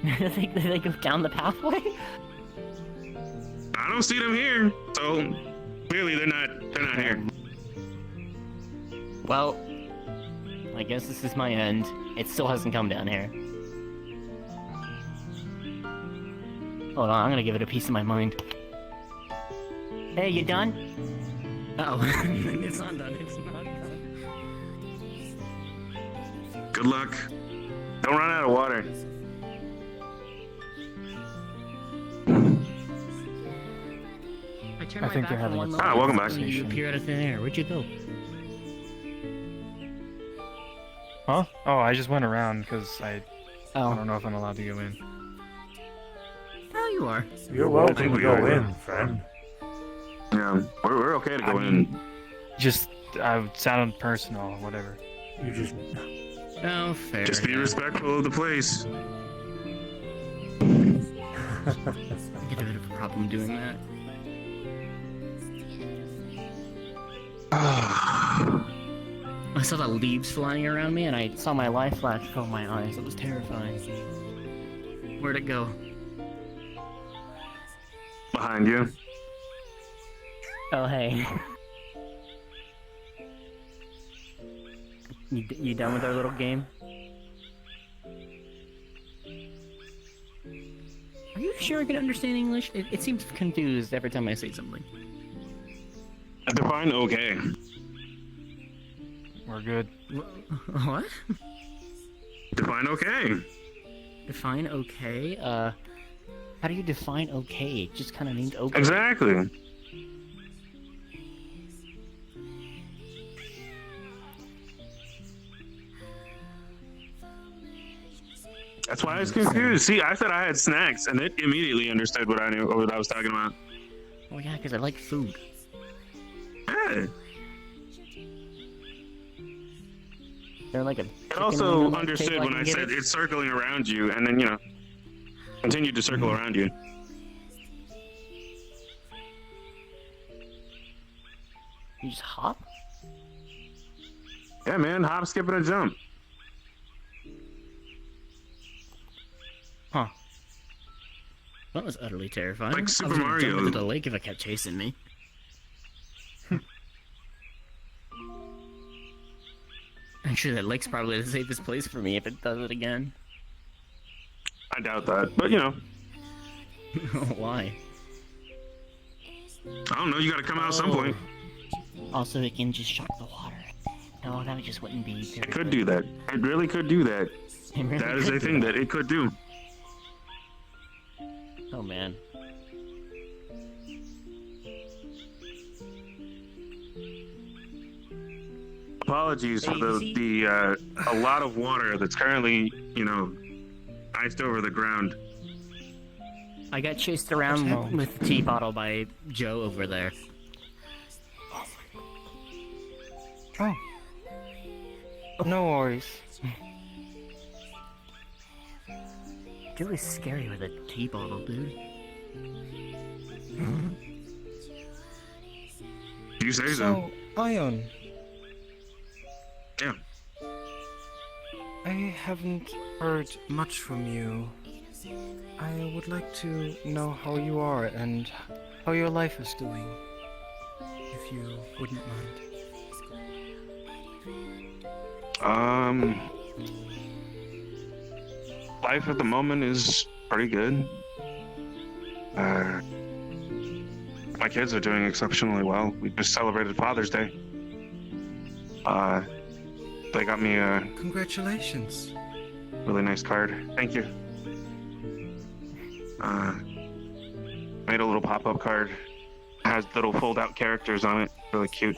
they go down the pathway? I don't see them here, so clearly they're not here. Well, I guess this is my end. It still hasn't come down here. Hold on, I'm gonna give it a piece of my mind. Hey, you done? Uh-oh. It's not done, it's not done. Good luck. Don't run out of water. I turned I my think back they're for having one a- moment. welcome back. You appear out of thin air. Where'd you go? Huh? Oh, I just went around because I Oh. don't know if I'm allowed to go in. Oh, you are. You're welcome to go in, friend. Yeah, we're okay to go in. Just, I sounded personal, whatever. You just... Oh, fair. Just be respectful of the place. I get a bit of a problem doing that. I saw the leaves flying around me, and I saw my life flash fill my eyes. It was terrifying. Where'd it go? Behind you. Oh, hey. You done with our little game? Are you sure I can understand English? It seems confused every time I say something. Define okay. We're good. What? Define okay. Define okay? How do you define okay? It just kind of means okay. Exactly. That's why I was confused. See, I said I had snacks, and it immediately understood what I knew, or what I was talking about. Oh yeah, because I like food. Yeah. They're like a. It also understood when I said it's circling around you, and then, continued to circle around you. You just hop? Yeah, man, hop, skip, and a jump. Huh. That was utterly terrifying. Like Super I was gonna Mario. jump into the lake if it kept chasing me. Actually, that lake's probably the safest place for me if it does it again. I doubt that, but Why? I don't know. You got to come out at some point. Also, it can just shock the water. No, that just wouldn't be. It could do that. It really could do that. It really That is could a do thing that. that it could do. Oh man. Apologies for the a lot of water that's currently, iced over the ground. I got chased around with the tea bottle by Joe over there. Oh. No worries. Joe is scary with a tea bottle, dude. You say so. So, Ion, Yeah. I haven't heard much from you. I would like to know how you are and how your life is doing. if you wouldn't mind. Life at the moment is pretty good. My kids are doing exceptionally well. We just celebrated Father's Day. They got me a Congratulations. really nice card. Thank you. Made a little pop-up card. Has little fold-out characters on it. Really cute.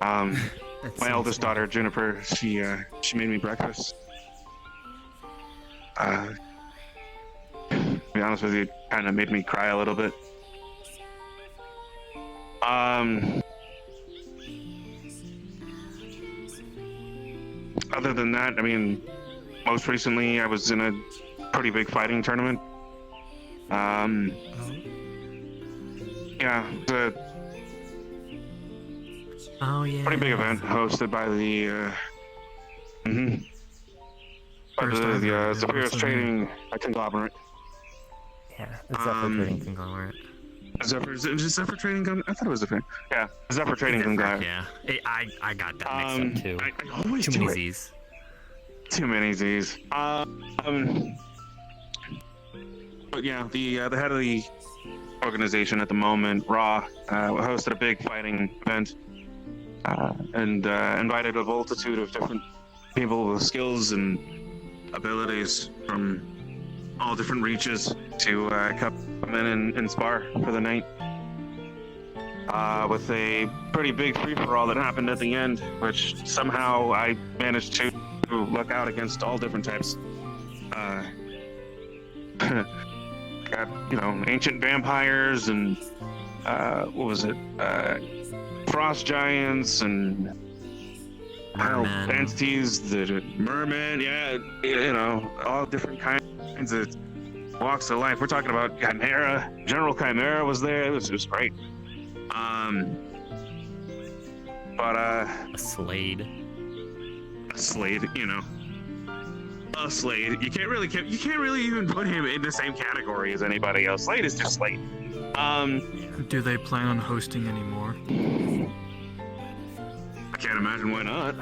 My eldest daughter, Juniper, she made me breakfast. To be honest with you, kind of made me cry a little bit. Other than that, I mean, most recently I was in a pretty big fighting tournament. Yeah, it's a pretty big event hosted by the Zephyros Trading Conglomerate. Yeah, the Zephyr Trading Conglomerate. Is it Zephyr Trading Conglomerate? I thought it was Zephyr. Yeah, Zephyr Trading Conglomerate. Yeah, I got that mixed up too. I always Too do many it. Z's. Too many Z's. But yeah, the head of the organization at the moment, Raw, hosted a big fighting event and invited a multitude of different people with skills and abilities from all different reaches to come in and spar for the night. With a pretty big free-for-all that happened at the end, which somehow I managed to look out against all different types. Got, ancient vampires and what was it? Frost giants and entities, the merman, all different kinds of walks of life. We're talking about Chimera. General Chimera was there. It was great. A Slade. A Slade, a Slade. You can't really even put him in the same category as anybody else. Slade is just Slade. Do they plan on hosting any more? I can't imagine why not.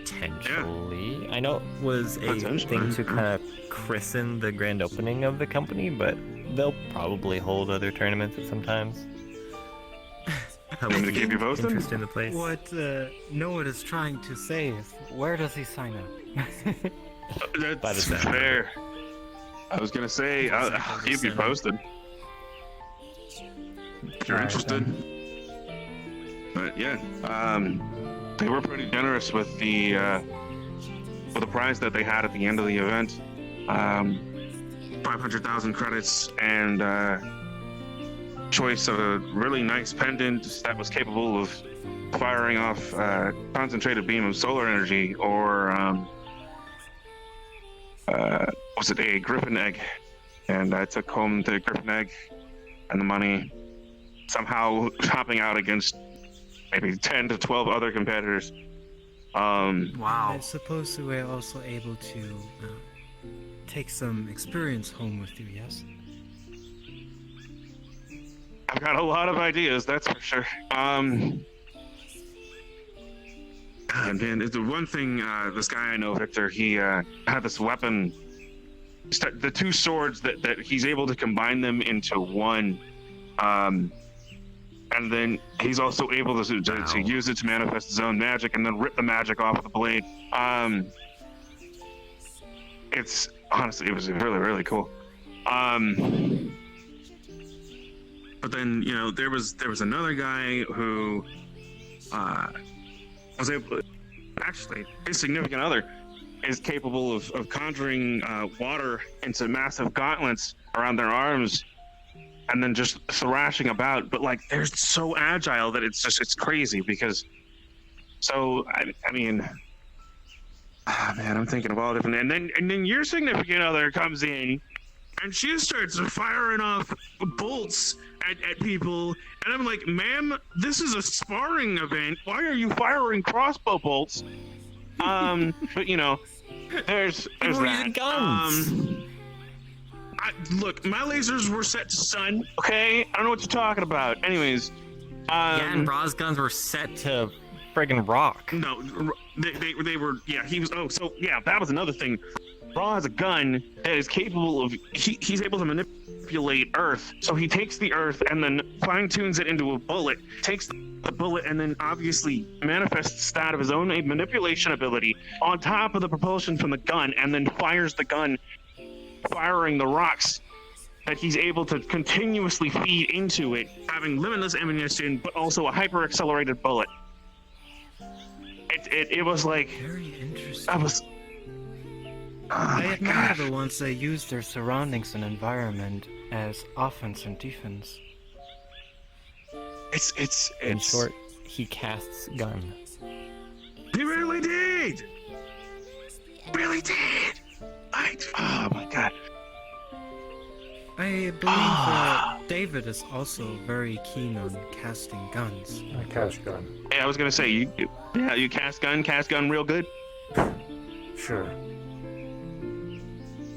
Potentially. Yeah. I know it was a Potentially. thing to kind of christen the grand opening of the company, but they'll probably hold other tournaments at some times. Want me to keep you posted? Interest in the place. What Noah is trying to say is, where does he sign up? That's fair. I was gonna say, I'll keep you posted. If you're interested. But yeah, they were pretty generous with the prize that they had at the end of the event. 500,000 credits and choice of a really nice pendant that was capable of firing off concentrated beam of solar energy, or was it a griffin egg? And I took home the griffin egg and the money, somehow topping out against maybe 10 to 12 other competitors. I suppose you were also able to take some experience home with you, yes? I've got a lot of ideas, that's for sure. And man, the one thing, this guy I know, Victor, he had this weapon, the two swords that he's able to combine them into one, and then he's also able to use it to manifest his own magic and then rip the magic off of the blade. It's honestly, it was really, really cool. But then, there was another guy who was able, actually, his significant other is capable of conjuring water into massive gauntlets around their arms and then just thrashing about. But like, they're so agile that it's crazy because, I mean, man, I'm thinking of all different, and then your significant other comes in and she starts firing off bolts at people, and I'm like, ma'am, this is a sparring event. Why are you firing crossbow bolts? But there's People that. using guns. Look, my lasers were set to sun. Okay, I don't know what you're talking about. Anyways, Yeah, and Ra's guns were set to friggin' rock. No, they were. Yeah, he was. Oh, so yeah, that was another thing. Ra has a gun that is capable of. He's able to manipulate Earth. So he takes the Earth and then fine tunes it into a bullet. Takes the bullet and then obviously manifests that of his own manipulation ability on top of the propulsion from the gun, and then fires the gun, firing the rocks that he's able to continuously feed into it, having limitless ammunition, but also a hyper accelerated bullet. It was like very interesting. I was. I admire the ones that use their surroundings and environment as offense and defense. It's in short, he casts gun. He really did. Really did. Oh my god. I believe David is also very keen on casting guns. I cast gun. Yeah, I was gonna say you cast gun real good. Sure.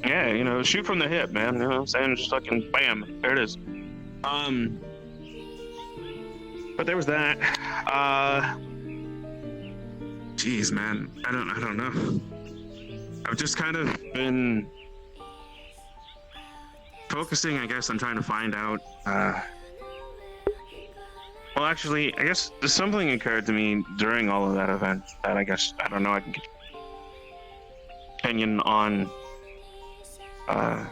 Yeah, you know, shoot from the hip, man. You know what I'm saying? Just fucking bam, there it is. But there was that. Jeez, man, I don't know. I've just kind of been focusing, I guess, on trying to find out. Well, actually, I guess something occurred to me during all of that event that I guess I don't know. I can get opinion on. I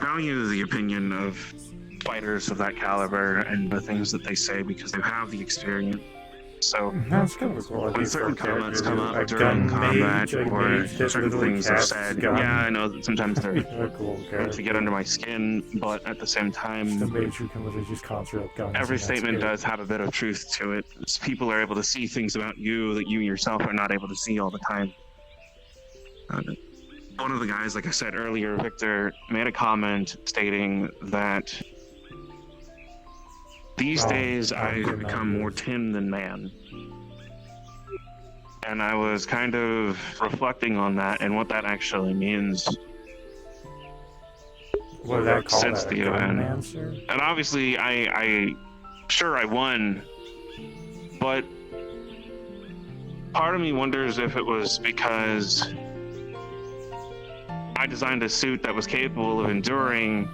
value the opinion of fighters of that caliber and the things that they say because they have the experience. So That's kind of cool. when certain comments come up I've during done combat mage, or mage that certain literally things are casts said, gun. yeah, I know that sometimes they're cool, meant to get under my skin, but at the same The time, mage who can literally just conjure up guns. every and that's statement it. does have a bit of truth to it. People are able to see things about you that you yourself are not able to see all the time. One of the guys, like I said earlier, Victor, made a comment stating that these days I have become more tin than man. And I was kind of reflecting on that and what that actually means. What did I call Since that? the A gun event. man, sir? And obviously, I won, but part of me wonders if it was because I designed a suit that was capable of enduring,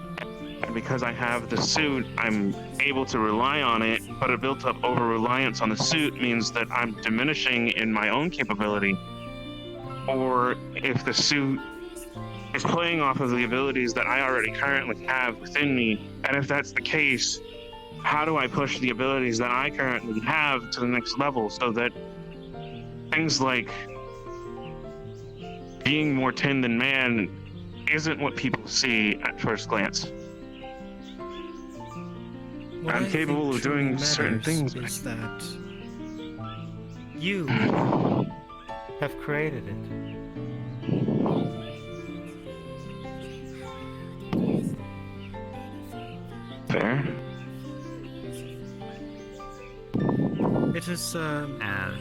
and because I have the suit, I'm able to rely on it, but a built-up over-reliance on the suit means that I'm diminishing in my own capability. Or if the suit is playing off of the abilities that I already currently have within me, and if that's the case, how do I push the abilities that I currently have to the next level so that things like being more tin than man isn't what people see at first glance? What I'm I capable think of doing truly certain matters things. is that you have created it. Fair. It is that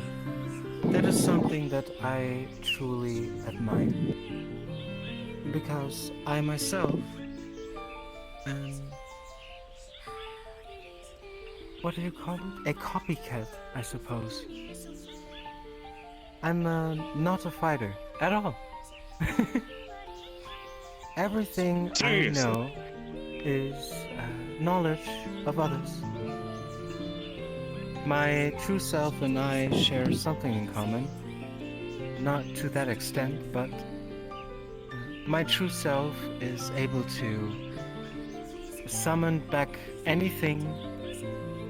is something that I truly admire, because I myself am, what do you call it? A copycat, I suppose. I'm not a fighter at all. Everything Seriously? I know is knowledge of others. My true self and I share something in common. Not to that extent, but my true self is able to summon back anything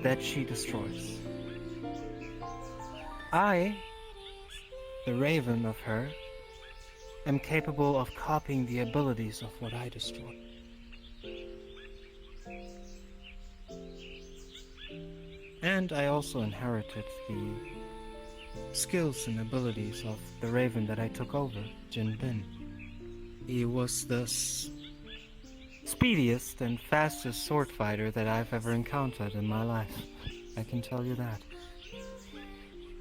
that she destroys. I, the raven of her, am capable of copying the abilities of what I destroy. And I also inherited the skills and abilities of the raven that I took over, Jin Bin. He was the speediest and fastest sword fighter that I've ever encountered in my life. I can tell you that.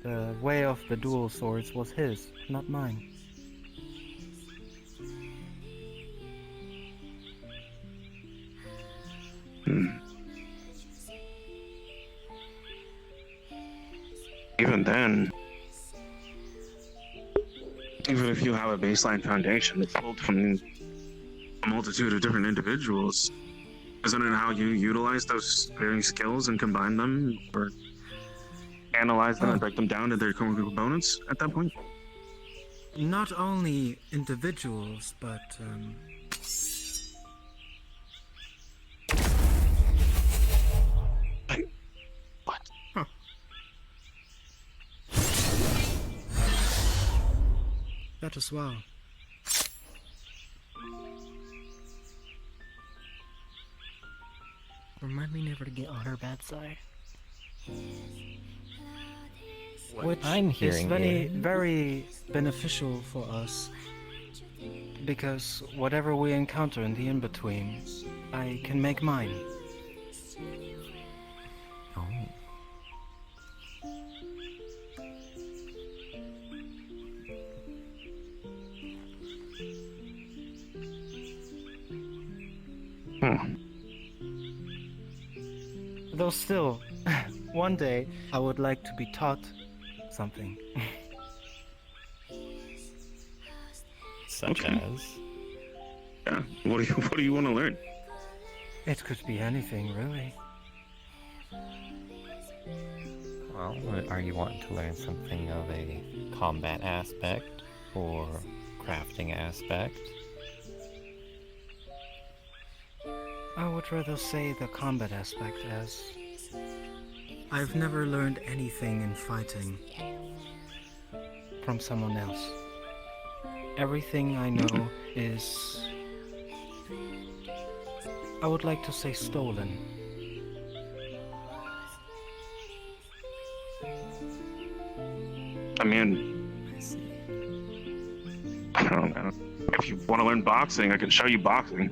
The way of the dual swords was his, not mine. Even then, even if you have a baseline foundation that's built from a multitude of different individuals, isn't it how you utilize those varying skills and combine them, or analyze them and break them down to their components at that point? Not only individuals, but What? Huh. That as well. Remind me never to get on her bad side. Which I'm is hearing very beneficial for us, because whatever we encounter in the in-between, I can make mine. Oh. Though still, one day I would like to be taught something. Such Okay. as? Yeah. What do you want to learn? It could be anything, really. Well, are you wanting to learn something of a combat aspect or crafting aspect? I would rather say the combat aspect, as I've never learned anything in fighting from someone else. Everything I know is, I would like to say, stolen. I mean, I don't know. If you want to learn boxing, I can show you boxing.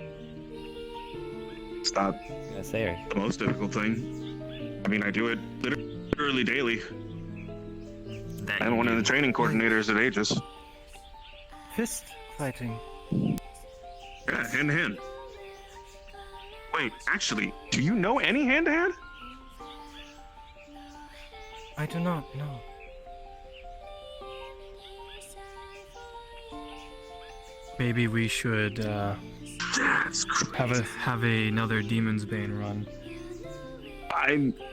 It's not the most difficult thing. I mean, I do it literally daily. I'm one of the training coordinators at Aegis. Fist fighting. Yeah, hand to hand. Wait, actually, do you know any hand to hand? I do not know. Maybe we should have another Demon's Bane run.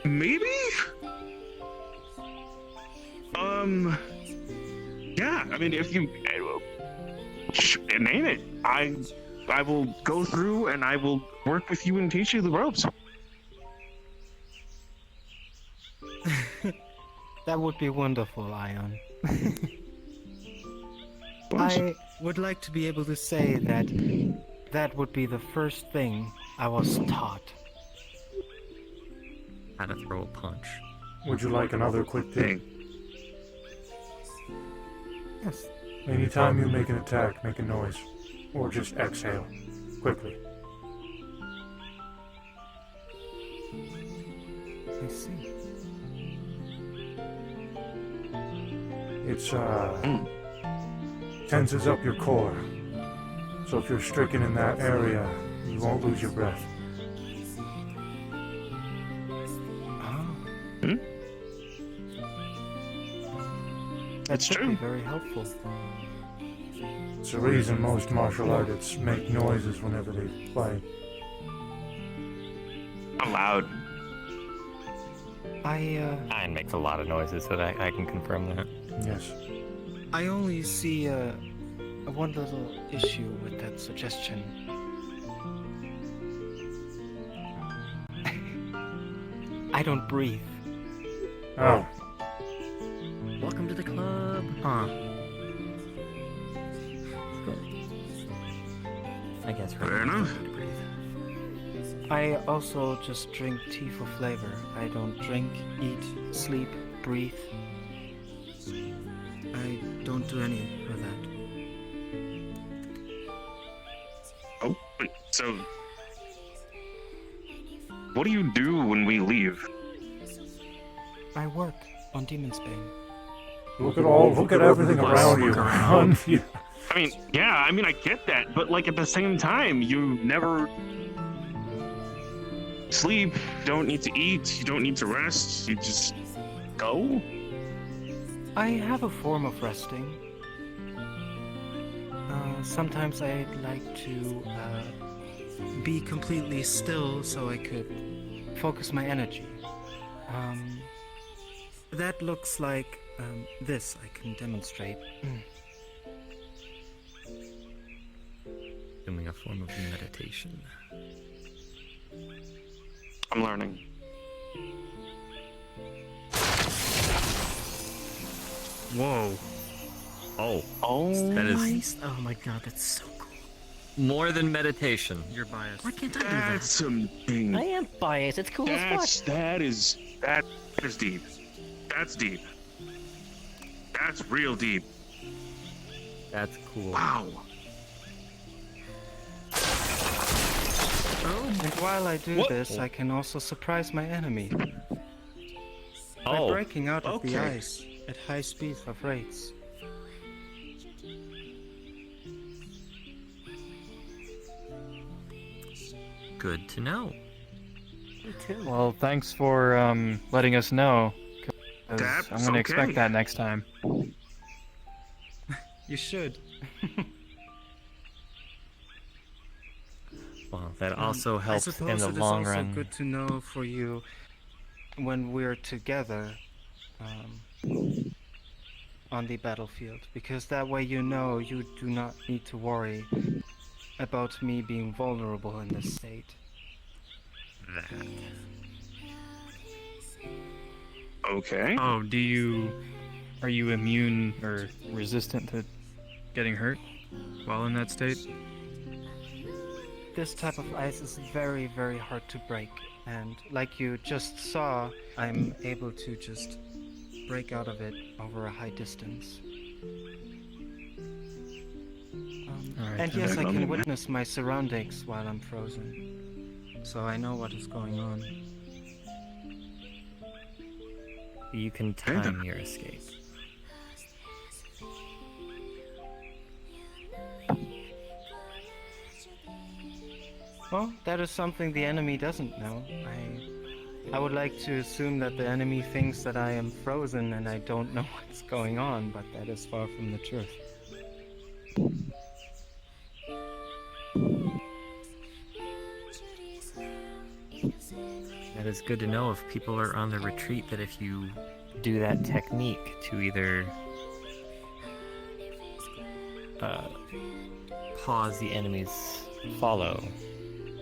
Maybe? Yeah, I mean, if you name it, I will go through and I will work with you and teach you the ropes. That would be wonderful, Ion. I would like to be able to say that that would be the first thing I was taught. How to throw a punch. Would you like another quick thing? Yes. Anytime you make an attack, make a noise. Or just exhale. Quickly. I see. It's, tenses up your core. So if you're stricken in that area, you won't lose your breath. That's true. Very helpful. It's the reason most martial artists make noises whenever they play. Loud. Ian makes a lot of noises, so that I can confirm that. Yes. I only see one little issue with that suggestion. I don't breathe. Oh. Welcome to the club. Huh. I guess fair enough. I also just drink tea for flavor. I don't drink, eat, sleep, breathe. I don't do any of that. Oh, wait, so what do you do when we leave? I work on Demon's Bane. Look at everything around you. I mean, yeah, I get that, but like at the same time, you never. sleep, don't need to eat, you don't need to rest, you just go? I have a form of resting. Sometimes I'd like to be completely still so I could focus my energy. That looks like this. I can demonstrate. Doing a form of meditation. I'm learning. Whoa. Oh. Oh. That is Nice. Oh my god, that's so cool. more than meditation. You're biased. Why can't I do That's that? something. I am biased. It's cool as That is deep. That's deep. That's real deep. That's cool. Wow. And while I do this, I can also surprise my enemy. By Oh. breaking out of the Okay. ice at high speeds of rates. Good to know. Well, thanks for letting us know. 'Cause That's I'm gonna expect okay. that next time. You should. Well, that also I helps suppose in the it is long also run. good to know for you when we're together on the battlefield, because that way you know you do not need to worry about me being vulnerable in this state. That. Okay. Oh, are you immune or resistant to getting hurt while in that state? This type of ice is very, very hard to break, and like you just saw, I'm able to just break out of it over a high distance. Alright, And then. yes, I can witness my surroundings while I'm frozen, so I know what is going on. You can time your escape. Well, that is something the enemy doesn't know. I would like to assume that the enemy thinks that I am frozen and I don't know what's going on, but that is far from the truth. That is good to know if people are on the retreat, that if you do that technique to either pause the enemy's follow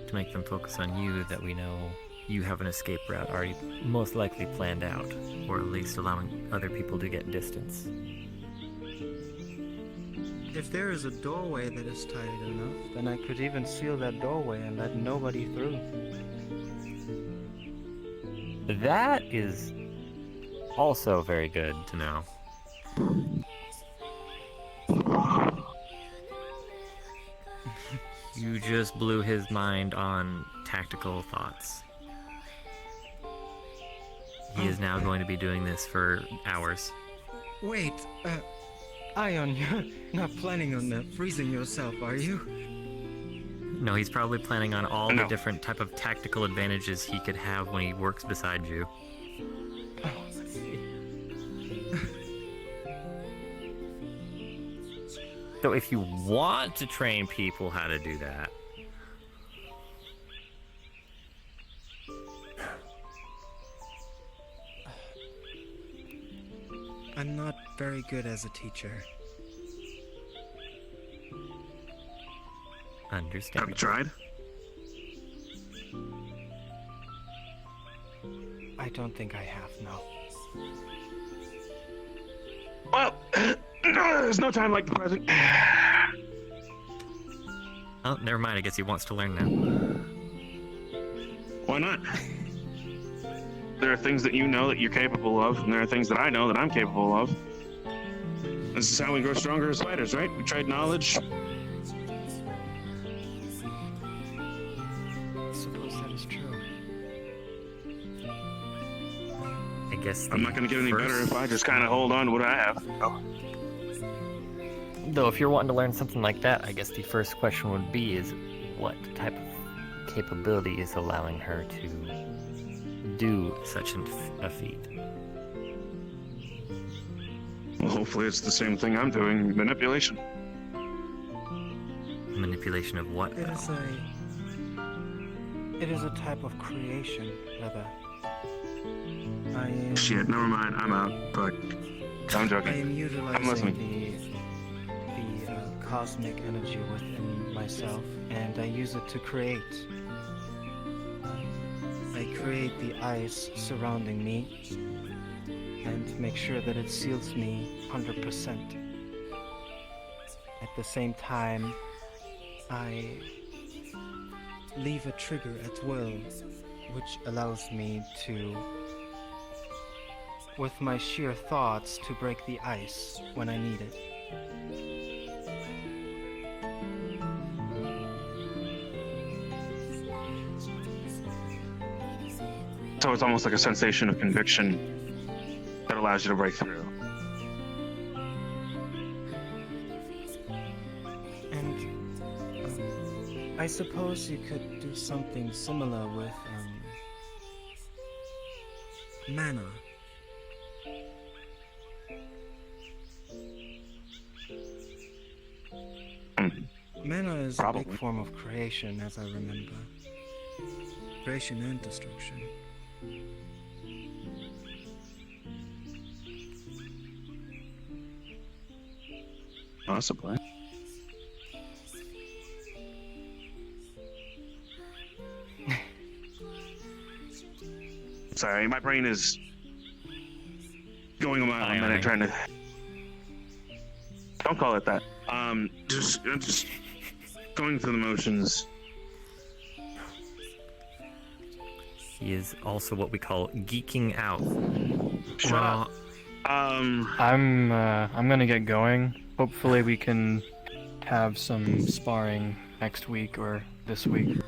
to make them focus on you, that we know you have an escape route already most likely planned out, or at least allowing other people to get distance. If there is a doorway that is tight enough, then I could even seal that doorway and let nobody through. That is also very good to know. You just blew his mind on tactical thoughts. He is now going to be doing this for hours. Wait, Ion, you're not planning on freezing yourself, are you? No, he's probably planning on all No. the different type of tactical advantages he could have when he works beside you. Oh, let's see. So if you want to train people how to do that, I'm not very good as a teacher. understand. Have you tried? I don't think I have, no. Well, there's no time like the present. Oh, never mind. I guess he wants to learn now. Why not? There are things that you know that you're capable of, and there are things that I know that I'm capable of. This is how we grow stronger as fighters, right? We trade knowledge. I suppose that is true. I guess I'm not going to get any better if I just kind of hold on to what I have. Oh. Though, if you're wanting to learn something like that, I guess the first question would be: is what type of capability is allowing her to do such a feat. Well, hopefully it's the same thing I'm doing, manipulation. Manipulation of what? It is a type of creation, rather. Shit, never mind, I'm out. Fuck. I'm I joking. am I'm utilizing listening. the cosmic energy within myself, and I use it to create. I create the ice surrounding me, and make sure that it seals me 100%. At the same time, I leave a trigger at will, which allows me to, with my sheer thoughts, to break the ice when I need it. So it's almost like a sensation of conviction that allows you to break through. And I suppose you could do something similar with mana. Mana is a big form of creation, as I remember. Creation and destruction. Possibly. Sorry, my brain is going a mile a minute trying to. Don't call it that. Just going through the motions. He is also what we call geeking out. Shut up. I'm gonna get going. Hopefully we can have some sparring next week or this week.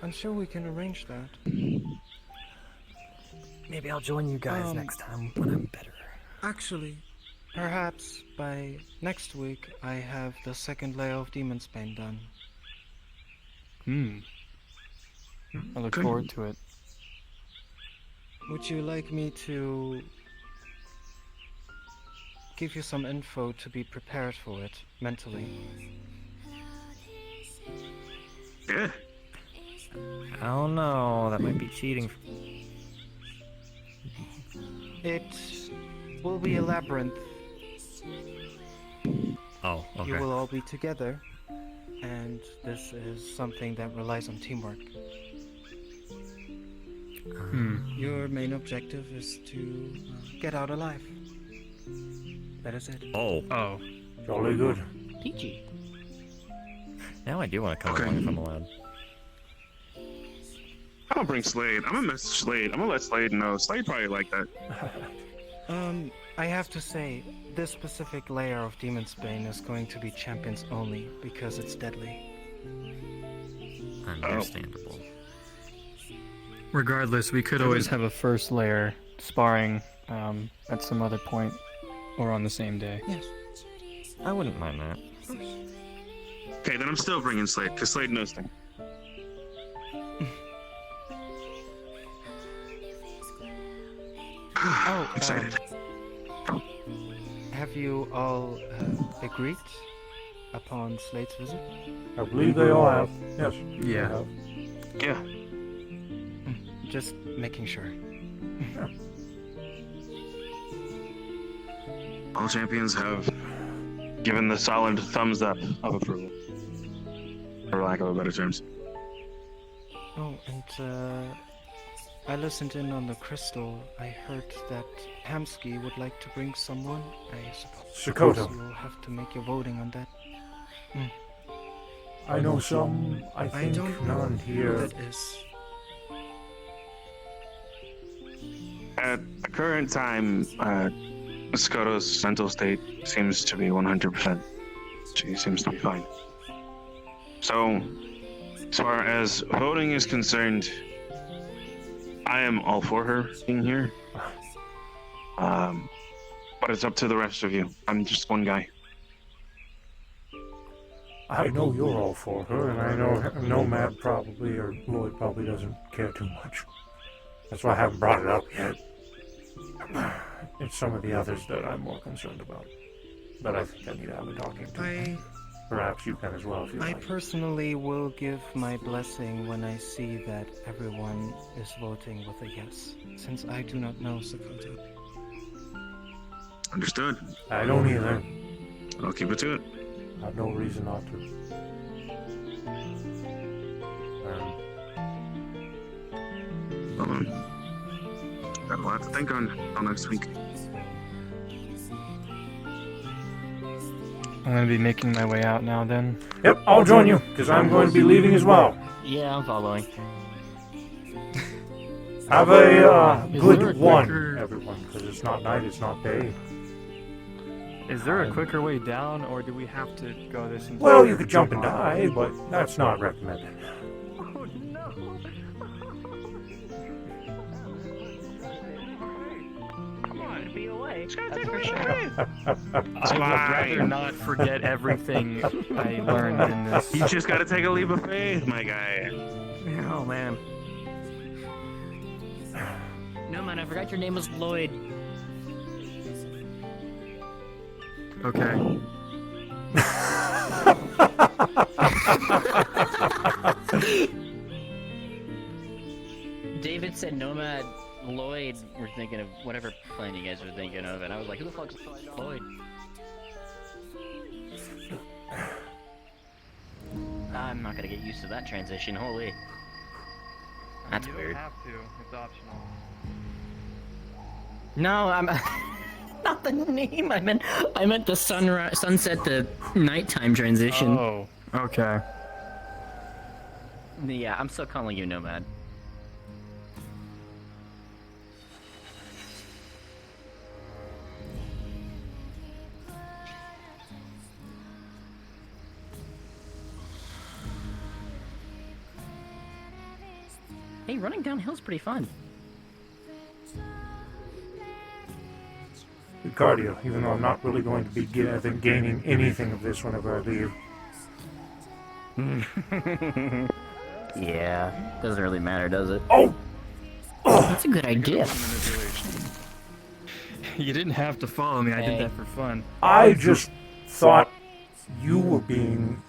I'm sure we can arrange that. Maybe I'll join you guys next time when I'm better. Actually, perhaps by next week I have the second layer of Demon's Bane done. I look forward to it. Would you like me to give you some info to be prepared for it mentally? Yeah. I don't know. That might be cheating. It will be a labyrinth. Oh, okay. You will all be together, and this is something that relies on teamwork. Your main objective is to get out alive. That is it. Oh. Jolly good. Peachy. Now I do want to come along if I'm allowed. I'm gonna bring Slade. I'm gonna message Slade. I'm gonna let Slade know. Slade probably like that. I have to say, this specific layer of Demon's Bane is going to be champions only because it's deadly. Understandable. Regardless, we could always have a first layer sparring at some other point or on the same day. Yes. I wouldn't mind that. Okay, then I'm still bringing Slade because Slade knows things. Excited. Have you all agreed upon Slade's visit? I believe they all have. Yes. Yeah. Yeah. Just making sure. All champions have given the solid thumbs up of approval, for lack of a better terms. Oh, and I listened in on the crystal. I heard that Hamsky would like to bring someone. I suppose Sakoto. you'll have to make your voting on that. I know some. I think don't know none who here. that is. At the current time, Sakoto's mental state seems to be 100%. She seems to be fine. So, as far as voting is concerned, I am all for her being here. But it's up to the rest of you. I'm just one guy. I know you're all for her, and I know Nomad probably, or Lloyd probably doesn't care too much. That's why I haven't brought it up yet. It's some of the others that I'm more concerned about. But I think I need to have a talking to. Perhaps you can as well if you I like. personally will give my blessing when I see that everyone is voting with a yes, since I do not know Sakuta. Understood. I don't either. I'll keep it to it. I have no reason not to. Got a lot to think on next week. I'm gonna be making my way out now then. Yep, I'll join you, because I'm going to be leaving as well. Yeah, I'm following. Have a Is good there a one, quicker- everyone, because it's not night, it's not day. Is there a quicker way down, or do we have to go this entire... Well, you could jump and die, but that's not recommended. Come on, be away. It's gonna take For away sure. the I would rather not forget everything I learned in this. You just gotta take a leap of faith, my guy. Oh man. No man, I forgot your name was Lloyd. Okay. David said Nomad Lloyd were thinking of whatever plan you guys were thinking of, and I was like, who the fuck's Lloyd? I'm not gonna get used to that transition, holy. That's You weird. don't have to. It's optional. No, I'm not the name. I meant the sunset to nighttime transition. Oh, okay. Yeah, I'm still calling you Nomad. Hey, running downhill's pretty fun. Good cardio, even though I'm not really going to be gaining anything of this whenever I leave. Yeah, doesn't really matter, does it? Oh! That's a good idea. You didn't have to follow me. I did that for fun. I just thought you were being